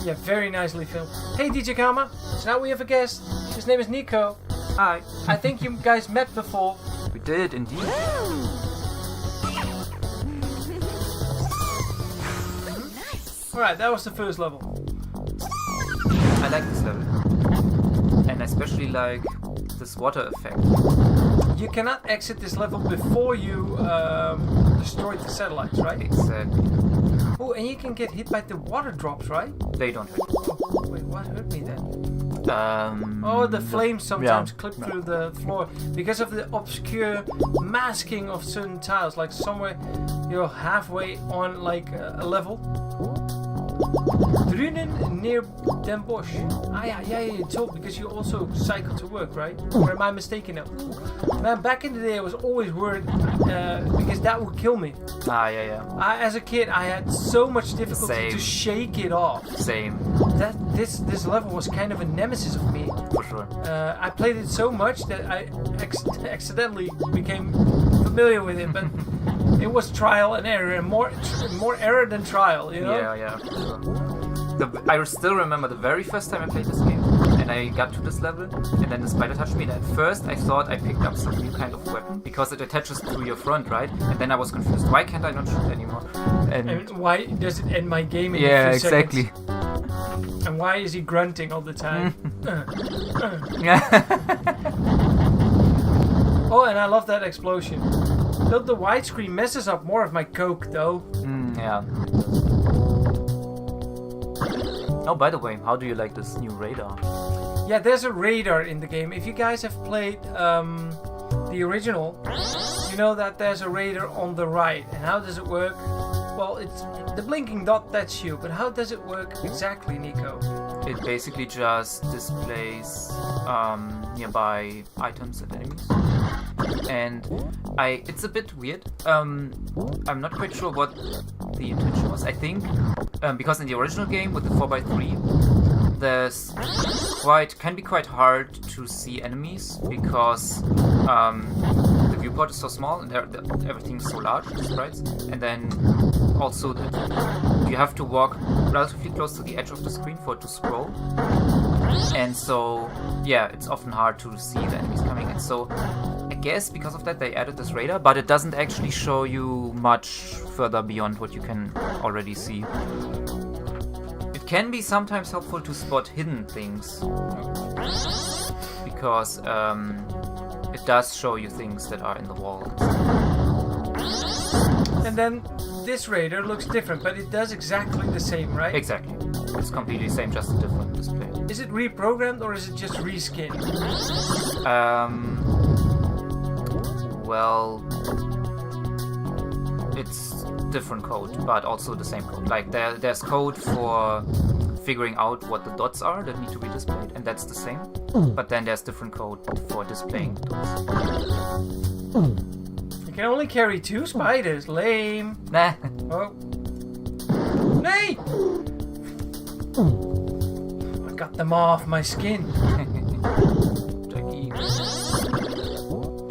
Yeah, very nicely filmed. Hey, DJ Kama. So now we have a guest. His name is NIKO. Hi. I think you guys met before. We did indeed. Alright, that was the first level. I like this level, and especially like this water effect. You cannot exit this level before you destroyed the satellites, right? Exactly. Oh, and you can get hit by the water drops, right? They don't hurt. Oh, wait, what hurt me then? Oh, the flames sometimes clip through the floor because of the obscure masking of certain tiles. Like somewhere you're halfway on like a level. Drunen near Den Bosch. Yeah, you told because you also cycle to work, right? Or am I mistaken now? Man, back in the day I was always worried because that would kill me. Yeah. As a kid, I had so much difficulty Same. to shake it off. Same. That this level was kind of a nemesis of me. For sure. I played it so much that I accidentally became familiar with it, but it was trial and error, and more error than trial, you know? Yeah. For sure. I still remember the very first time I played this game, and I got to this level, and then the spider touched me, and at first I thought I picked up some new kind of weapon, because it attaches to your front, right? And then I was confused, why can't I not shoot anymore? And why does it end my game in a few exactly. seconds? And why is he grunting all the time? Oh, and I love that explosion. Though the widescreen messes up more of my coke, though. Yeah. Oh, by the way, how do you like this new radar? Yeah, there's a radar in the game. If you guys have played the original, you know that there's a radar on the right. And how does it work? Well, it's the blinking dot, that's you. But how does it work exactly, NIKO? It basically just displays nearby items and enemies. And it's a bit weird. I'm not quite sure what the intention was. I think because in the original game with the 4x3, can be quite hard to see enemies because the viewport is so small and everything is so large, the sprites, and then also you have to walk relatively close to the edge of the screen for it to scroll. And so, yeah, it's often hard to see the enemies coming. And so, I guess because of that they added this radar, but it doesn't actually show you much further beyond what you can already see. It can be sometimes helpful to spot hidden things, because it does show you things that are in the wall. And then this radar looks different, but it does exactly the same, right? Exactly. it's completely same, just a different display. Is it reprogrammed or is it just reskinned? Well, it's different code, but also the same code. Like there's code for figuring out what the dots are that need to be displayed, and that's the same. But then there's different code for displaying dots. You can only carry 2 spiders. Lame. Nah. Oh. Nay! I got them off my skin. Jackie.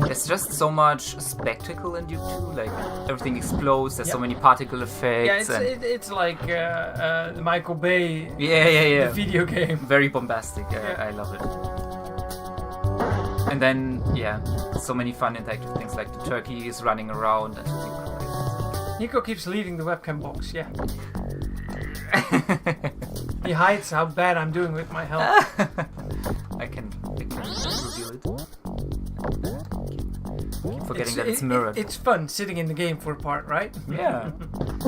There's just so much spectacle in Duke 2, like everything explodes, there's so many particle effects. Yeah, it's like the Michael Bay yeah. the video game. Very bombastic, I love it. And then, yeah, so many fun interactive things like the turkey is running around and shooting crazy. NIKO keeps leaving the webcam box, yeah. He hides how bad I'm doing with my health. I can reveal it. Keep forgetting that it's mirrored. It's fun sitting in the game for a part, right? Yeah.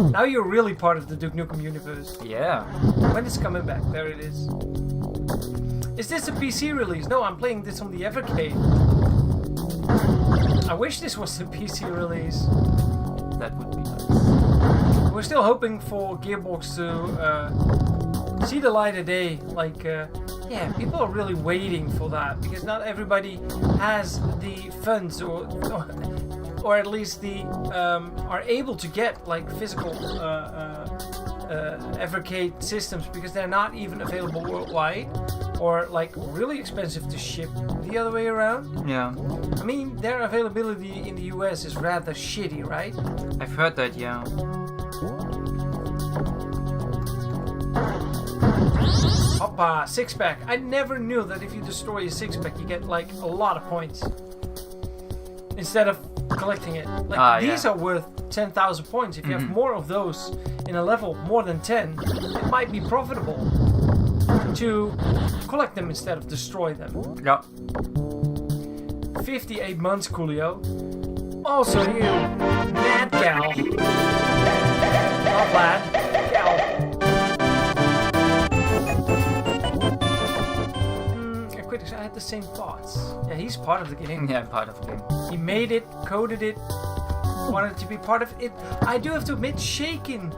Now you're really part of the Duke Nukem universe. Yeah. When is it coming back? There it is. Is this a PC release? No, I'm playing this on the Evercade. I wish this was a PC release. That would be nice. We're still hoping for Gearbox to see the light of day. Like, yeah, people are really waiting for that because not everybody has the funds or at least the are able to get like physical Evercade systems because they're not even available worldwide or like really expensive to ship the other way around. Yeah. I mean, their availability in the US is rather shitty, right? I've heard that, yeah. Hoppa, 6-pack. I never knew that if you destroy a 6-pack, you get like a lot of points instead of collecting it. Like these are worth 10,000 points. If you have more of those in a level more than 10, it might be profitable to collect them instead of destroy them. Yeah. 58 months, Coolio. Also you, Mad Gal. Not lad, Gal. I had the same thoughts. Yeah, he's part of the game. Yeah, part of the game. He made it, coded it, wanted to be part of it. I do have to admit, shaking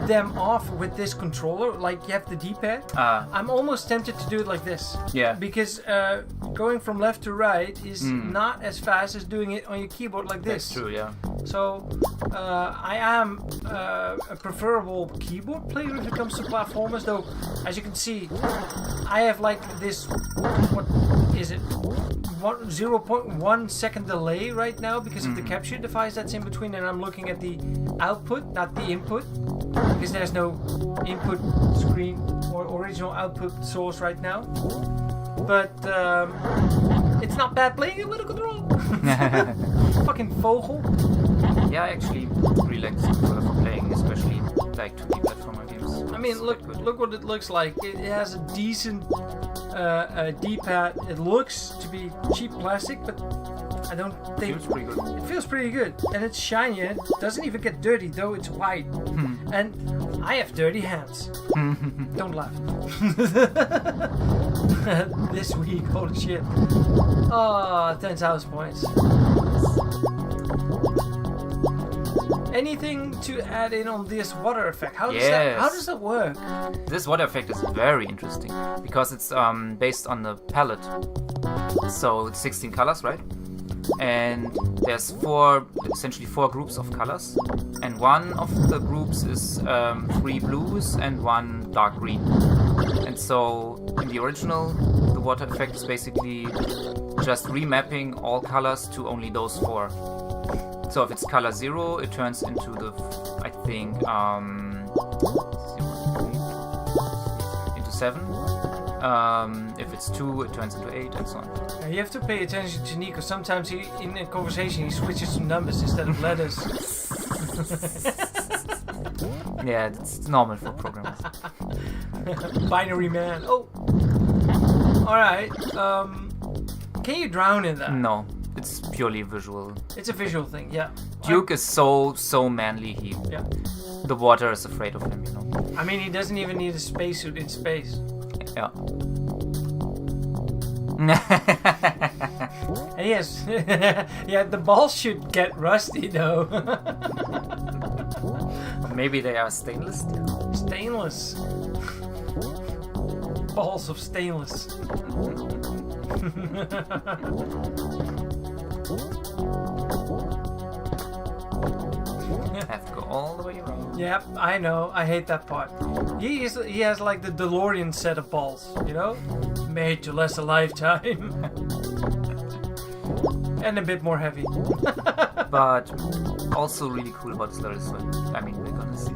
them off with this controller, like you have the D-pad, I'm almost tempted to do it like this. Yeah. Because going from left to right is not as fast as doing it on your keyboard like this. That's true, yeah. So I am a preferable keyboard player if it comes to platformers, though as you can see I have like this, what is it, 0.1 second delay right now because of the capture device that's in between, and I'm looking at the output, not the input, because there's no input screen or original output source right now. But it's not bad playing it with a controller. Fucking Vogel. Yeah, I actually really like this controller for playing, especially like 2D platformer games. I mean, look what it looks like. It has a decent D-pad. It looks to be cheap plastic, but I don't think... It feels pretty good. It feels pretty good. And it's shiny and it doesn't even get dirty, though it's white. And I have dirty hands. Don't laugh. This week, holy shit. Oh, 10,000 points. Anything to add in on this water effect? How does that work? This water effect is very interesting because it's based on the palette. So it's 16 colors, right? And there's essentially four groups of colors, and one of the groups is 3 blues and 1 dark green. And so in the original, the water effect is basically just remapping all colors to only those 4. So if it's color 0, it turns into the, I think, into 7. If it's 2, it turns into 8, and so on. You have to pay attention to NIKO. Sometimes in a conversation he switches to numbers instead of letters. Yeah, it's normal for programmers. Binary man. Oh. All right. Can you drown in that? No. it's purely visual. It's a visual thing, yeah. Duke is so manly. Yeah. The water is afraid of him, you know. I mean, he doesn't even need a spacesuit in space. Yeah. And yes, yeah, the balls should get rusty though. Maybe they are stainless steel. Stainless. Balls of stainless. Have to go all the way around. Yep, I know. I hate that part. He has like the DeLorean set of balls, you know, made to last a lifetime, and a bit more heavy. But also really cool about this level is when, I mean, we're gonna see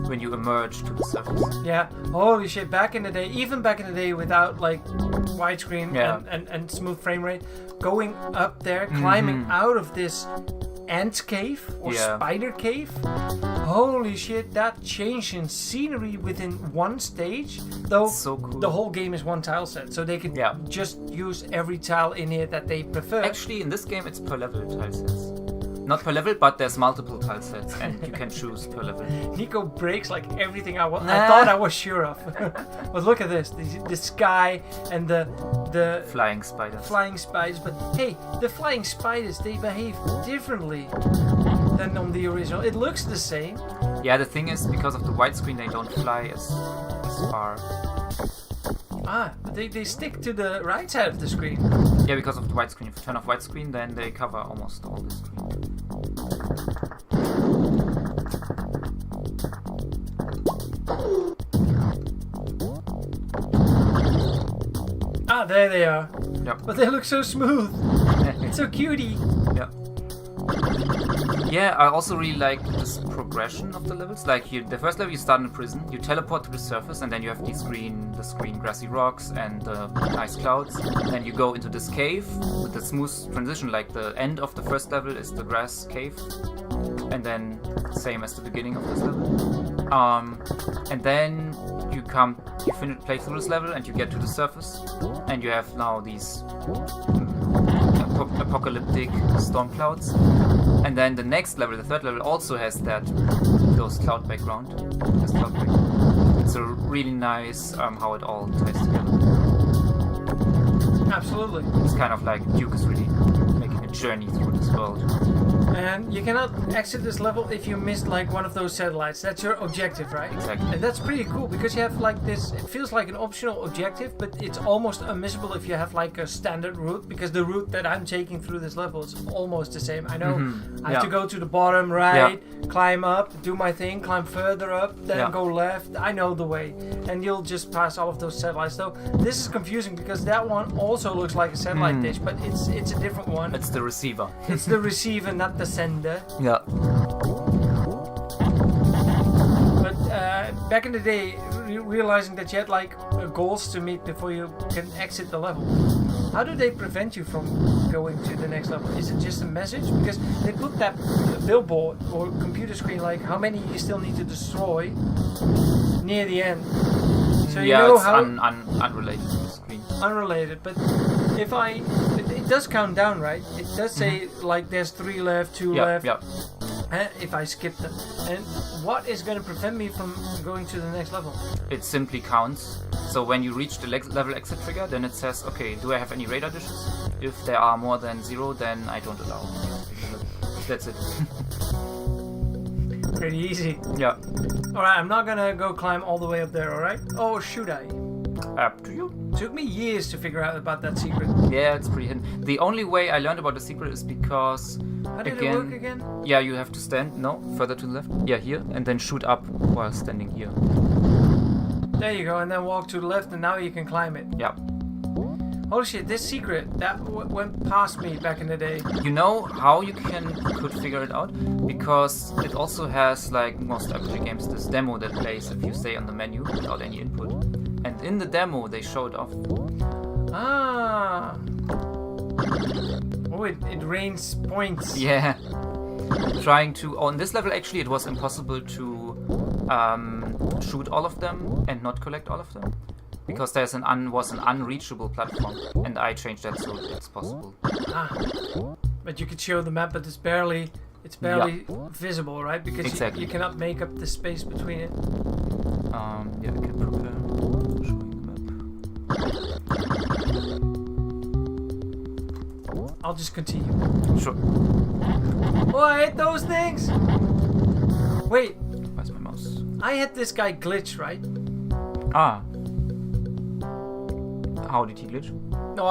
when you emerge to the surface. Yeah. Holy shit! Back in the day, even back in the day, without like widescreen Yeah. and smooth frame rate, going up there, climbing out of this ant cave or Yeah. spider cave. Holy shit, that change in scenery within one stage. Though So cool. the whole game is one tile set, so they could Yeah. just use every tile in here that they prefer. Actually, in this game, it's per level tile sets. Not per level, but there's multiple tile sets, and you can choose per level. NIKO breaks like everything I thought I was sure of. But look at this, the sky and the Flying spiders. flying spiders. But hey, the flying spiders, they behave differently than on the original. It looks the same. Yeah, the thing is, because of the widescreen, they don't fly as far. But they stick to the right side of the screen. Yeah, because of the widescreen. If you turn off widescreen, then they cover almost all the screen. There they are. Yep. But they look so smooth. It's so cutie. Yeah. Yeah, I also really like this progression of the levels. Like the first level, you start in a prison, you teleport to the surface, and then you have the screen grassy rocks and nice clouds. Then you go into this cave with the smooth transition. Like the end of the first level is the grass cave, and then same as the beginning of this level. And then you play through this level, and you get to the surface, and you have now these apocalyptic storm clouds. And then the next level, the third level, also has those cloud background. It's a really nice how it all ties together. Absolutely. It's kind of like Duke is really making a journey through this world. And you cannot exit this level if you missed like one of those satellites. That's your objective, right? Exactly. And that's pretty cool because you have like this, it feels like an optional objective, but it's almost unmissable if you have like a standard route, because the route that I'm taking through this level is almost the same. I know I have to go to the bottom right, climb up, do my thing, climb further up, then go left. I know the way. And you'll just pass all of those satellites. So this is confusing because that one also looks like a satellite dish, but it's a different one. It's the receiver. It's the receiver, not the sender. Yeah. But back in the day, realizing that you had like goals to meet before you can exit the level. How do they prevent you from going to the next level? Is it just a message? Because they put that billboard or computer screen like how many you still need to destroy near the end. So you know it's how unrelated to the screen. unrelated, but if it does count down, right? It does say like there's 3 left, 2 left. Yeah. If I skip them, and what is going to prevent me from going to the next level? It simply counts. So when you reach the level exit trigger, then it says, okay, do I have any radar dishes? If there are more than 0, then I don't allow. That's it. Pretty easy. Yeah. Alright, I'm not gonna go climb all the way up there, alright? Or should I? Up to you. Took me years to figure out about that secret. Yeah, it's pretty hidden. The only way I learned about the secret is because How did it work again? Yeah, you have to stand further to the left. Yeah, here, and then shoot up while standing here. There you go, and then walk to the left, and now you can climb it. Yeah. Holy shit, this secret that went past me back in the day. You know how you could figure it out? Because it also has, like most RPG games, this demo that plays if you stay on the menu without any input. And in the demo, they show it off. Ah. Oh, it rains points. Yeah. On this level, actually, it was impossible to shoot all of them and not collect all of them. because there's was an unreachable platform, and I changed that so it's possible. But you could show the map, but it's barely visible, right? Because exactly. you cannot make up the space between it. Yeah, I can prepare showing the map. I'll just continue. Sure. Oh, I hate those things! Wait. Where's my mouse? I had this guy glitch, right? Ah. How did he glitch? No,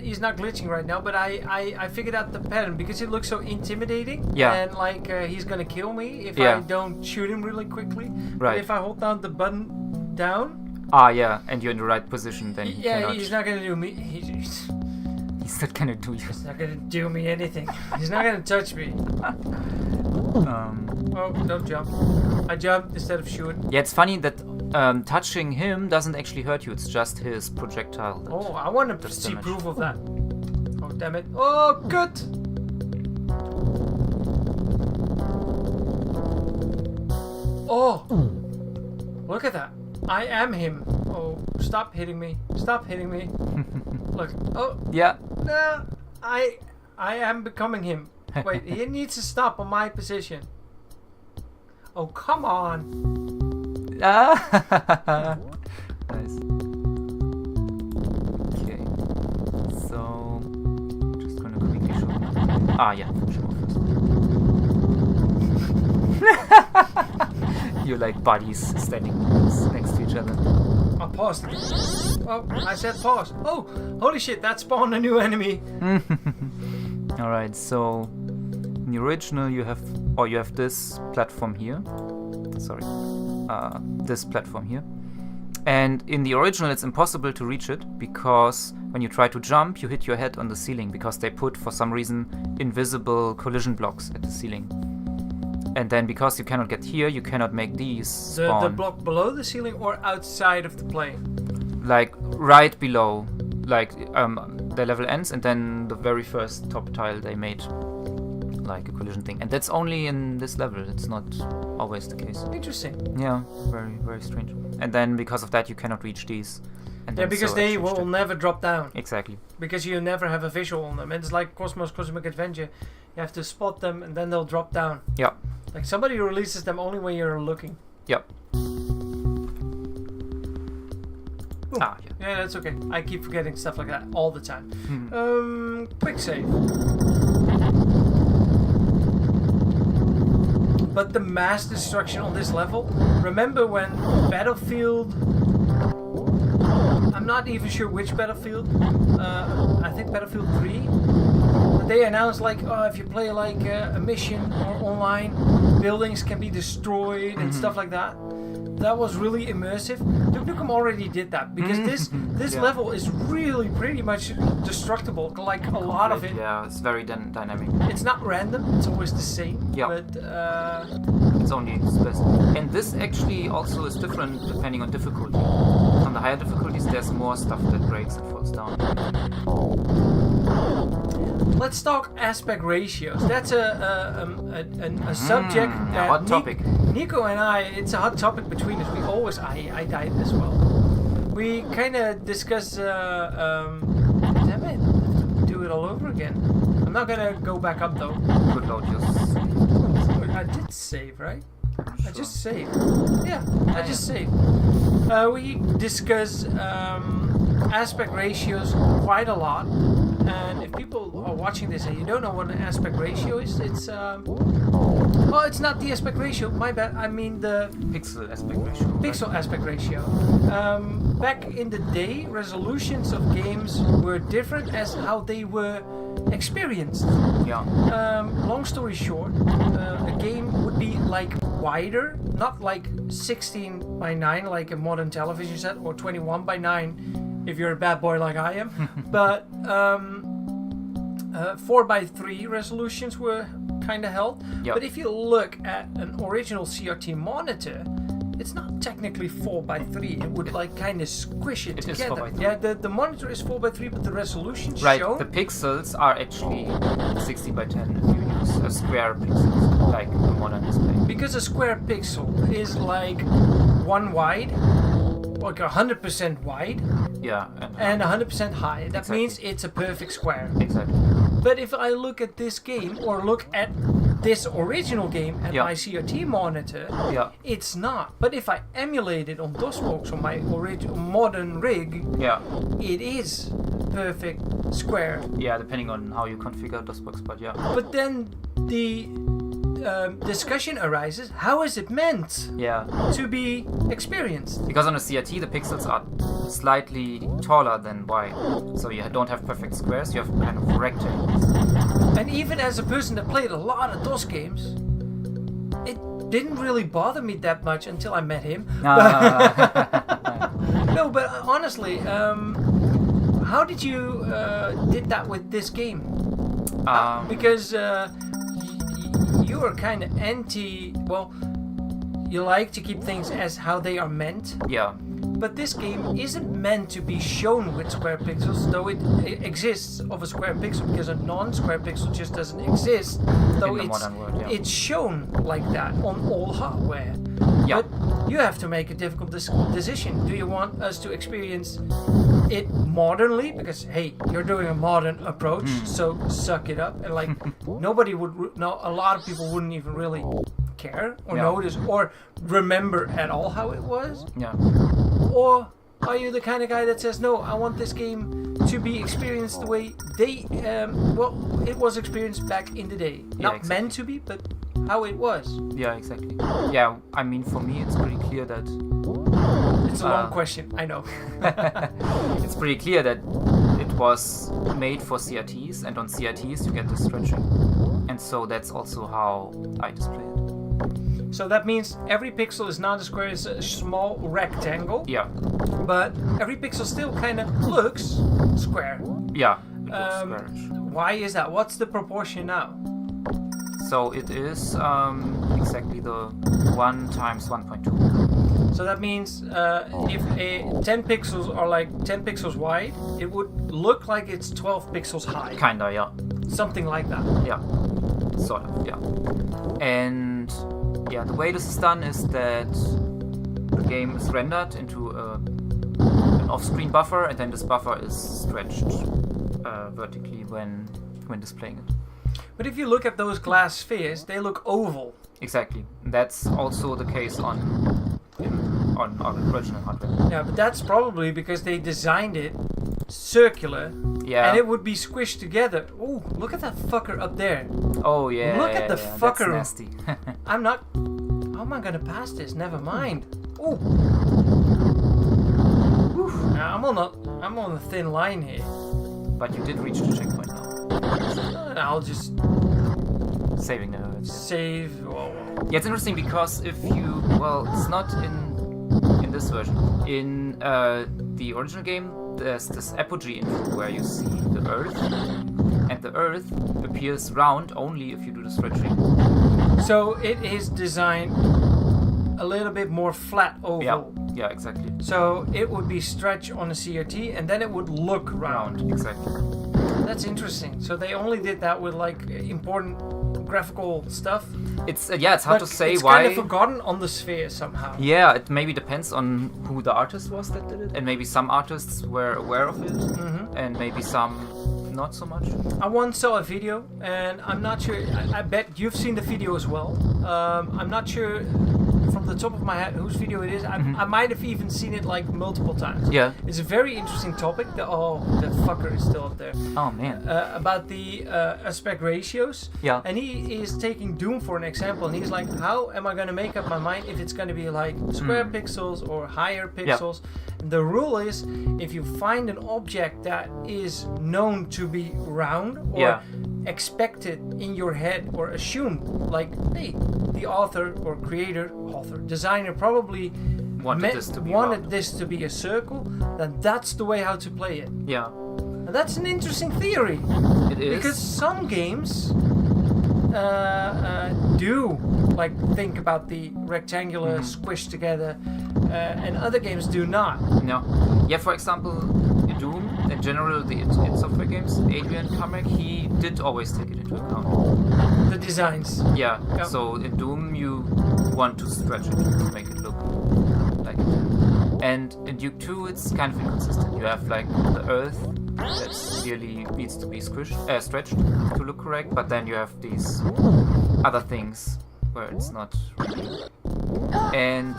he's not glitching right now, but I figured out the pattern because he looks so intimidating. Yeah. And like he's gonna kill me if I don't shoot him really quickly. Right. But if I hold down the button down. Ah, yeah, and you're in the right position, then he cannot. He's not gonna do me. He's not gonna do you. He's not gonna do me anything. He's not gonna touch me. Oh, don't jump. I jumped instead of shooting. Yeah, it's funny that touching him doesn't actually hurt you. It's just his projectile. Oh, I want to see proof of that. Oh, damn it. Oh, good. Oh, look at that. I am him. Oh, stop hitting me. Stop hitting me. Look. Oh. Yeah. No, I am becoming him. Wait, he needs to stop on my position. Oh, come on. Nice. Okay. So, just gonna quickly show. Ah, yeah. Show first. You're like buddies standing next to each other. I paused. Oh, I said pause. Oh, holy shit! That spawned a new enemy. All right. So, in the original, you have this platform here. Sorry. This platform here. And in the original, it's impossible to reach it because when you try to jump, you hit your head on the ceiling because they put, for some reason, invisible collision blocks at the ceiling. And then because you cannot get here, you cannot make these spawn. The block below the ceiling or outside of the plane? Like right below. Like the level ends and then the very first top tile they made like a collision thing. And that's only in this level. It's not always the case. Interesting. Yeah, very, very strange. And then because of that, you cannot reach these. And yeah, because they will never drop down. Exactly. Because you never have a visual on them. It's like Cosmic Adventure. You have to spot them and then they'll drop down. Yeah. Like somebody releases them only when you're looking. Yep. Ah, yeah, that's okay. I keep forgetting stuff like that all the time. Quick save. But the mass destruction on this level. Remember when Battlefield? I'm not even sure which Battlefield. I think Battlefield 3. They announced like, oh, if you play like a mission or online, buildings can be destroyed and stuff like that. That was really immersive. NUKEM already did that because this level is really pretty much destructible. Like a lot of it. Yeah, it's very dynamic. It's not random. It's always the same. Yeah. But it's only special. And this actually also is different depending on difficulty. On the higher difficulties, there's more stuff that breaks and falls down. Let's talk aspect ratios. That's a subject that hot topic. NIKO and I, it's a hot topic between us. We always, I died as well. We kind of discuss, damn it, do it all over again. I'm not gonna go back up though. Good load, just. I did save, right? Sure. I just saved. Yeah, I just saved. We discuss aspect ratios quite a lot. And if people are watching this and you don't know what an aspect ratio is, it's well, it's not the aspect ratio. My bad. I mean the pixel aspect ratio. Pixel aspect ratio. Back in the day, resolutions of games were different as how they were experienced. Yeah. Long story short, a game would be like wider, not like 16 by 9 like a modern television set or 21 by 9. If you're a bad boy like I am, but 4:3 resolutions were kind of held. Yep. But if you look at an original CRT monitor, it's not technically 4:3. It would like kind of squish it together. Is 4:3. Yeah, the monitor is 4:3, but the resolution right, shown. the pixels are actually 60 by 10 if you use a square pixels like a modern display. Because a square pixel is like 1 wide. like 100% wide Yeah. and 100% high. That Exactly. means it's a perfect square. Exactly. But if I look at this game or look at this original game at Yeah. my CRT monitor, Yeah. it's not. But if I emulate it on DOSBox on my original modern rig, Yeah. it is perfect square. Yeah, depending on how you configure DOSBox, but yeah. But then the discussion arises: how is it meant Yeah. to be experienced? Because on a CRT the pixels are slightly taller than wide. So you don't have perfect squares, you have kind of rectangles. And even as a person that played a lot of DOS games, it didn't really bother me that much until I met him. No, but honestly, how did you did that with this game? Because you are kind of anti. Well, you like to keep things as how they are meant. Yeah. But this game isn't meant to be shown with square pixels, though it exists of a square pixel, because a non-square pixel just doesn't exist. Though In the modern world, yeah. it's shown like that on all hardware. Yeah. But you have to make a difficult decision. Do you want us to experience it modernly? Because hey, you're doing a modern approach, so suck it up. And like nobody would, no, a lot of people wouldn't even really care or notice or remember at all how it was. Yeah. Or are you the kind of guy that says, no, I want this game to be experienced the way they, it was experienced back in the day. Not exactly. meant to be, but how it was. Yeah, exactly. Yeah, I mean, for me, it's pretty clear that It's a long question, I know. it's pretty clear that it was made for CRTs, and on CRTs you get the stretching, and so that's also how I display it. So that means every pixel is not a square, it's a small rectangle. Yeah. But every pixel still kind of looks square. Yeah. It looks squarish. Why is that? What's the proportion now? So it is exactly the 1 times 1.2. So that means if 10 pixels are like 10 pixels wide, it would look like it's 12 pixels high. Kinda, yeah. Something like that. Yeah. Sort of, yeah. And yeah, the way this is done is that the game is rendered into an off-screen buffer, and then this buffer is stretched vertically when displaying it. But if you look at those glass spheres, they look oval. Exactly. That's also the case on our original hardware. Yeah, but that's probably because they designed it circular, Yeah. and it would be squished together. Oh, look at that fucker up there. Oh yeah. Look at the yeah, fucker. That's nasty. I'm not. How am I gonna pass this? Never mind. Oh. Now, I'm on a thin line here. But you did reach the checkpoint now. I'll just Saving the notes. save. Oh. Yeah, it's interesting because if you, it's not in this version. In the original game, there's this apogee info where you see the Earth, and the Earth appears round only if you do the stretching. So it is designed a little bit more flat oval. Yeah, exactly. So it would be stretched on a CRT, and then it would look round. Exactly. That's interesting. So they only did that with like important graphical stuff. It's hard to say it's why. Kind of forgotten on the sphere somehow. Yeah, it maybe depends on who the artist was that did it, and maybe some artists were aware of it, and maybe some not so much. I once saw a video, and I'm not sure. I bet you've seen the video as well. I'm not sure from the top of my head whose video it is. I might have even seen it like multiple times. Yeah. It's a very interesting topic. The fucker is still up there. Oh man. About the aspect ratios. Yeah. And he is taking Doom for an example, and he's like, how am I going to make up my mind if it's going to be like square pixels or higher pixels? And the rule is, if you find an object that is known to be round or expected in your head or assumed, like, hey, the author or designer probably wanted this to be a circle, then that's the way how to play it. Yeah. And that's an interesting theory. It is. Because some games do like think about the rectangular squished together, and other games do not. No. Yeah, for example, in Doom, in general, the id Software games, Adrian Carmack, he did always take it into account. The designs. Yeah. Yeah. So in Doom, you want to stretch it to make it look like it. And in Duke 2, it's kind of inconsistent. You have like the Earth that really needs to be stretched to look correct, but then you have these other things where it's not really. And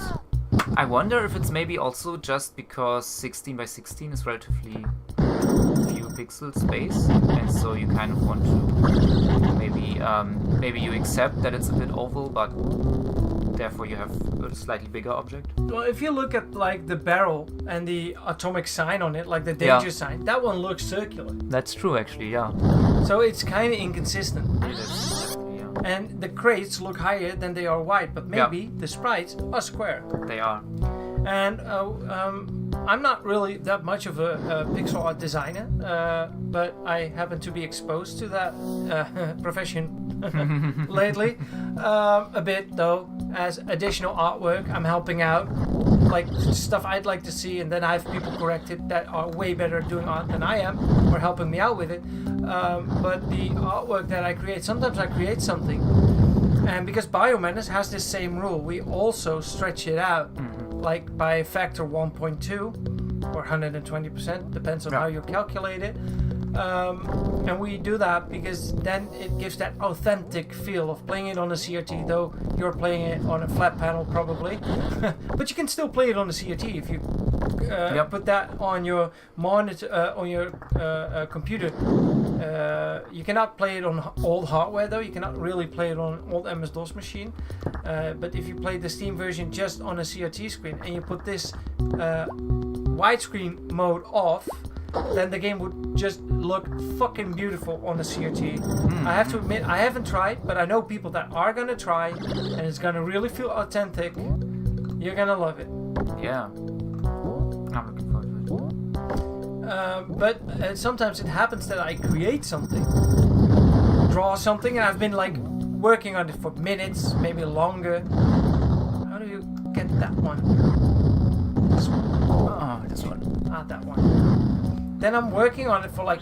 I wonder if it's maybe also just because 16 by 16 is relatively few pixel space, and so you kind of want to maybe you accept that it's a bit oval, but therefore you have a slightly bigger object. Well, if you look at like the barrel and the atomic sign on it, like the danger sign, that one looks circular. That's true, actually, yeah. So it's kind of inconsistent. It is, yeah. And the crates look higher than they are wide, but maybe the sprites are square. They are. And I'm not really that much of a pixel art designer, but I happen to be exposed to that profession lately a bit, though. As additional artwork, I'm helping out, like stuff I'd like to see, and then I have people correct it that are way better at doing art than I am, or helping me out with it. But the artwork that I create, sometimes I create something, and because Biomenace has this same rule, we also stretch it out, like by a factor 1.2 or 120%, depends on how you calculate it. And we do that because then it gives that authentic feel of playing it on a CRT, though you're playing it on a flat panel probably. But you can still play it on a CRT if you put that on your monitor, on your computer. You cannot play it on old hardware though, you cannot really play it on old MS-DOS machine. But if you play the Steam version just on a CRT screen and you put this widescreen mode off, then the game would just look fucking beautiful on a CRT. I have to admit, I haven't tried, but I know people that are gonna try, and it's gonna really feel authentic. You're gonna love it. Yeah. I'm looking forward to it. But sometimes it happens that I create something, draw something, and I've been like working on it for minutes, maybe longer. How do you get that one? This one. Oh, this one. Ah, that one. Then I'm working on it for like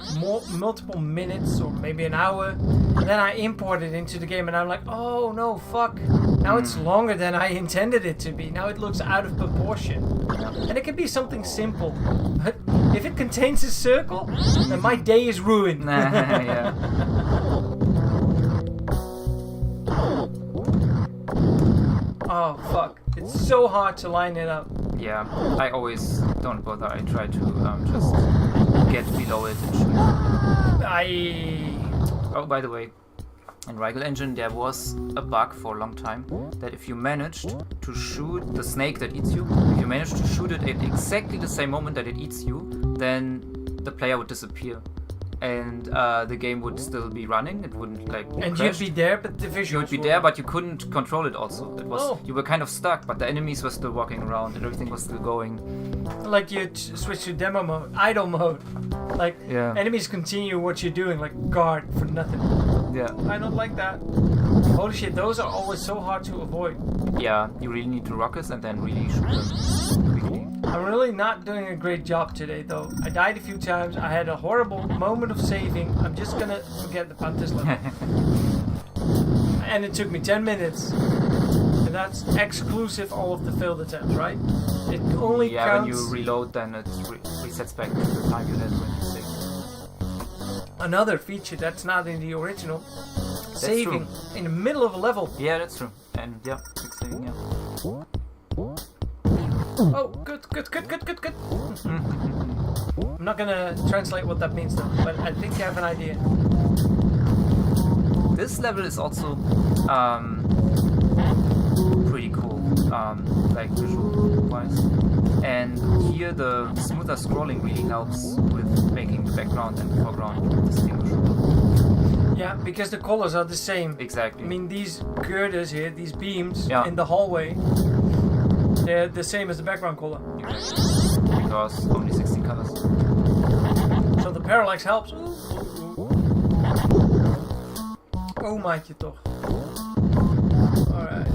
multiple minutes or maybe an hour. And then I import it into the game and I'm like, oh no, fuck. Now it's longer than I intended it to be. Now it looks out of proportion. And it can be something simple. But if it contains a circle, then my day is ruined. Yeah. Oh fuck. It's so hard to line it up. Yeah, I always don't bother. I try to just get below it and shoot. Oh, by the way, in Rigel Engine there was a bug for a long time that if you managed to shoot the snake that eats you, if you managed to shoot it at exactly the same moment that it eats you, then the player would disappear. And the game would still be running. It wouldn't like. And crashed. you'd be there, but the visuals. You would be there, but you couldn't control it. Also, it was you were kind of stuck, but the enemies were still walking around and everything was still going. Like you switch to demo mode, idle mode. Like enemies continue what you're doing, like guard for nothing. Yeah. I don't like that. Holy shit, those are always so hard to avoid. Yeah, you really need to rockets and then really shoot them quickly. I'm really not doing a great job today, though. I died a few times. I had a horrible moment of saving. I'm just gonna forget about this level. And it took me 10 minutes. And that's exclusive all of the failed attempts, right? It only counts... when you reload, then it resets back to the time you had when you saved. Another feature that's not in the original. That's saving true. in the middle of a level. Yeah, that's true. And yeah, quick saving, yeah. Oh, good. I'm not gonna translate what that means though, but I think you have an idea. This level is also pretty cool, like visual-wise. And here the smoother scrolling really helps with making the background and the foreground distinguishable. Yeah, because the colors are the same. Exactly. I mean, these girders here, these beams Yeah. in the hallway, they're the same as the background color. Exactly. Because only 16 colors. So the parallax helps. Oh, maatje toch. Alright.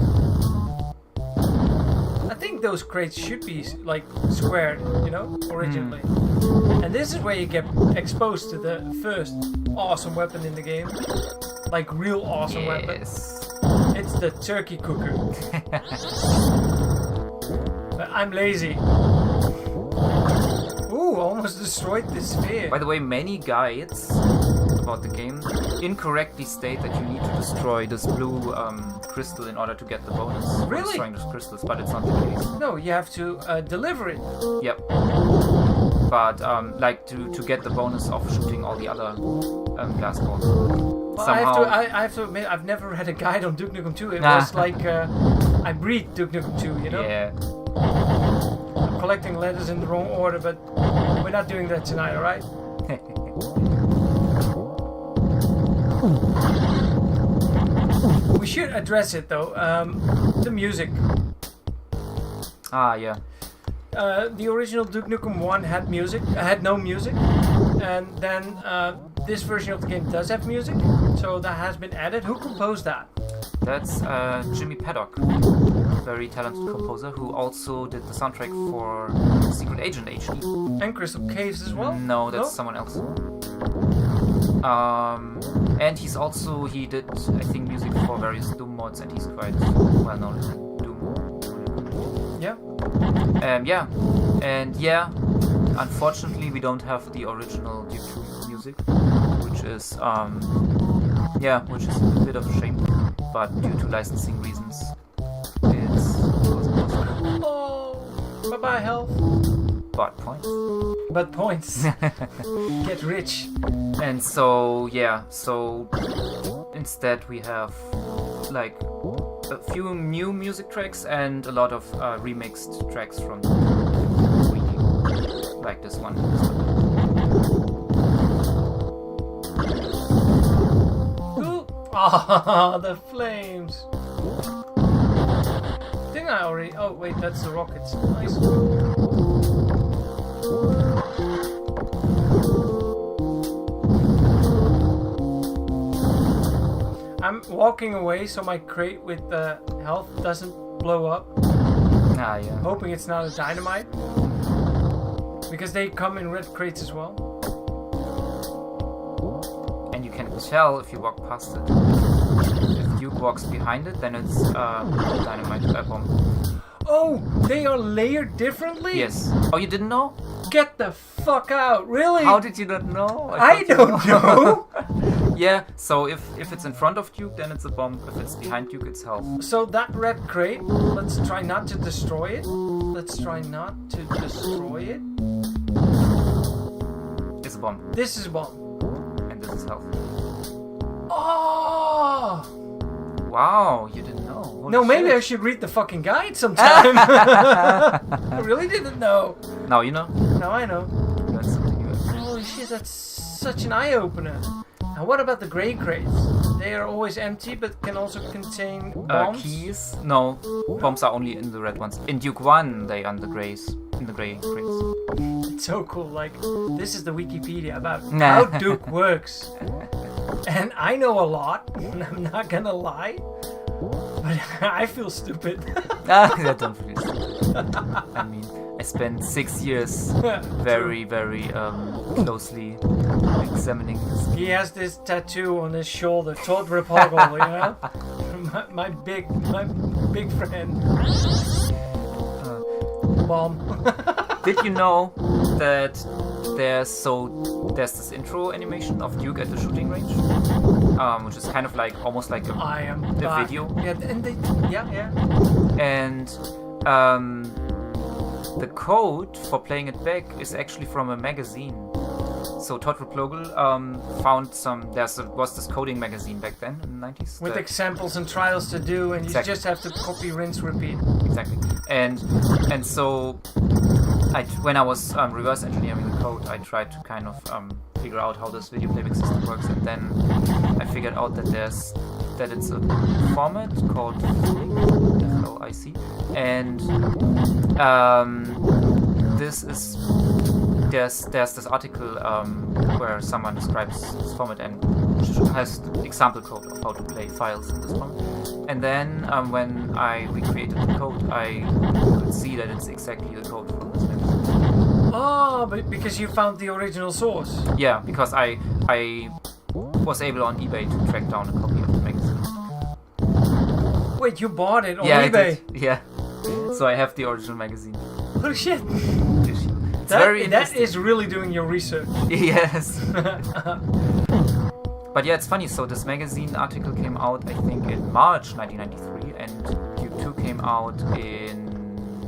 I think those crates should be like squared, you know, originally. And this is where you get exposed to the first awesome weapon in the game. Like real awesome weapon. It's the turkey cooker. But I'm lazy. Ooh, almost destroyed the sphere. By the way, many guides about the game incorrectly state that you need to destroy this blue crystal in order to get the bonus. For Really? destroying those crystals, but it's not the case. No, you have to deliver it. Yep. But like to get the bonus of shooting all the other glass balls. Well, Somehow. I have to admit, I've never read a guide on Duke Nukem 2. It was like I breed Duke Nukem 2, you know? Yeah. I'm collecting letters in the wrong order, but we're not doing that tonight, alright? We should address it though. The music. Ah, yeah. The original Duke Nukem 1 had no music, and then this version of the game does have music, so that has been added. Who composed that? That's Jimmy Paddock, very talented composer who also did the soundtrack for Secret Agent HD. And Crystal Caves as well? No, that's someone else. And he did, I think, music for various Doom mods, and he's quite well known in Doom. Yeah. Yeah, and yeah, unfortunately we don't have the original Duke 2 music, which is a bit of a shame, but due to licensing reasons, it's possible. Oh, bye-bye health. But points. But points. Get rich. And so, yeah, instead we have like a few new music tracks and a lot of remixed tracks from 3D, like this one. Ooh. Ah, the flames. Didn't I already? Oh wait, that's the rockets. Nice. I'm walking away so my crate with the health doesn't blow up. Ah, yeah. Hoping it's not a dynamite. Because they come in red crates as well. And you can tell if you walk past it. If Duke walks behind it, then it's dynamite bomb. Oh, they are layered differently? Yes. Oh, you didn't know? Get the fuck out, really? How did you not know? I don't know. Yeah, so if it's in front of Duke, then it's a bomb. If it's behind Duke, it's health. So that red crate, let's try not to destroy it. Let's try not to destroy it. It's a bomb. This is a bomb. And this is health. Oh! Wow, you didn't know. Holy No, maybe shit. I should read the fucking guide sometime. I really didn't know. Now you know? Now I know. That's something you have. Holy shit, that's such an eye-opener. Now what about the grey crates? They are always empty, but can also contain bombs? Keys? No, bombs are only in the red ones. In Duke 1, they are in the grey crates. It's so cool, like, this is the Wikipedia about how Duke works. And I know a lot, and I'm not gonna lie, but I feel stupid. Yeah, don't feel stupid. I mean, I spent 6 years very, very closely examining this. He has this tattoo on his shoulder, Todd Repoggle, you know? my big friend. Bomb. Did you know that there's this intro animation of Duke at the shooting range, which is kind of like almost like a video. Yeah, and yeah. And the code for playing it back is actually from a magazine. So Todd Repoggle found was this coding magazine back then in the 90s. With examples and trials to do, and Exactly. you just have to copy, rinse, repeat. Exactly. And so when I was reverse engineering the code, I tried to kind of figure out how this video playback system works, and then I figured out that it's a format called FLIC, and there's this article where someone describes this format and has example code of how to play files in this format. And then when I recreated the code, I could see that it's exactly the code for this magazine. Oh, but because you found the original source. Yeah, because I was able on eBay to track down a copy of the magazine. Wait, you bought it on Yeah, eBay? I did. Yeah. So I have the original magazine. Holy shit. issue. very That interesting. is really doing your research. Yes. But yeah, it's funny. So this magazine article came out, I think, in March 1993, and Q2 came out in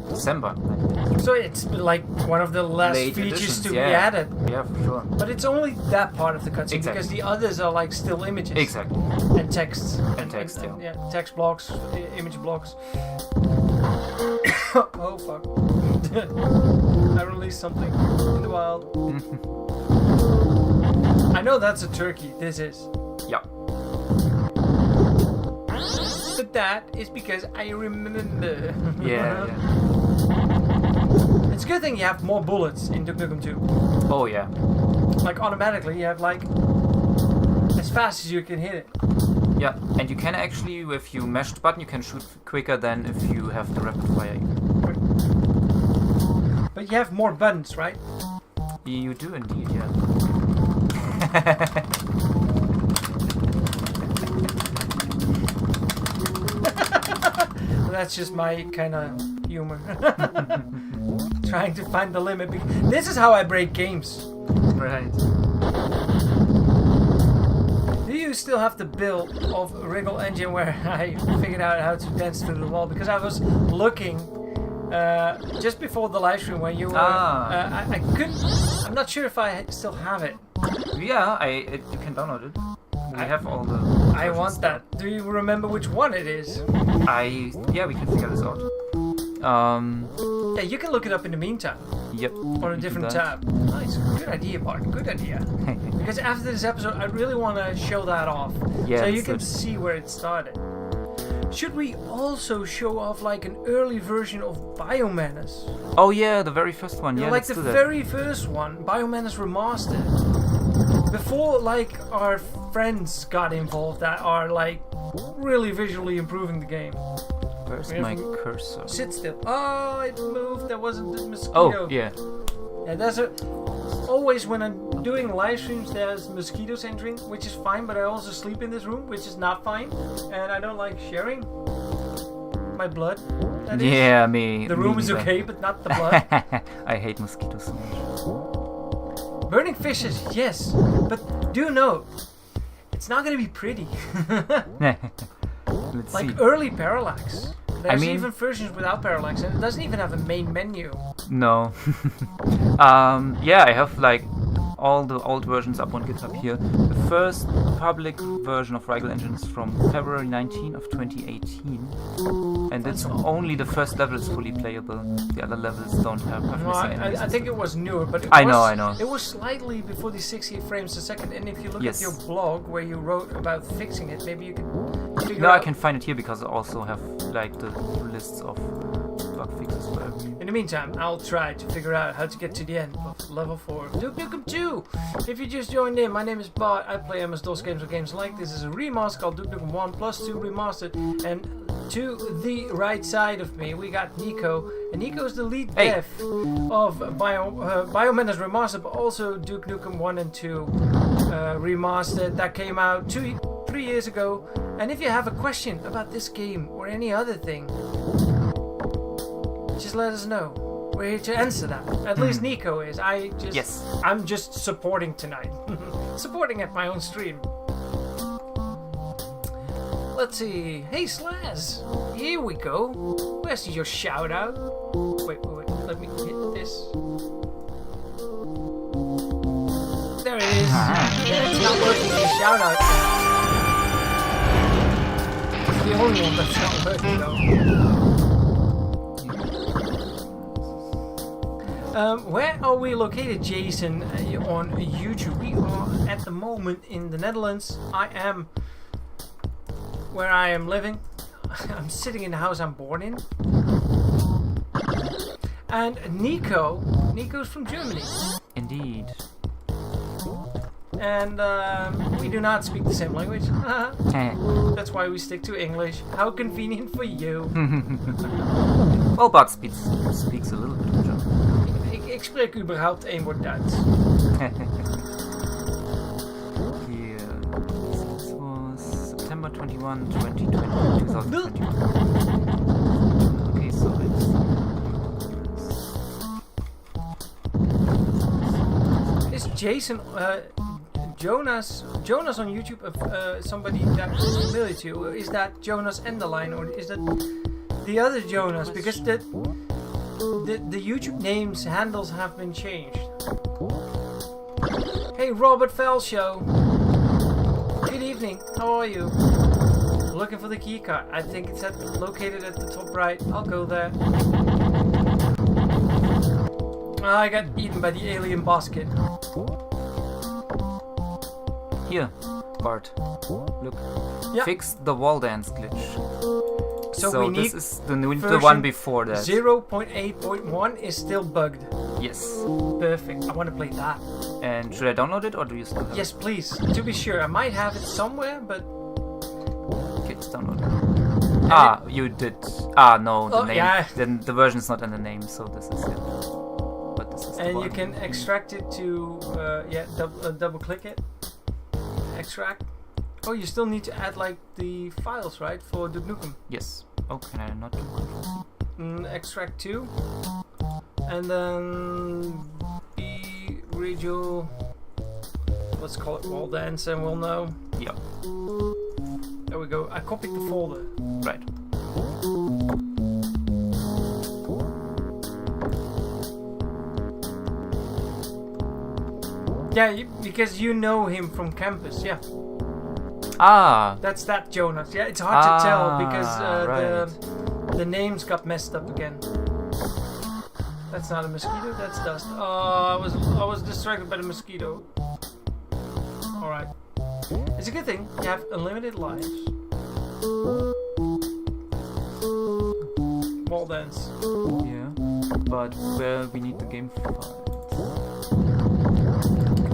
December 1993. So it's like one of the last Late features editions, to be yeah. added. Yeah, for sure. But it's only that part of the cutscene Exactly. because the others are like still images. Exactly. And text. And text, yeah. Text blocks, image blocks. Oh fuck. I released something in the wild. I know that's a turkey. This is. Yeah. But that is because I remember. Yeah. It's a good thing you have more bullets in Duke Nukem 2. Oh yeah. Like automatically, you have like as fast as you can hit it. Yeah, and you can actually, if you mash the button, you can shoot quicker than if you have the rapid fire. But you have more buttons, right? You do indeed, yeah. That's just my kind of humor. Trying to find the limit. This is how I break games. Right. Do you still have the build of Wriggle Engine where I figured out how to dance through the wall? Because I was looking just before the live stream when you were. I couldn't. I'm not sure if I still have it. Yeah, you can download it. We have all the. I want that. Do you remember which one it is? Yeah, we can figure this out. Yeah, you can look it up in the meantime. Yep. On a different tab. Nice. Good idea, Bart. Good idea. Because after this episode, I really want to show that off. Yeah, so you can see where it started. Should we also show off like an early version of Biomenace? Oh yeah, the very first one. Yeah, like let's the do that. very first one, Biomenace Remastered. Before like our friends got involved that are like really visually improving the game. Where's my cursor? Sit still. Oh, it moved. There wasn't the mosquito. Oh, yeah. Yeah, there's always when I'm doing live streams, there's mosquitoes entering, which is fine, but I also sleep in this room, which is not fine. And I don't like sharing my blood. That is. Yeah, me. The room is neither. okay, but not the blood. I hate mosquitoes so much. Burning fishes, yes. But do note, it's not going to be pretty. Let's like see. early parallax. There's mean- even versions without parallax, and it doesn't even have a main menu. No. Yeah, I have like all the old versions up on GitHub here. The first public version of Wriggle Engine is from February 19 of 2018. And it's only the first level is fully playable. The other levels don't have No, missing enemies I and think stuff. it was newer, but I know. It was slightly before the 68 frames a second. And if you look Yes. at your blog where you wrote about fixing it, maybe you can figure No, out. I can find it here because I also have like the lists of bug fixes for every. In the meantime, I'll try to figure out how to get to the end of level 4 of Duke Nukem 2. If you just joined in, my name is Bart. I play MS-DOS games or games like this. Is a remaster called Duke Nukem 1 plus 2 Remastered. And to the right side of me, we got NIKO. And NIKO is the lead dev of Biomenace Remastered, but also Duke Nukem 1 and 2 Remastered. That came out 3 years ago. And if you have a question about this game or any other thing, just let us know. We're here to answer that. At least NIKO is. I'm just supporting tonight. Supporting at my own stream. Let's see. Hey Slaz! Here we go. Where's your shout out? Wait. Let me hit this. There it is. Yeah, it's not working. The shout out. It's the only one that's not working though. Where are we located, Jason, on YouTube? We are at the moment in the Netherlands. I am where I am living. I'm sitting in the house I'm born in. And Nico's from Germany. Indeed. And we do not speak the same language. That's why we stick to English. How convenient for you. Well, Bart speaks a little bit of German. Ik spreek überhaupt één woord Duits. Here, this was September 21, 2021. Okay, so it's Jason, Jonas on YouTube, somebody that's familiar to you. Is that Jonas Enderline, or is that the other Jonas? Because the YouTube names handles have been changed. Hey, Robert Fell Show. Good evening. How are you? Looking for the keycard. I think it's located at the top right. I'll go there. I got eaten by the alien basket. Here, Bart. Look. Yeah. Fix the wall dance glitch. So we need this is the one before that. 0.8.1 is still bugged. Yes. Perfect. I want to play that. And should I download it, or do you still have Yes, please. To be sure. I might have it somewhere, but... Okay, it's downloaded. Ah, you did. Ah, no, the name. Yeah. Then the version is not in the name, so this is it. But this is the And one. you can extract it to... double click it. Extract. Oh, you still need to add like the files, right? For the NUKEM. Yes. Oh, can I not do it? Extract to. And then... regional... Let's call it wall dance and we'll know. Yeah. There we go. I copied the folder. Right. Yeah, because you know him from campus, yeah. Ah. That's that Jonas. Yeah, it's hard to tell because right. the names got messed up again. That's not a mosquito, that's dust. Oh, I was distracted by the mosquito. Alright. It's a good thing. You have unlimited lives. Wall dance. Yeah. But where we need the game file.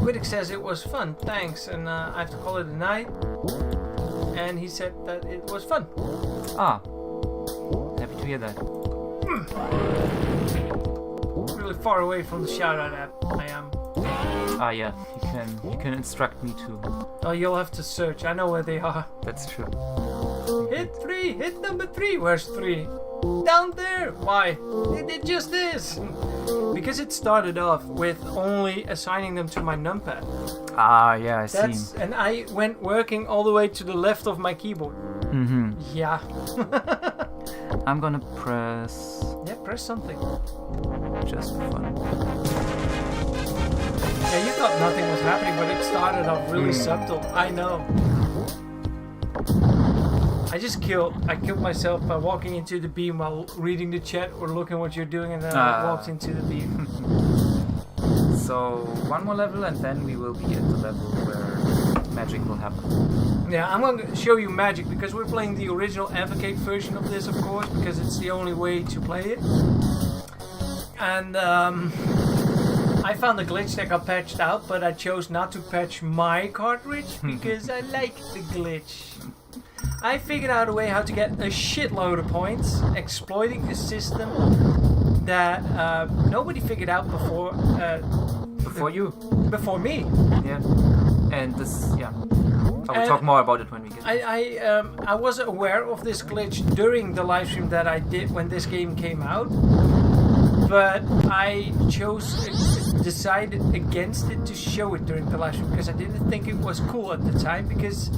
Critic says it was fun, thanks, and I have to call it a night. And he said that it was fun. Ah. Happy to hear that. Really far away from the shout-out app, I am. Ah, yeah. You can instruct me too. Oh, you'll have to search. I know where they are. That's true. Hit 3! Hit number 3! Where's 3? Down there! Why? It did just this! Because it started off with only assigning them to my numpad. Ah, yeah, I see. And I went working all the way to the left of my keyboard. Mm-hmm. Yeah. I'm gonna press... Yeah, press something. Just for fun. Yeah, you thought nothing was happening, but it started off really subtle. I know. I killed myself by walking into the beam while reading the chat or looking what you're doing, and then I walked into the beam. So, one more level and then we will be at the level where magic will happen. Yeah, I'm going to show you magic because we're playing the original Advocate version of this, of course, because it's the only way to play it. And I found a glitch that got patched out, but I chose not to patch my cartridge because I like the glitch. I figured out a way how to get a shitload of points, exploiting a system that nobody figured out before. Before you? Before me. Yeah. And this, yeah. I will talk more about it when we get there. I was aware of this glitch during the live stream that I did when this game came out, but I decided against it to show it during the live stream because I didn't think it was cool at the time because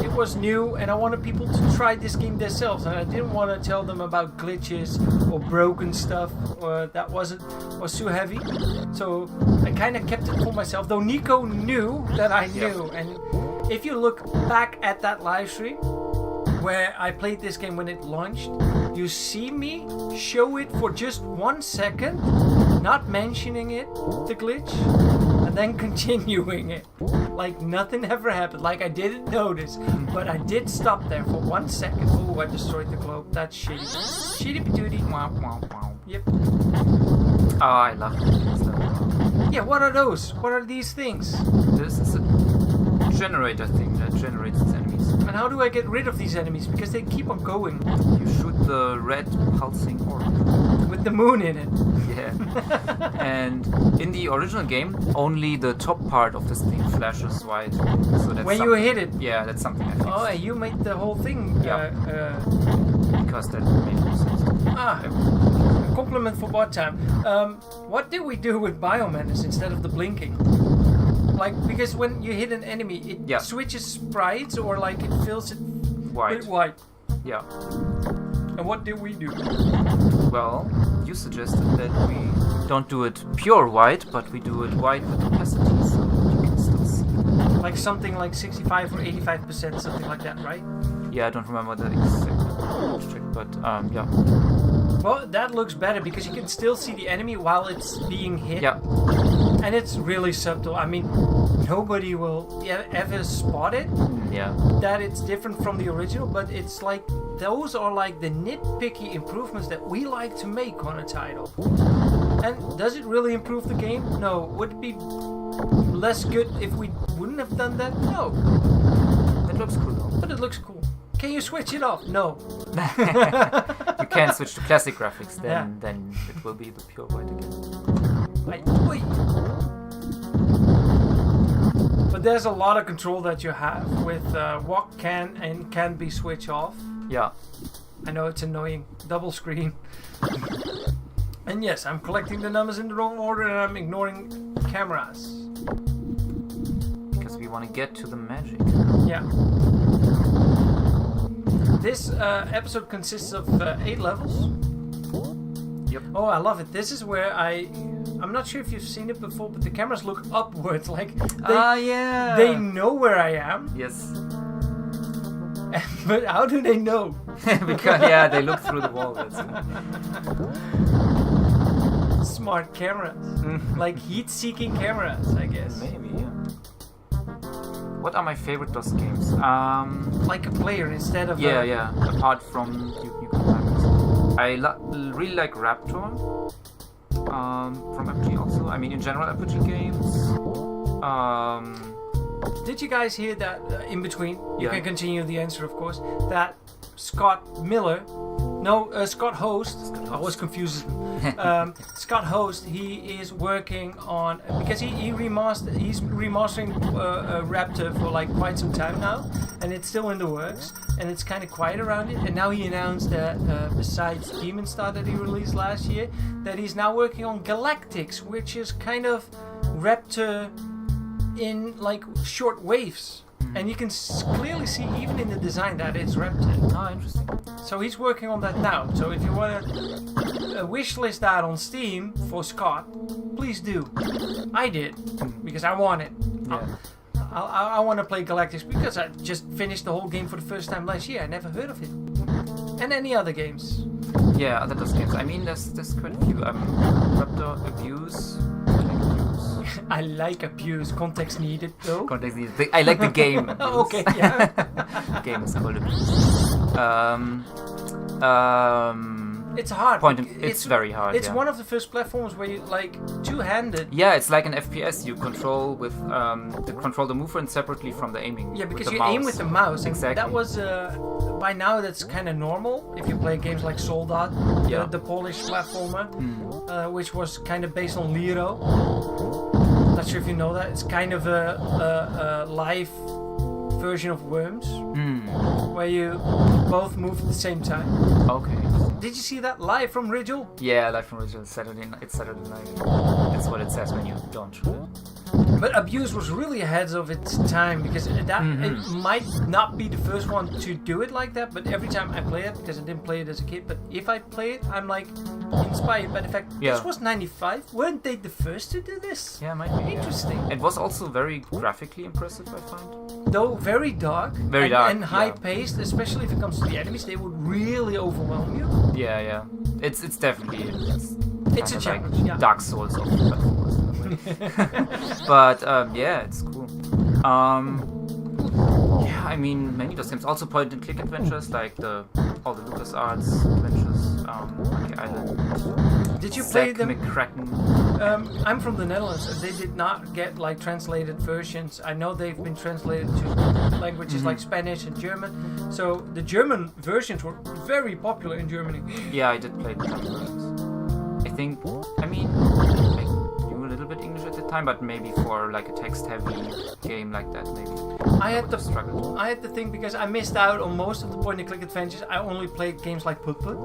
it was new and I wanted people to try this game themselves, and I didn't want to tell them about glitches or broken stuff that was too heavy, so I kind of kept it for myself, though NIKO knew that I knew. And if you look back at that live stream where I played this game when it launched, you see me show it for just 1 second, not mentioning it, the glitch, and then continuing it like nothing ever happened, like I didn't notice. But I did stop there for 1 second. Oh, I destroyed the globe. That's shitty. Shitty patootie. Wow, wow, wow. Yep. Oh, I love it. Yeah, what are those? What are these things? This is a generator thing that generates these enemies. And how do I get rid of these enemies? Because they keep on going. You shoot the red pulsing orb. With the moon in it. Yeah. And in the original game, only the top part of this thing flashes white. So that's when you hit it. Yeah, that's something I fixed. Oh, you made the whole thing. Yeah. Because that made no sense. Ah. compliment for bot time. What did we do with Biomenace instead of the blinking? Like, because when you hit an enemy, it switches sprites or like it fills it with white. Yeah. And what did we do? Well, you suggested that we don't do it pure white, but we do it white with opacity, so you can still see. Like something like 65 or 85%, something like that, right? Yeah, I don't remember the exact trick, but yeah. Well, that looks better because you can still see the enemy while it's being hit. Yeah. And it's really subtle. I mean, nobody will ever spot it. Yeah. That it's different from the original, but it's like those are like the nitpicky improvements that we like to make on a title. And does it really improve the game? No. Would it be less good if we wouldn't have done that? No. It looks cool though. But it looks cool. Can you switch it off? No. You can switch to classic graphics, then it will be the pure white again. Wait. But there's a lot of control that you have with what can and can't be switched off. Yeah. I know it's annoying. Double screen. And yes, I'm collecting the numbers in the wrong order and I'm ignoring cameras. Because we want to get to the magic. Yeah. This episode consists of 8 levels. Yep. Oh, I love it. This is where I'm not sure if you've seen it before, but the cameras look upwards, like they know where I am. Yes. But how do they know? Because they look through the wall. That's smart cameras, like heat-seeking cameras, I guess. Maybe. Yeah. What are my favorite DOS games? Like a player instead of yeah. Apart from NUKEM. I really like Raptor. From Apogee also. I mean, in general, Apogee games. Did you guys hear that in between? You can continue the answer, of course. That Scott Host. I was confused. Scott Host. He is working on because he's remastering Raptor for like quite some time now, and it's still in the works, and it's kind of quiet around it. And now he announced that besides Demon Star that he released last year, that he's now working on Galactics, which is kind of Raptor in like short waves. And you can clearly see even in the design that it's Raptor. Oh, interesting. So he's working on that now. So if you want to wishlist that on Steam for Scott, please do. I did because I want it. Yeah. I want to play Galactics because I just finished the whole game for the first time last year. I never heard of it. And any other games. Yeah, other DOS games. I mean, there's quite a few. Raptor Abuse. I like Abuse. Context needed, though. Context needed. I like the game. Okay, yeah. Game is called Abuse. It's hard. It's very hard. It's one of the first platforms where you like two-handed. Yeah, it's like an FPS. You control with control the movement separately from the aiming. Yeah, because you aim with the mouse. Exactly. That was by now that's kind of normal if you play games like Soldat, the Polish platformer, which was kind of based on Lero. Not sure if you know that. It's kind of a live version of Worms, where you both move at the same time. Okay. Did you see that live from Rigel? Yeah, live from Rigel. It's Saturday night. That's what it says when you don't shoot it. But Abuse was really ahead of its time because it might not be the first one to do it like that, but every time I play it, because I didn't play it as a kid, but if I play it, I'm like inspired by the fact this was 95. Weren't they the first to do this? Yeah, might be. Interesting. Yeah. It was also very graphically impressive, I found. Though very dark. Very dark. And high-paced, especially if it comes to the enemies, they would really overwhelm you. Yeah. It's definitely... It's a challenge, like Dark Souls of platformers. But yeah, it's cool. Yeah, I mean, many of those games. Also point-and-click adventures, like all the LucasArts adventures, Monkey Island. Did you play them? McCracken. I'm from the Netherlands, and they did not get like translated versions. I know they've been translated to languages like Spanish and German. So the German versions were very popular in Germany. Yeah, I did play the German versions. I mean, I knew a little bit English at the time, but maybe for like a text-heavy game like that, maybe I had would have struggled. I had the thing because I missed out on most of the point-and-click adventures. I only played games like Put Put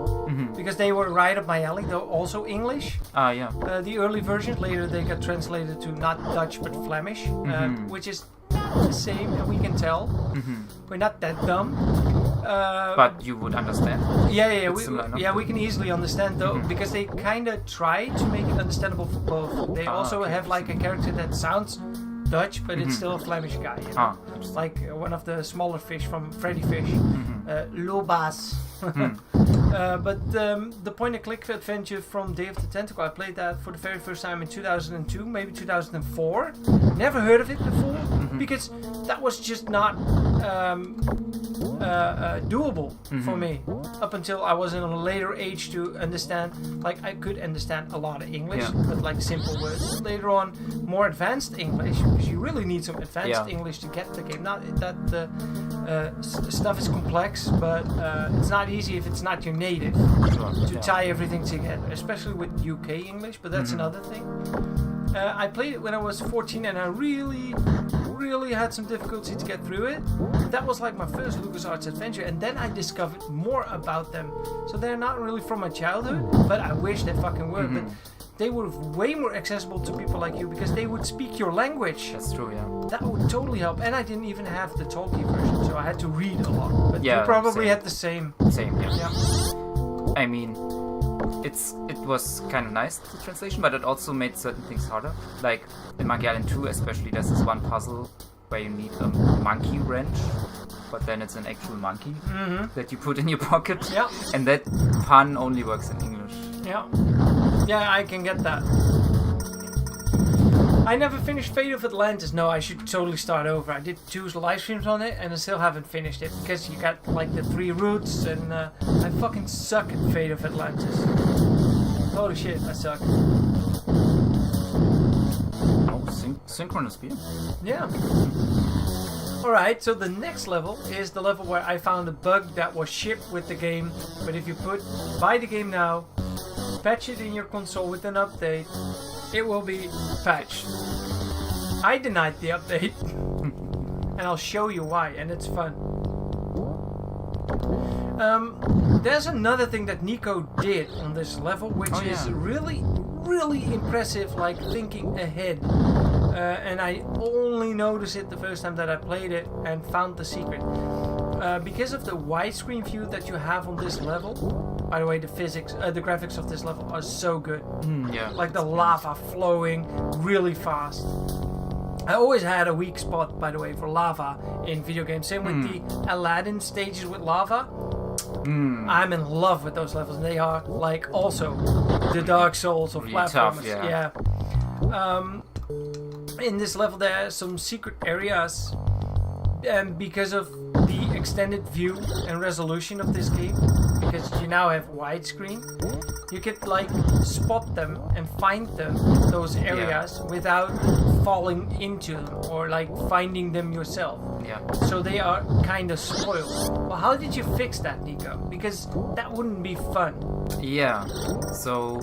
because they were right up my alley. They're also English. Yeah. The early versions, later they got translated to not Dutch but Flemish, which is the same, and we can tell. We're not that dumb. But you would understand. Yeah, It's similar enough. we can easily understand though, because they kind of try to make it understandable for both. They also okay. have like a character that sounds Dutch, but it's still a Flemish guy. You know? Like one of the smaller fish from Freddy Fish, Lobas. But the point-and-click adventure from Day of the Tentacle, I played that for the very first time in 2002, maybe 2004. Never heard of it before, because that was just not doable for me. Up until I was in a later age to understand, like I could understand a lot of English, but like simple words. Later on, more advanced English, because you really need some advanced English to get the game. Not that the stuff is complex, but it's not easy if it's not your native to tie everything together, especially with UK English, but that's another thing. I played it when I was 14 and I really had some difficulty to get through it. That was like my first LucasArts adventure, and then I discovered more about them. So they're not really from my childhood, but I wish they fucking were. But they were way more accessible to people like you because they would speak your language. That's true, yeah. That would totally help. And I didn't even have the talkie version, so I had to read a lot. But Yeah, you probably same. had the same. Same, yeah. Yeah. I mean, it was kind of nice, the translation, but it also made certain things harder. Like in Monkey Island 2 especially, there's this one puzzle where you need a monkey wrench, but then it's an actual monkey that you put in your pocket. Yeah. And that pun only works in English. Yeah. Yeah, I can get that. I never finished Fate of Atlantis. No, I should totally start over. I did 2 live streams on it and I still haven't finished it because you got like the 3 routes and I fucking suck at Fate of Atlantis. Holy shit, I suck. Oh, synchronous beam. Yeah. Alright, so the next level is the level where I found a bug that was shipped with the game, but if you buy the game now, patch it in your console with an update, it will be patched. I denied the update, and I'll show you why, and it's fun. There's another thing that NIKO did on this level, which is really impressive, like thinking ahead. And I only noticed it the first time that I played it and found the secret. Because of the widescreen view that you have on this level, by the way, the graphics of this level are so good. Like the lava flowing really fast. I always had a weak spot, by the way, for lava in video games. Same with the Aladdin stages with lava. I'm in love with those levels. They are like also the Dark Souls of really platformers. tough, yeah. In this level there are some secret areas, and because of the extended view and resolution of this game, because you now have widescreen, you could like spot them and find them, those areas, without falling into them or like finding them yourself. So they are kind of spoiled. Well, how did you fix that, NIKO? Because that wouldn't be fun. Yeah, so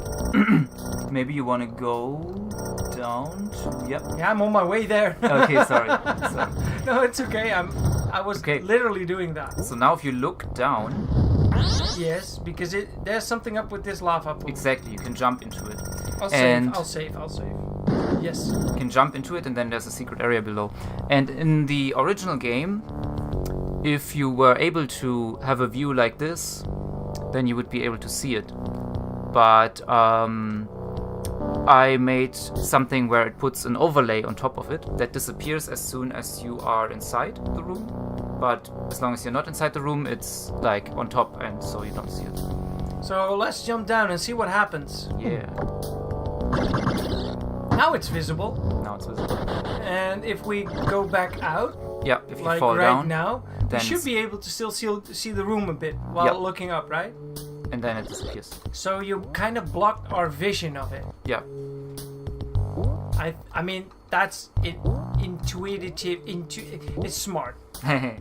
maybe you want to go down to... Yeah, I'm on my way there. Okay, sorry. No, it's okay. I was literally doing that. So now if you look down... Yes, because there's something up with this lava pool. Exactly, you can jump into it. I'll save. Yes. You can jump into it and then there's a secret area below. And in the original game, if you were able to have a view like this, then you would be able to see it. But I made something where it puts an overlay on top of it that disappears as soon as you are inside the room. But as long as you're not inside the room, it's like on top, and so you don't see it. So let's jump down and see what happens. Yeah. Now it's visible. Now it's visible. And if we go back out, if you like fall right down, now, we should be able to still see the room a bit while looking up, right? And then it disappears. So you kind of blocked our vision of it. Yeah. I mean, that's intuitive. It's smart. Yeah.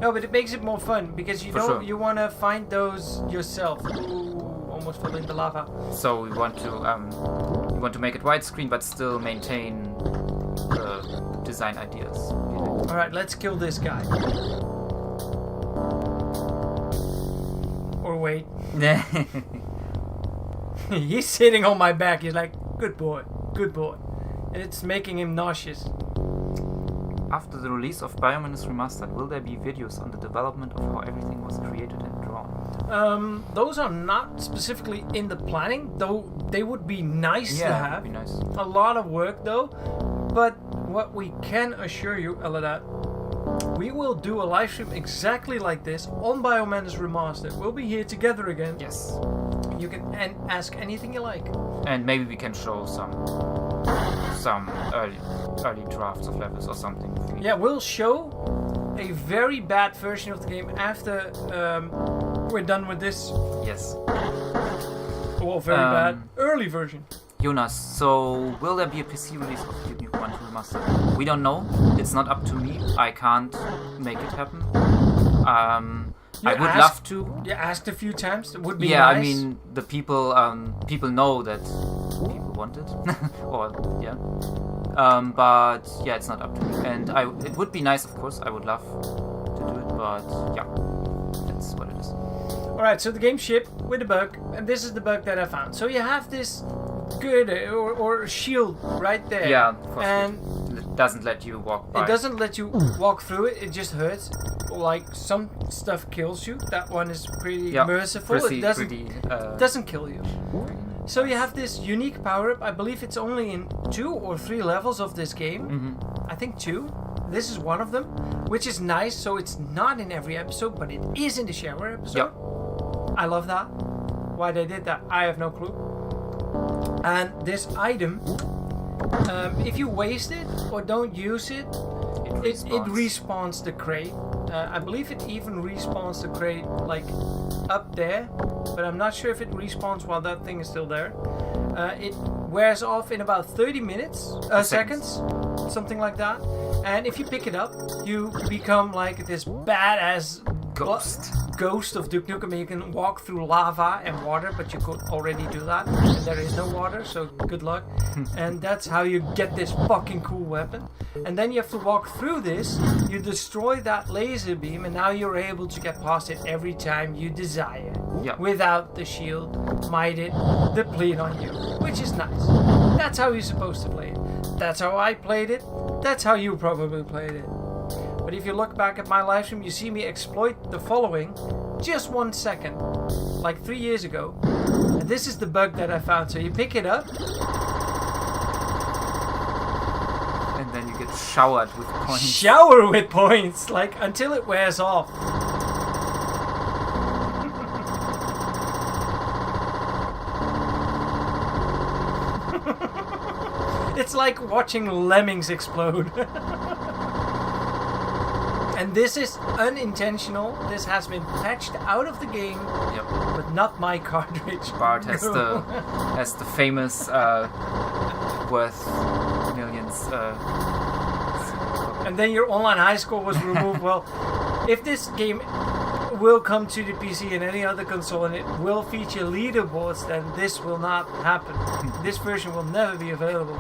No, but it makes it more fun because you want to find those yourself. Ooh, almost fell in the lava. So we want to We want to make it widescreen, but still maintain the design ideas. All right, let's kill this guy. Or wait. He's sitting on my back. He's like, good boy, good boy. And it's making him nauseous. After the release of Biomanus Remastered, will there be videos on the development of how everything was created and drawn? Those are not specifically in the planning, though they would be nice to have. Would be nice. A lot of work though. But what we can assure you, Eladat, we will do a live stream exactly like this on Biomanus Remastered. We'll be here together again. Yes. You can ask anything you like. And maybe we can show some early drafts of levels or something. Yeah, we'll show a very bad version of the game after we're done with this. Yes. Well, very bad early version. Jonas, so will there be a PC release of Duke Nukem 1 Remastered? We don't know. It's not up to me. I can't make it happen. I would love to. You asked a few times. It would be nice. I nice. mean, the people know that people want it. Or, yeah. But, yeah, it's not up to me. And it would be nice, of course. I would love to do it. But, yeah, that's what it is. Alright, so the game shipped with a bug. And this is the bug that I found. So you have this girder or shield right there. Yeah, and it doesn't let you walk by. It doesn't let you walk through it. It just hurts. Like some stuff kills you. That one is pretty merciful. It doesn't kill you. So you have this unique power-up. I believe it's only in 2 or 3 levels of this game. Mm-hmm. I think 2. This is one of them, which is nice. So it's not in every episode, but it is in the shower episode. Yep. I love that. Why they did that, I have no clue. And this item, if you waste it or don't use it, it respawns the crate. I believe it even respawns the crate like up there, but I'm not sure if it respawns while that thing is still there. It wears off in about 30 seconds, something like that. And if you pick it up, you become like this badass ghost of Duke Nukem. You can walk through lava and water, but you could already do that. And there is no water, so good luck. And that's how you get this fucking cool weapon. And then you have to walk through this. You destroy that laser beam, and now you're able to get past it every time you desire. Yep. Without the shield might it deplete on you, which is nice. That's how you're supposed to play it. That's how I played it. That's how you probably played it. But if you look back at my live stream, you see me exploit the following just 1 second, like 3 years ago. And this is the bug that I found. So you pick it up, and then you get showered with points. Shower with points, like until it wears off. It's like watching lemmings explode. And this is unintentional. This has been patched out of the game, but not my cartridge. Bart has the famous worth millions. And then your online high score was removed. Well, if this game will come to the PC and any other console and it will feature leaderboards, then this will not happen. This version will never be available.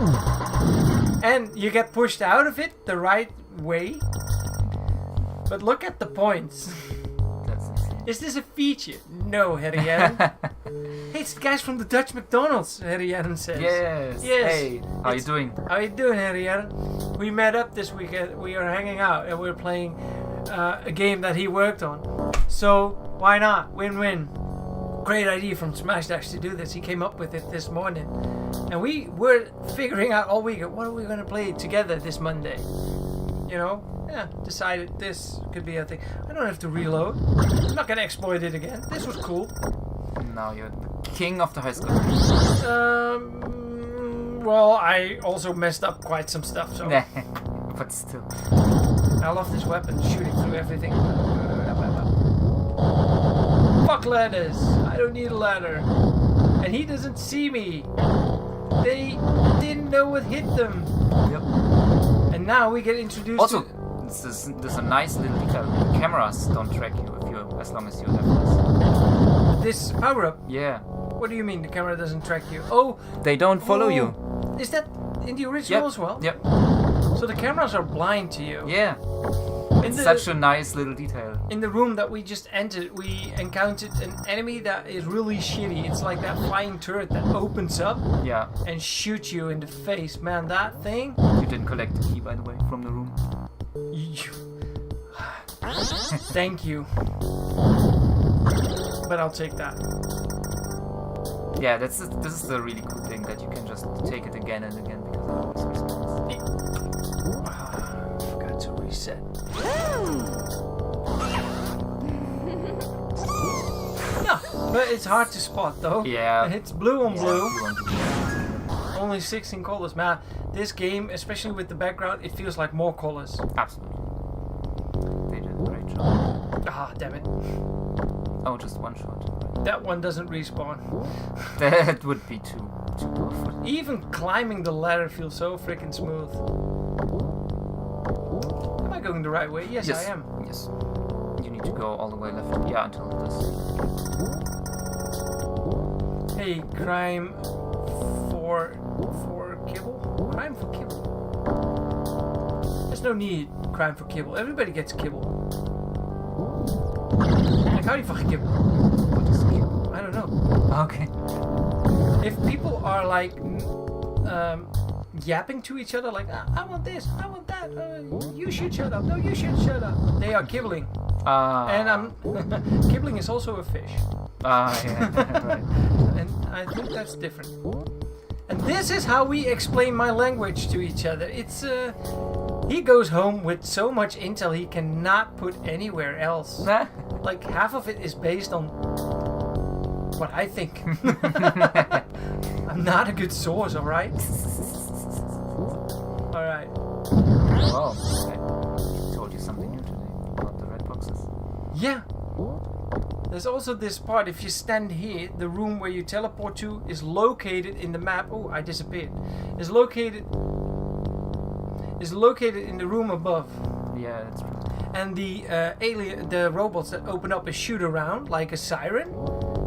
And you get pushed out of it the right way. But look at the points. That's insane. Is this a feature? No, Harry Adam. Hey, it's the guys from the Dutch McDonald's, Harry Adam says. Yes. Hey, how you doing? How you doing, Harry Adam? We met up this weekend. We are hanging out and we're playing a game that he worked on. So why not? Win-win. Great idea from Smash Dash to do this. He came up with it this morning. And we were figuring out all week, what are we going to play together this Monday? You know? Yeah, decided this could be a thing. I don't have to reload. I'm not gonna exploit it again. This was cool. Now you're the king of the high school. Well, I also messed up quite some stuff, so. But still. I love this weapon, shooting through everything. Fuck ladders. I don't need a ladder. And he doesn't see me. They didn't know what hit them. Yep. And now we get introduced also, to... There's a nice little detail. Cameras don't track you as long as you have this. This power-up? Yeah. What do you mean the camera doesn't track you? Oh, They don't follow you. Is that in the original as well? Yep. So the cameras are blind to you. Yeah. In It's the, such a nice little detail. in the room that we just entered, we encountered an enemy that is really shitty. It's like that flying turret that opens up Yeah. and shoots you in the face. Man, that thing. You didn't collect the key, by the way, from the room. Thank you. But I'll take that. Yeah, this is the really cool thing, that you can just take it again and again because it always respawns. Forgot to reset. Yeah, but it's hard to spot though. Yeah. It's blue on blue. You want to do Only 16 colors. Man, this game, especially with the background, it feels like more colors. that. Absolutely. They did a great job. Ah, damn it. Oh, just one shot. That one doesn't respawn. That would be too awful. Even climbing the ladder feels so freaking smooth. Am I going the right way? Yes, I am. Yes. You need to go all the way left. Yeah, until this. Hey, crime for kibble? Crime for kibble. There's no need crime for kibble. Everybody gets kibble. Like, how do you fucking kibble? What is kibble? I don't know. Okay. If people are like yapping to each other, like, I want this, I want that, you should shut up, no, you should shut up. They are kibbling. And kibbling is also a fish. Yeah, right. And I think that's different. And this is how we explain my language to each other. It's he goes home with so much intel he cannot put anywhere else. Like half of it is based on what I think. I'm not a good source, alright? Alright. Wow. Okay. Told you something new today about the red boxes. Yeah. There's also this part, if you stand here, the room where you teleport to is located in the map. Oh, I disappeared. Is located in the room above. Yeah, that's true. And the the robots that open up and shoot around like a siren,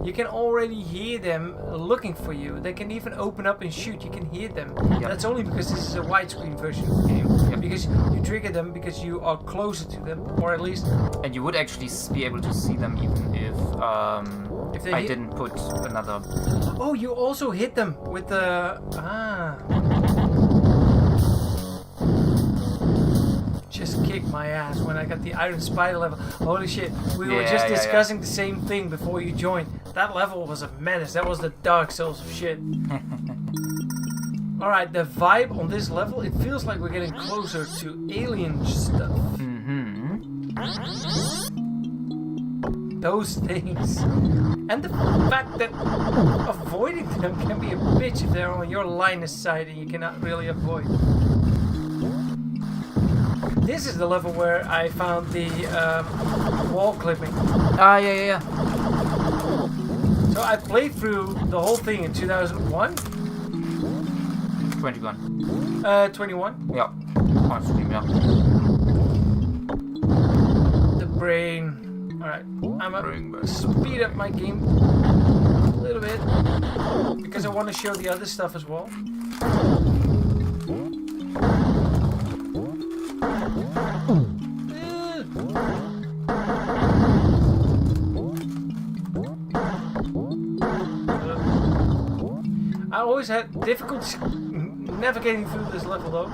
you can already hear them looking for you. They can even open up and shoot. You can hear them. Yep. That's only because this is a widescreen version of the game. Yep. Because you trigger them because you are closer to them, or at least. And you would actually be able to see them even if If they I hit- didn't put another. Oh, you also hit them with the Just kicked my ass when I got the Iron Spider level. Holy shit! We were just discussing the same thing before you joined. That level was a menace. That was the Dark Souls of shit. Alright, the vibe on this level, it feels like we're getting closer to alien stuff. Mm-hmm. Those things. And the fact that avoiding them can be a bitch if they're on your line of sight and you cannot really avoid. This is the level where I found the wall clipping. Ah, yeah. So I played through the whole thing in 2001. 21. 21. Yeah. On stream, yeah. The brain. Alright, I'm Brain gonna back. speed up my game a little bit because I want to show the other stuff as well. I always had difficulty navigating through this level though,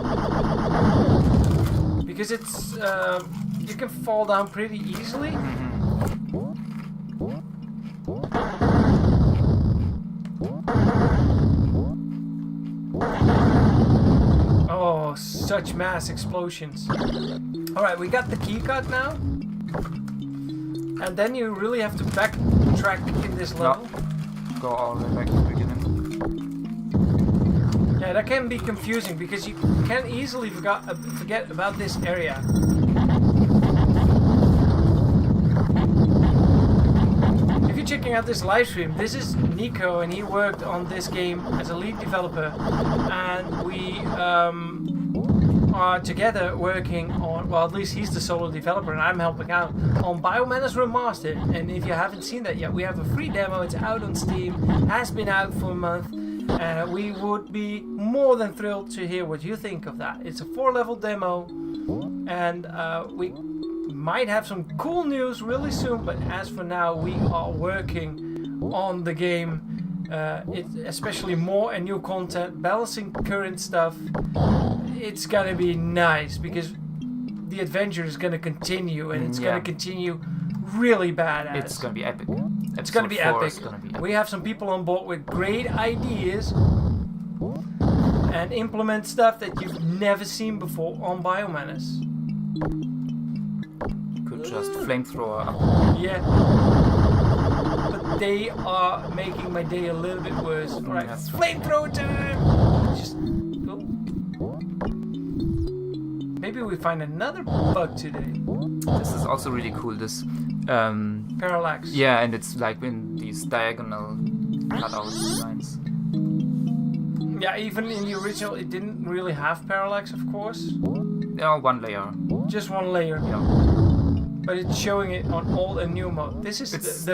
because it's you can fall down pretty easily. Oh, such mass explosions. Alright, we got the keycard now. And then you really have to backtrack in this level. Go all the way back to the beginning. Yeah, that can be confusing because you can easily forget about this area. If you're checking out this live stream, this is NIKO and he worked on this game as a lead developer, and we are together working on, well, at least he's the solo developer and I'm helping out on Biomenace Remastered. And if you haven't seen that yet, we have a free demo. It's out on Steam, has been out for a month. We would be more than thrilled to hear what you think of that. It's a 4-level demo, and we might have some cool news really soon, but as for now, we are working on the game. It's especially more and new content, balancing current stuff. It's gonna be nice because the adventure is gonna continue, and it's gonna continue really badass. It's gonna be epic. It's gonna be epic. We have some people on board with great ideas and implement stuff that you've never seen before on Biomenace. Could just flamethrower up. Yeah. But they are making my day a little bit worse. Alright, flamethrower time! Just go. Maybe we find another bug today. This is also really cool, this parallax. Yeah, and it's like in these diagonal cutout lines. Yeah, even in the original it didn't really have parallax, of course. Yeah, one layer. Just one layer. Yeah. But it's showing it on old and new mode. This is It's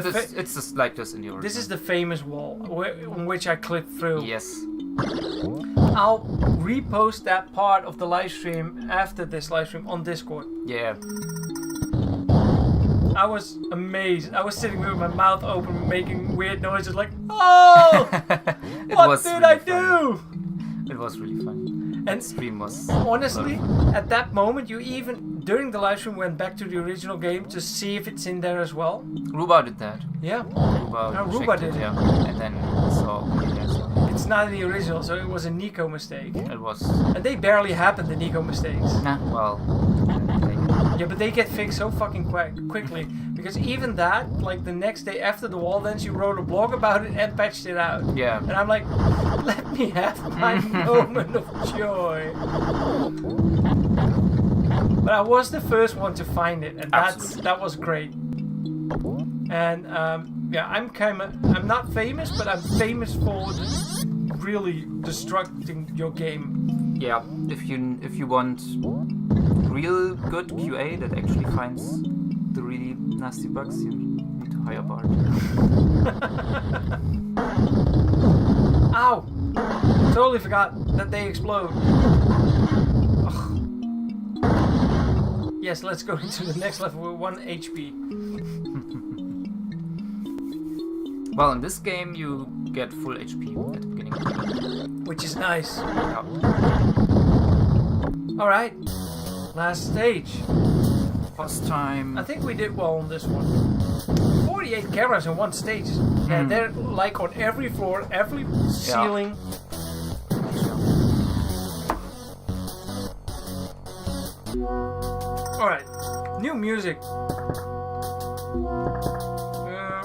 just like this in the original. This is the famous wall on which I clipped through. Yes. I'll repost that part of the live stream after this live stream on Discord. Yeah. I was amazed. I was sitting with my mouth open, making weird noises like, oh! What did I do? It was really fun. And stream was honestly, at that moment, you even during the live stream went back to the original game to see if it's in there as well. Ruba did that. Yeah. Ruba did it. Yeah. And then so it's not in the original, so it was a NIKO mistake. It was. And they barely happen, the NIKO mistakes. Nah, well. Yeah, but they get fixed so fucking quickly. Because even that, like the next day after the wall dance, you wrote a blog about it and patched it out. Yeah. And I'm like, let me have my moment of joy. But I was the first one to find it, and that was great. And yeah, I'm not famous, but I'm famous for really destructing your game. Yeah, if you want real good QA that actually finds the really nasty bugs, you need to hire Bart. Ow! Totally forgot that they explode. Ugh. Yes, let's go into the next level with 1 HP. Well, in this game you get full HP at the beginning. Which is nice. Yeah. Alright, last stage. Boss time. I think we did well on this one. 48 cameras in one stage. And they're like on every floor, every ceiling. Alright, new music.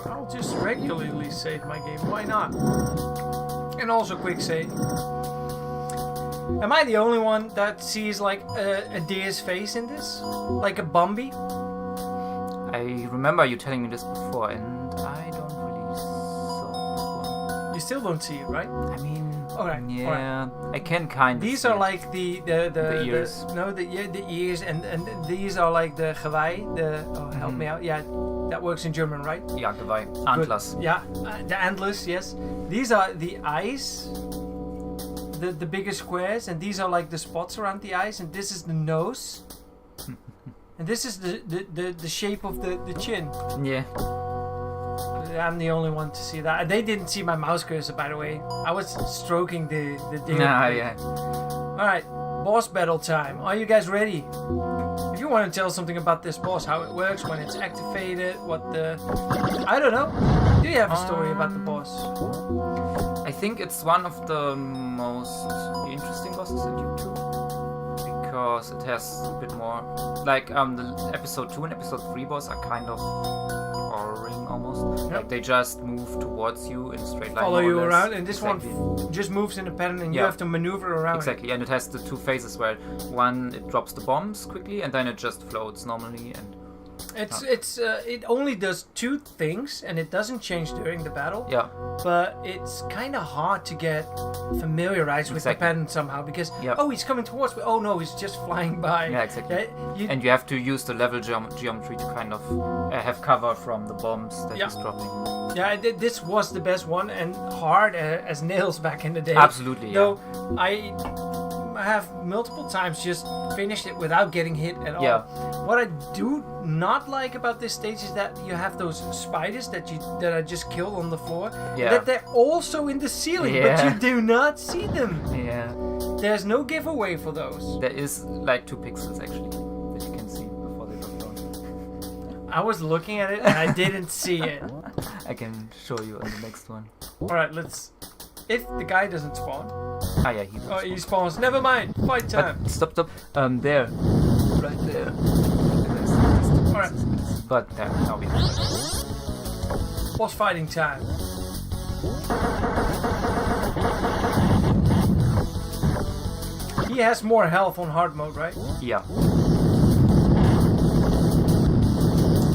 I'll just regularly save my game, why not? And also quick save. Am I the only one that sees like a deer's face in this? Like a Bambi? I remember you telling me this before, and I don't really saw it. You still don't see it, right? I mean, alright. Yeah, I can kind of. These are like the ears. The ears, and these are like the Geweih. Help me out. Yeah, that works in German, right? Yeah, Geweih. Antlers. Good. Yeah, the antlers. Yes. These are the eyes. The bigger squares, and these are like the spots around the eyes, and this is the nose, and this is the shape of the chin. Yeah. I'm the only one to see that. They didn't see my mouse cursor, by the way. I was stroking the deer. Ah, yeah. Alright, boss battle time. Are you guys ready? If you want to tell something about this boss, how it works, when it's activated, what the... I don't know. Do you have a story about the boss? I think it's one of the most interesting bosses in YouTube. Because it has a bit more... Like, the episode 2 and episode 3 boss are kind of boring almost. Yep. Like, they just move towards you in a straight line. Follow you around, and this one just moves in a pattern, and you have to maneuver around. Exactly, and it has the two phases where one, it drops the bombs quickly, and then it just floats normally, and It only does 2 things, and it doesn't change during the battle. Yeah. But it's kind of hard to get familiarized with the pattern somehow because oh, he's coming towards me. Oh no, he's just flying by. Yeah, exactly. And you have to use the level geometry to kind of have cover from the bombs that he's dropping. Yeah, this was the best one and hard as nails back in the day. Absolutely. Though I have multiple times just finished it without getting hit at all. Yeah. What I do not like about this stage is that you have those spiders that I just killed on the floor. Yeah. That they're also in the ceiling, but you do not see them. Yeah. There's no giveaway for those. There is like 2 pixels actually that you can see before they drop down. I was looking at it and I didn't see it. I can show you on the next one. Alright, let's... If the guy doesn't spawn... Ah yeah, he does. Oh, he spawns. Never mind. Fight time. But stop. There. Right there. Alright. But there, now we have Boss fighting time. He has more health on hard mode, right? Yeah.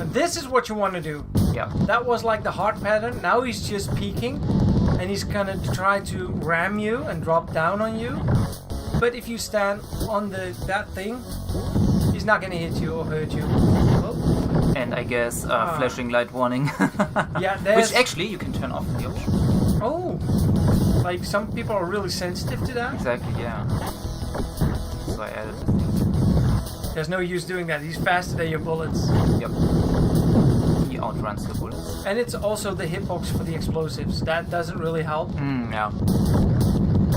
And this is what you want to do. Yeah. That was like the hard pattern. Now he's just peeking. And he's gonna try to ram you and drop down on you. But if you stand on that thing, he's not gonna hit you or hurt you. Oh. And I guess flashing light warning. Yeah, there's... Which actually you can turn off the option. Oh. Like some people are really sensitive to that. Exactly, yeah. So I added it. There's no use doing that. He's faster than your bullets. Yep. He outruns the bullets. And it's also the hitbox for the explosives. That doesn't really help. Yeah.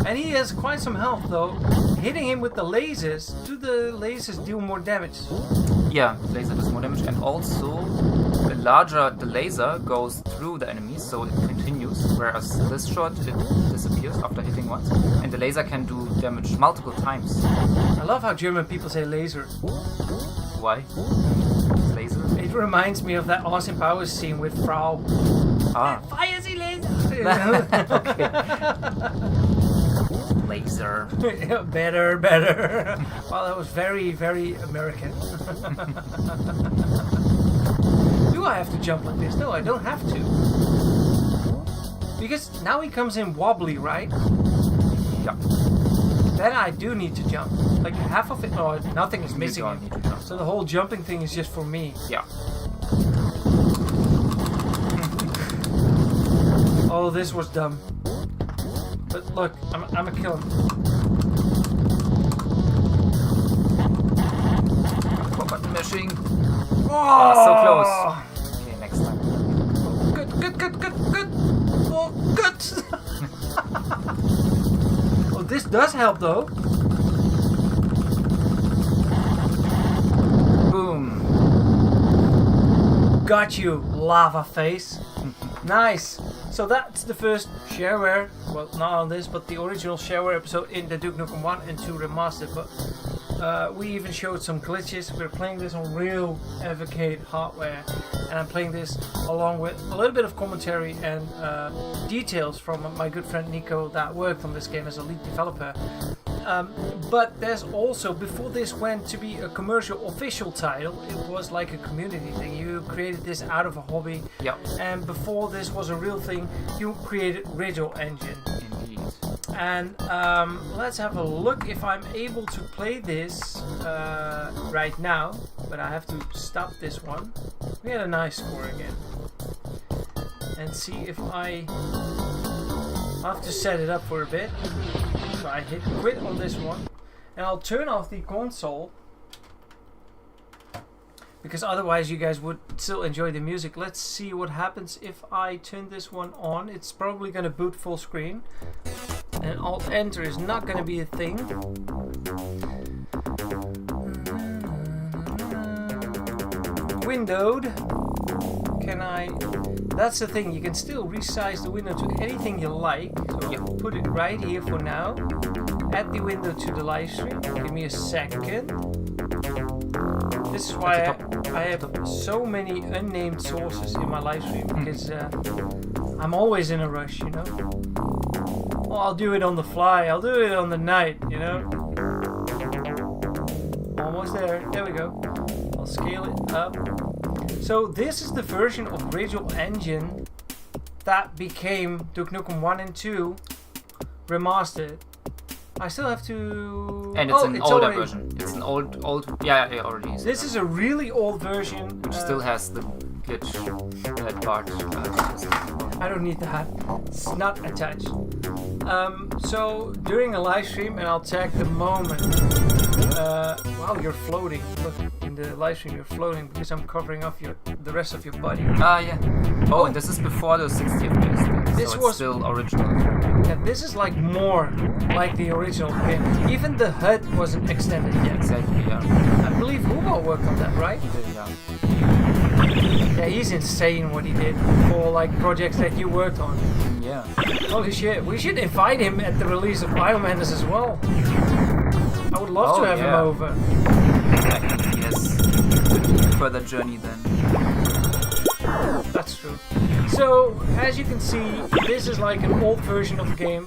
And he has quite some health though. Hitting him with the lasers, do the lasers deal more damage? Yeah, laser does more damage, and also the larger the laser goes through the enemies, so it continues, whereas this shot it disappears after hitting once, and the laser can do damage multiple times. I love how German people say laser. Why? Laser? It reminds me of that Austin Powers scene with Frau. Ah. Fire the laser! Laser. Better. Well, that was very, very American. Do I have to jump like this? No, I don't have to. Because now he comes in wobbly, right? Yeah. Then I do need to jump. Like half of it, or nothing is missing. You don't need to jump. So the whole jumping thing is just for me. Yeah. Oh, this was dumb. But look, I'm a kill him. Button mashing. Oh, so close. Okay, next time. Good. Oh, good. Oh, this does help though. Boom. Got you, lava face. Nice. So that's the first shareware, well, not on this, but the original shareware episode in the Duke Nukem 1 and 2 remastered. But we even showed some glitches. We're playing this on real Advocate hardware, and I'm playing this along with a little bit of commentary and details from my good friend NIKO that worked on this game as a lead developer. But there's also, before this went to be a commercial official title, it was like a community thing. You created this out of a hobby. Yep. And before this was a real thing, you created Ridgel Engine. Indeed. And let's have a look if I'm able to play this right now. But I have to stop this one. We had a nice score again. And see if I'll have to set it up for a bit. So I hit quit on this one. And I'll turn off the console. Because otherwise you guys would still enjoy the music. Let's see what happens if I turn this one on. It's probably going to boot full screen. And Alt Enter is not going to be a thing. Windowed. Can I... That's the thing, you can still resize the window to anything you like. So I'll put it right here for now. Add the window to the live stream. Give me a second. This is why I have so many unnamed sources in my live stream, because I'm always in a rush, you know. Well, I'll do it on the fly, I'll do it on the night, you know. Almost there, there we go. I'll scale it up. So this is the version of Visual Engine that became Duke Nukem 1 and 2 remastered. I still have to... And it's an older already... version. It's an old... Yeah, already. This is a really old version. Which still has the glitch that part. I don't need that. It's not attached. So during a live stream, and I'll tag the moment. Wow, you're floating. Look, in the live stream you're floating because I'm covering off the rest of your body. Ah, yeah. Oh, and this is before the 60th birthday. This so was it's still original. Yeah, this is like more like the original game. Even the HUD wasn't extended yet. Exactly, yeah. I believe Hugo worked on that, right? He did, yeah. Yeah, he's insane what he did for like projects that you worked on. Yeah. Holy shit, we should invite him at the release of Biomadness as well. I would love to have him over. I think he has further journey then. That's true. So, as you can see, this is like an old version of the game,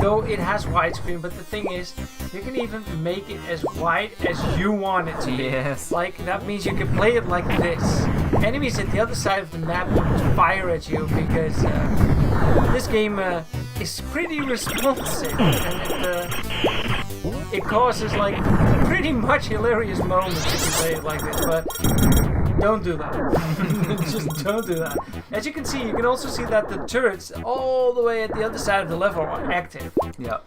though it has widescreen, but the thing is, you can even make it as wide as you want it to be. Yes. Like, that means you can play it like this. Enemies at the other side of the map fire at you because this game is pretty responsive, and it causes like pretty much hilarious moments if you play it like this, but don't do that. Just don't do that. As you can see, you can also see that the turrets all the way at the other side of the level are active. Yeah.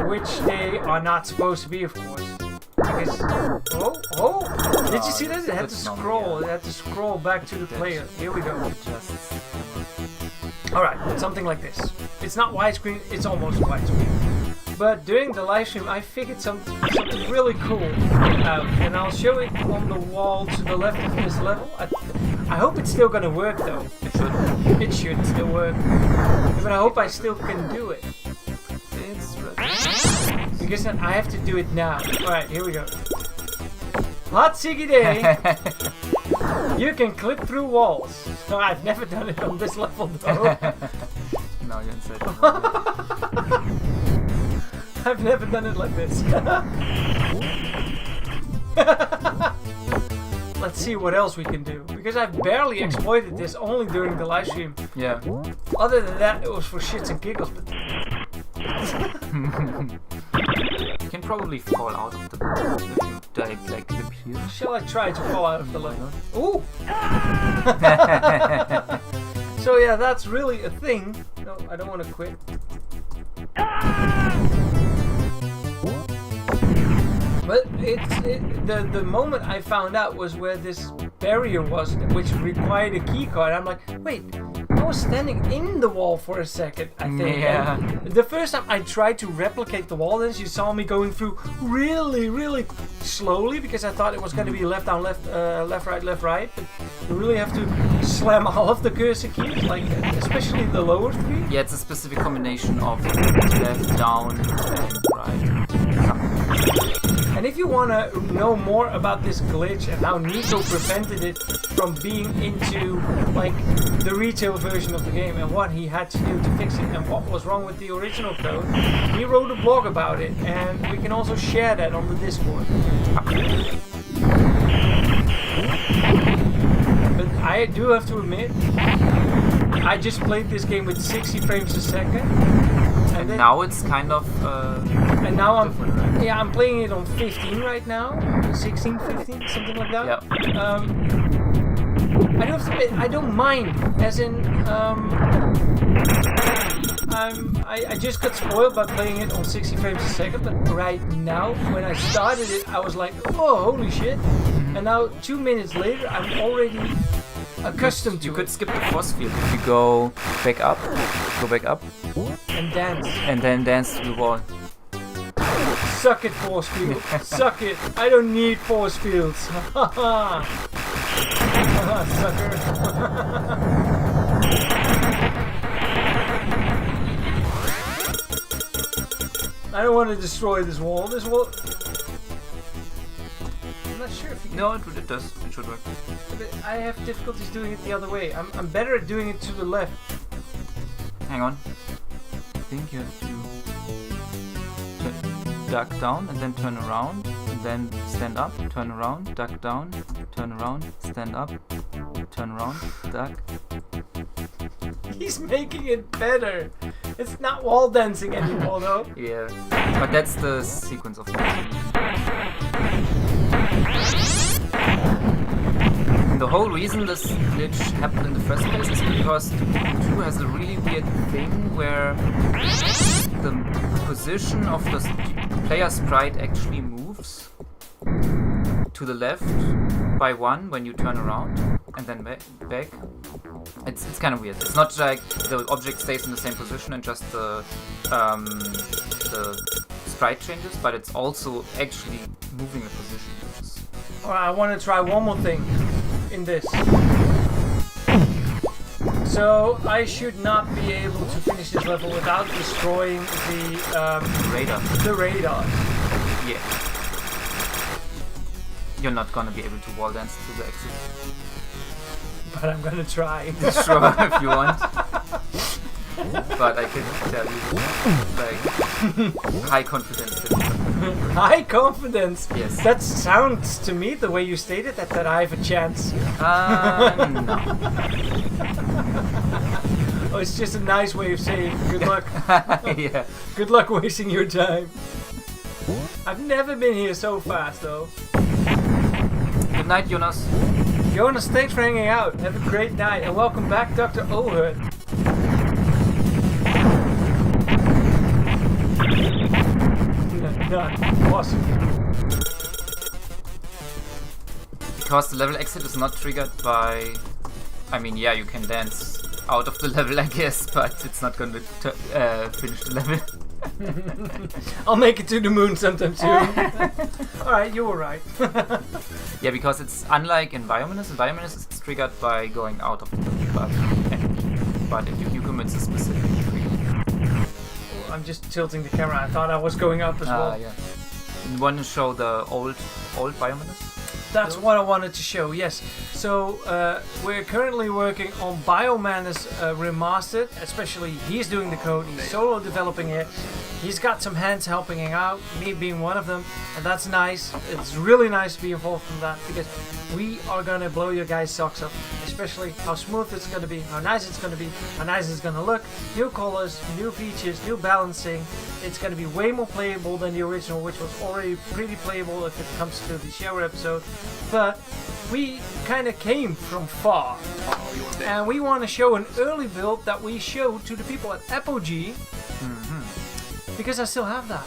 Which they are not supposed to be, of course. Because, did you see that? It had to scroll. It had to scroll back to the player. Here we go. Alright, something like this. It's not widescreen, it's almost widescreen. But during the live stream, I figured something really cool out, and I'll show it on the wall to the left of this level. I hope it's still gonna work though. It should. It should still work. But I hope I still can do it. Because I have to do it now. Alright, here we go. Hot Siggy Day! You can clip through walls. No, I've never done it on this level though. No, you're inside. I've never done it like this. Let's see what else we can do. Because I've barely exploited this only during the live stream. Yeah. Other than that, it was for shits and giggles. But you can probably fall out of the if you die like the here. Shall I try to fall out of the level? Ooh! So yeah, that's really a thing. No, I don't want to quit. But the moment I found out was where this barrier was, which required a key card. I'm like, wait, I was standing in the wall for a second, I think. Yeah. And the first time I tried to replicate the wall, then you saw me going through really slowly because I thought it was going to be left down, left right. But you really have to slam all of the cursor keys, like especially the lower three. Yeah, it's a specific combination of left, down, and right. And if you want to know more about this glitch and how NIKO prevented it from being into like the retail version of the game and what he had to do to fix it and what was wrong with the original code, he wrote a blog about it, and we can also share that on the Discord. But I do have to admit, I just played this game with 60 frames a second. And now it's kind of and now right? I'm playing it on 15 right now, 16, 15, something like that. Yeah. I do have to admit, I don't mind, as in I just got spoiled by playing it on 60 frames a second, but right now when I started it I was like, oh holy shit, and now 2 minutes later I'm already accustomed to You it. could skip the force field if you go back up, And dance. and then dance to the wall. Suck it, force field. Suck it. I don't need force fields. Haha. Sucker. I don't want to destroy this wall. This wall. I'm not sure if you can. No, it does. It should work. But I have difficulties doing it the other way. I'm better at doing it to the left. Hang on. I think you have to duck down and then turn around and then stand up, turn around, duck down, turn around, stand up, turn around, duck. He's making it better. It's not wall dancing anymore, though. Yeah, but that's the sequence of moves. The whole reason this glitch happened in the first place is because 2 has a really weird thing where the position of the player sprite actually moves to the left by 1 when you turn around and then back. It's kind of weird. It's not like the object stays in the same position and just the sprite changes, but it's also actually moving the position, which is... Alright, I want to try one more thing in this. So I should not be able to finish this level without destroying the radar. The radar. Yeah. You're not gonna be able to wall dance to the exit. But I'm gonna try. Sure, if you want. But I can tell you, like, high confidence. High confidence? Yes. That sounds to me, the way you stated that I have a chance. No. Oh, it's just a nice way of saying good luck. Yeah. Good luck wasting your time. I've never been here so fast, though. Good night, Jonas. Jonas, thanks for hanging out. Have a great night, and welcome back, Dr. Ohud. Awesome. Because the level exit is not triggered by... I mean, yeah, you can dance out of the level, I guess, but it's not going to finish the level. I'll make it to the moon sometime soon. Alright, you were right. Yeah, because it's unlike Environmentist. Environmentist is triggered by going out of the level, but in NUKEM it's a specific trigger. I'm just tilting the camera. I thought I was going up as well. Yeah. You want to show the old Biomanus? That's what I wanted to show, yes. So we're currently working on Biomanus Remastered. Especially he's doing the code, he's solo developing it. He's got some hands helping him out, me being one of them, and that's nice. It's really nice to be involved in that because we are gonna blow your guys' socks off. Especially how smooth it's gonna be, how nice it's gonna be, how nice it's gonna look. New colors, new features, new balancing. It's gonna be way more playable than the original, which was already pretty playable if it comes to the shower episode. But we kind of came from far, and we want to show an early build that we showed to the people at Apogee. Because I still have that.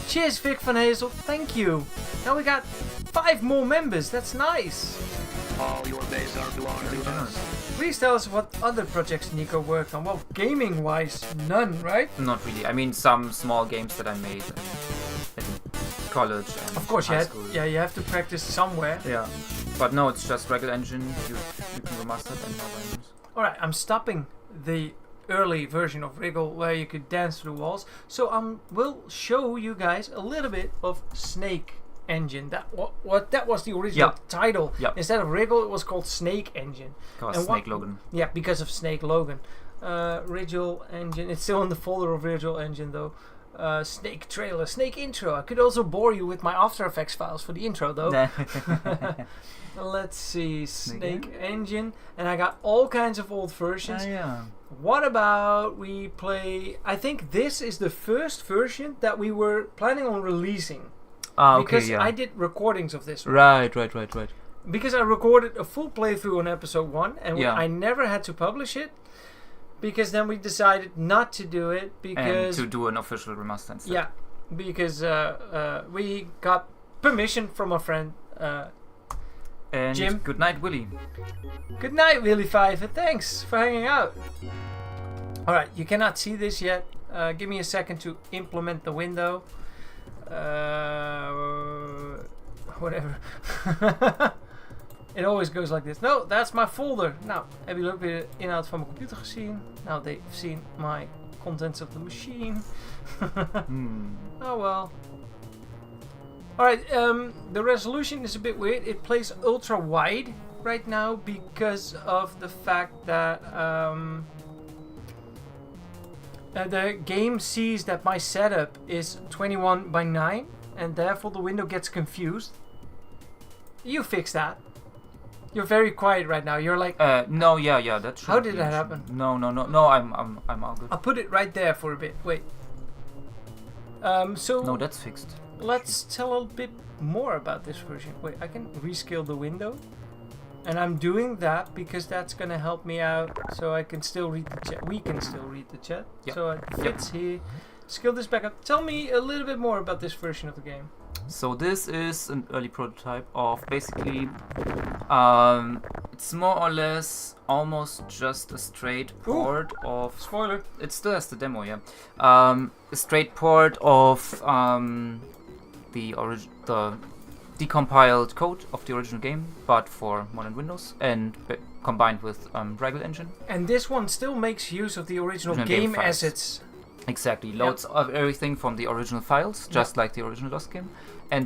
Cheers, Vic van Hazel. Thank you. Now we got 5 more members. That's nice. All your days are belong to us. Please tell us what other projects Nico worked on. Well, gaming-wise, none, right? Not really. I mean, some small games that I made in college and Of course, high school. you have to practice somewhere. Yeah. But no, it's just regular engine. You can remaster and more games. Alright, I'm stopping the early version of Wriggle where you could dance through walls. So will show you guys a little bit of Snake Engine. That was the original title. Yep. Instead of Wriggle, it was called Snake Engine. Because Snake Logan. Yeah, because of Snake Logan. Visual Engine. It's still in the folder of Visual Engine though. Snake Trailer, Snake Intro. I could also bore you with my After Effects files for the intro though. Let's see, Snake Engine, and I got all kinds of old versions. Yeah. What about we play? I think this is the first version that we were planning on releasing. Okay, because yeah. I did recordings of this one. Right. Because I recorded a full playthrough on episode 1, and I never had to publish it. Because then we decided not to do it because... And to do an official remaster instead. Yeah, because we got permission from a friend, and Jim. Good night, Willie. Good night, Willie Five, and thanks for hanging out. Alright, you cannot see this yet. Give me a second to implement the window. Whatever. It always goes like this. No, that's my folder. Nou, heb je ook weer de inhoud van mijn computer gezien? Nou, they've seen my contents of the machine. Oh well. Alright, the resolution is a bit weird. It plays ultra wide right now because of the fact that the game sees that my setup is 21:9 and therefore the window gets confused. You fix that. You're very quiet right now. You're like, No, yeah, that's true. how did that happen? No, I'm all good. I'll put it right there for a bit. Wait. So No, that's fixed. let's tell a bit more about this version. Wait, I can rescale the window. And I'm doing that because that's gonna help me out so I can still read the chat. We can still read the chat. Yep. So it fits here. Scale this back up. Tell me a little bit more about this version of the game. So this is an early prototype of basically, it's more or less almost just a straight port of... Spoiler. It still has the demo, yeah. A straight port of the decompiled code of the original game, but for modern Windows, and combined with Raggle engine. And this one still makes use of the original game files. assets. Exactly, loads of everything from the original files, just like the original Dosgamert.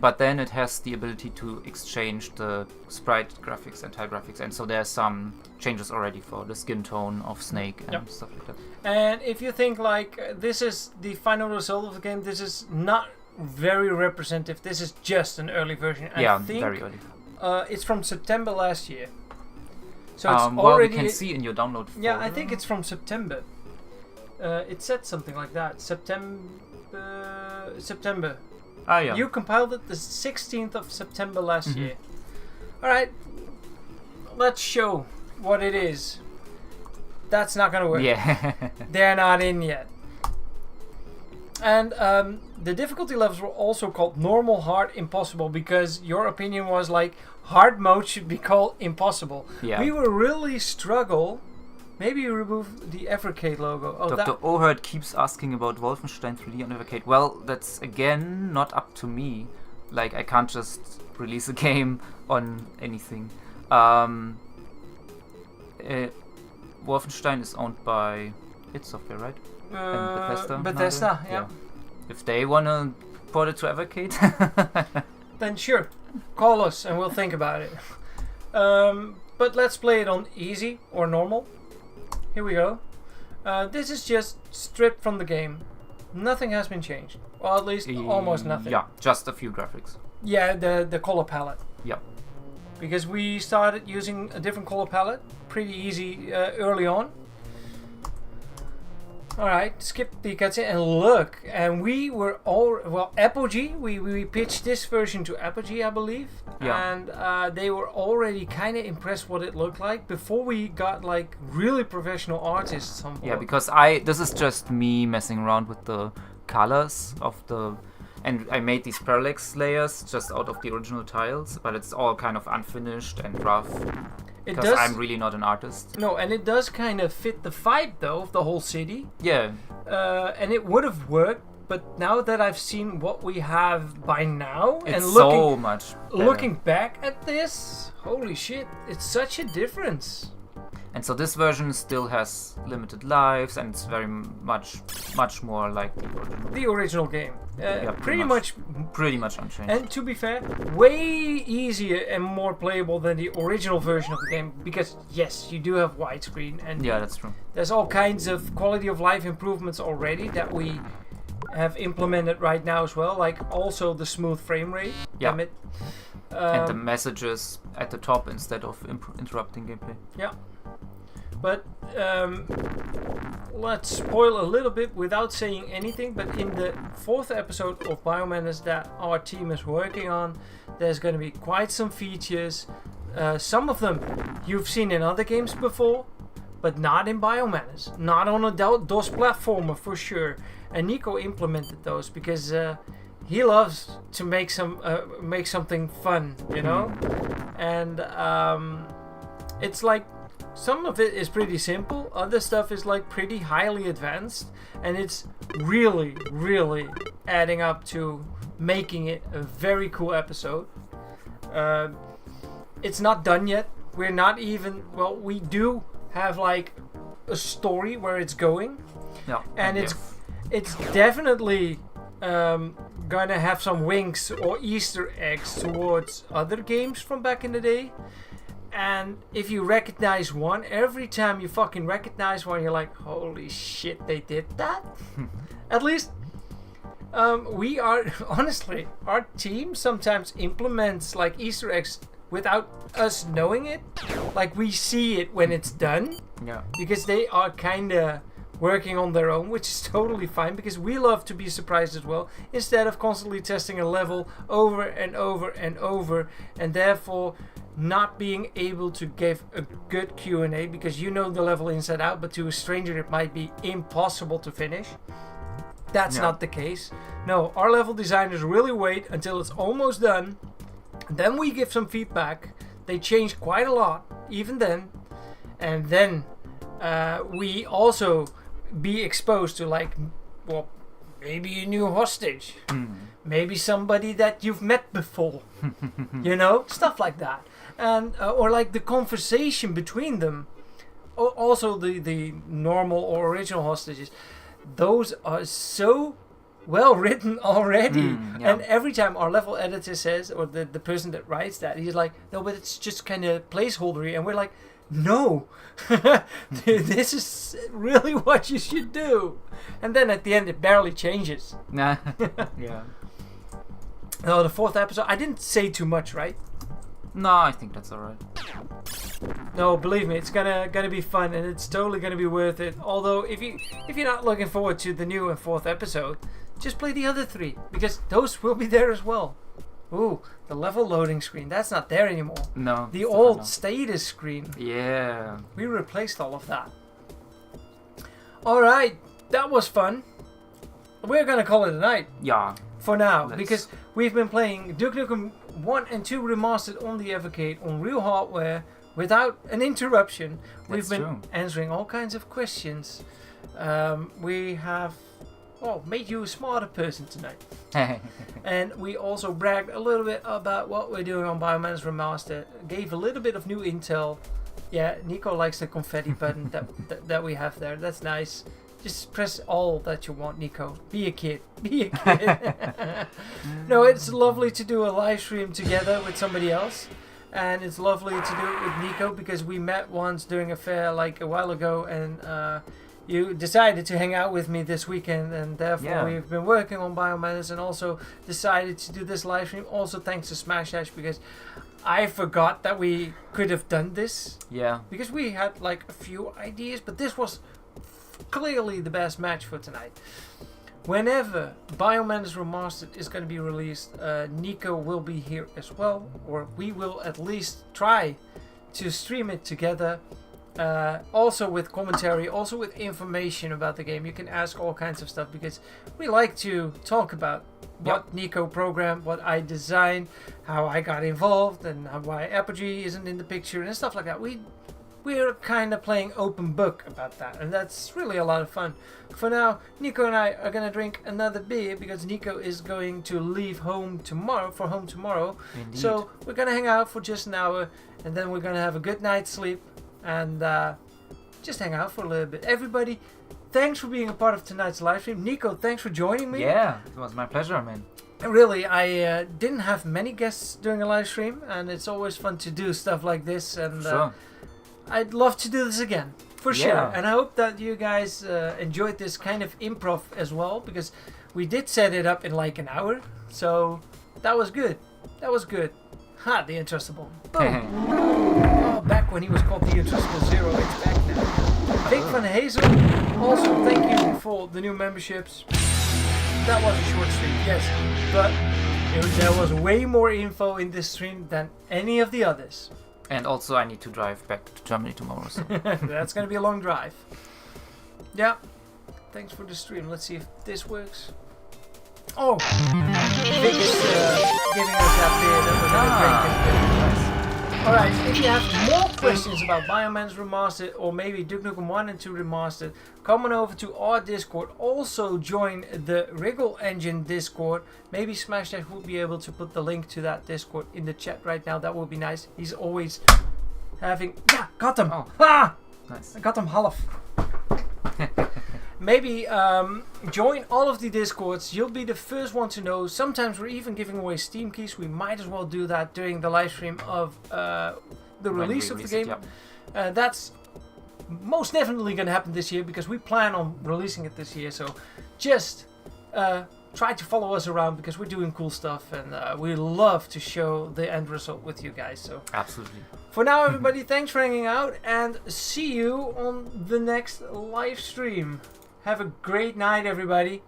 But then it has the ability to exchange the sprite graphics and tile graphics, and so there's some changes already for the skin tone of Snake and stuff like that. And if you think like this is the final result of the game, this is not very representative. This is just an early version. I think, very early. It's from September last year. So it's well, already... you can see in your download folder. Yeah, I think it's from September. It said something like that. September. Ah, yeah. You compiled it the 16th of September last year. Alright. Let's show what it is. That's not gonna work. Yeah. They're not in yet. And the difficulty levels were also called normal, hard, impossible, because your opinion was like hard mode should be called impossible. Yeah. We will really struggle. Maybe you remove the Evercade logo. Oh, Dr. Oherd keeps asking about Wolfenstein 3D on Evercade. Well, that's again not up to me. Like, I can't just release a game on anything. Wolfenstein is owned by id Software, right? And Bethesda, yeah. If they wanna port it to Evercade, then sure, call us and we'll think about it. But let's play it on easy or normal. Here we go. This is just stripped from the game. Nothing has been changed. Well, at least almost nothing. Yeah, just a few graphics. Yeah, the color palette. Yeah. Because we started using a different color palette pretty easy early on. Alright, skip the cutscene and look. And we were all... Well, Apogee, we pitched this version to Apogee, I believe. Yeah. And they were already kind of impressed what it looked like before we got like really professional artists on board. Yeah, because this is just me messing around with the colors of the... And I made these parallax layers just out of the original tiles, but it's all kind of unfinished and rough. Because I'm really not an artist. No, and it does kind of fit the vibe though of the whole city. Yeah. And it would have worked, but now that I've seen what we have by now, it's and so much better. Looking back at this, holy shit, it's such a difference. And so this version still has limited lives, and it's very much more like the original game. Yeah, pretty much unchanged. And to be fair, way easier and more playable than the original version of the game, because yes, you do have widescreen, and yeah, that's true. There's all kinds of quality of life improvements already that we have implemented right now as well, like also the smooth frame rate. Yeah. Damn it. And the messages at the top instead of interrupting gameplay. Yeah. But let's spoil a little bit without saying anything, but in the 4th episode of Biomenace that our team is working on, there's going to be quite some features. Some of them you've seen in other games before, but not in Biomenace. Not on a DOS platformer for sure. And NIKO implemented those because he loves to make something fun, you know? And it's like some of it is pretty simple, other stuff is like pretty highly advanced, and it's really, really adding up to making it a very cool episode. It's not done yet. We're not even, well, we do have like a story where it's going. Yeah. And it's definitely gonna have some winks or Easter eggs towards other games from back in the day. And if you recognize one, every time you fucking recognize one, you're like, holy shit, they did that? At least, we are, honestly, our team sometimes implements like Easter eggs without us knowing it. Like, we see it when it's done, Yeah. because they are kind of working on their own, which is totally fine, because we love to be surprised as well, instead of constantly testing a level over and over and over, and therefore not being able to give a good Q&A, because you know the level inside out, but to a stranger it might be impossible to finish. That's not the case. No, our level designers really wait until it's almost done, then we give some feedback. They change quite a lot even then, and then we also be exposed to, like, well, maybe a new hostage, maybe somebody that you've met before, you know, stuff like that, and or like the conversation between them. Also the normal or original hostages, those are so well written already, and every time our level editor says, or the person that writes that, he's like, no, but it's just kind of placeholdery, and we're like, no, this is really what you should do. And then at the end it barely changes. Yeah. No, the 4th episode, I didn't say too much, right? No, I think that's alright. No, believe me, it's gonna be fun, and it's totally gonna be worth it. Although if you're not looking forward to the new and 4th episode, just play the other 3, because those will be there as well. Ooh, the level loading screen, that's not there anymore. No. The old status screen. Yeah. We replaced all of that. Alright, that was fun. We're gonna call it a night. Yeah. For now, because we've been playing Duke Nukem 1 and 2 remastered on the Evercade on real hardware without an interruption. We've been answering all kinds of questions. We have made you a smarter person tonight. And we also bragged a little bit about what we're doing on Bioman's Remastered. Gave a little bit of new intel. Yeah, NIKO likes the confetti button that we have there. That's nice. Just press all that you want, NIKO. Be a kid. Be a kid. No, it's lovely to do a live stream together with somebody else. And it's lovely to do it with NIKO, because we met once during a fair like a while ago, and you decided to hang out with me this weekend, and therefore we've been working on Bioman's, and also decided to do this live stream. Also thanks to Smash Dash, because I forgot that we could have done this. Yeah. Because we had like a few ideas, but this was clearly the best match for tonight. Whenever Bioman's Remastered is going to be released, NIKO will be here as well, or we will at least try to stream it together. Also with commentary, also with information about the game. You can ask all kinds of stuff, because we like to talk about what NIKO programmed, what I designed, how I got involved, and why Apogee isn't in the picture and stuff like that. We're kind of playing open book about that, and that's really a lot of fun. For now, NIKO and I are gonna drink another beer, because NIKO is going to leave home tomorrow. Indeed. So we're gonna hang out for just an hour, and then we're gonna have a good night's sleep, and just hang out for a little bit. Everybody, thanks for being a part of tonight's live stream. NIKO, thanks for joining me. Yeah, it was my pleasure, man. Really, I didn't have many guests during a live stream, and it's always fun to do stuff like this, and sure. I'd love to do this again, for sure. And I hope that you guys enjoyed this kind of improv as well, because we did set it up in like an hour, so that was good. That was good. Ha, the Untrustable. Boom. Oh, back when he was called the Untrustable Zero, it's back now. Vic van Hazel, also thank you for the new memberships. That was a short stream, yes, but there was way more info in this stream than any of the others. And also I need to drive back to Germany tomorrow, so that's gonna be a long drive. Yeah. Thanks for the stream. Let's see if this works. Oh, Vic is giving us that beer that we're gonna drink. Alright, if you have more questions about Bioman's Remastered, or maybe Duke Nukem 1 and 2 Remastered, come on over to our Discord. Also join the Wriggle Engine Discord. Maybe Smash Dash will be able to put the link to that Discord in the chat right now. That would be nice. He's always having... Yeah, got him! Oh. Ah! Nice. I got him half. Maybe join all of the Discords. You'll be the first one to know. Sometimes we're even giving away Steam keys. We might as well do that during the live stream of the release of the game. That's most definitely going to happen this year, because we plan on releasing it this year. So just try to follow us around because we're doing cool stuff, and we love to show the end result with you guys. So Absolutely. for now, everybody, thanks for hanging out, and see you on the next live stream. Have a great night, everybody.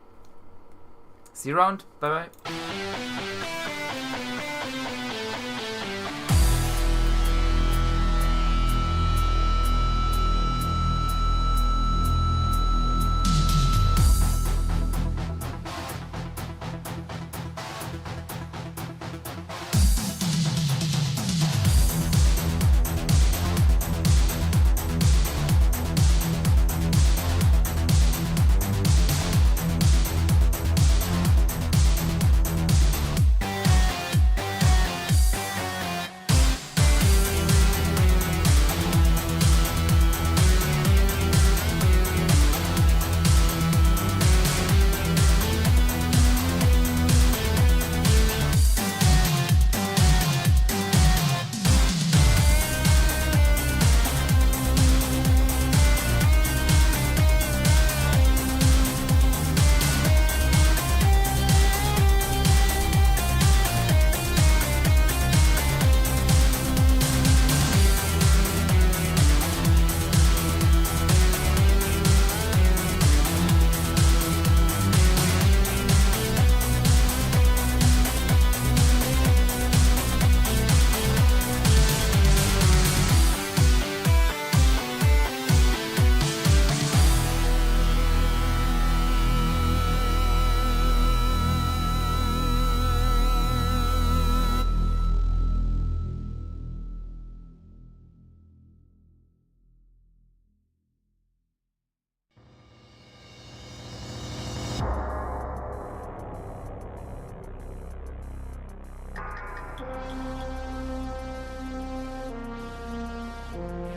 See you around. Bye bye.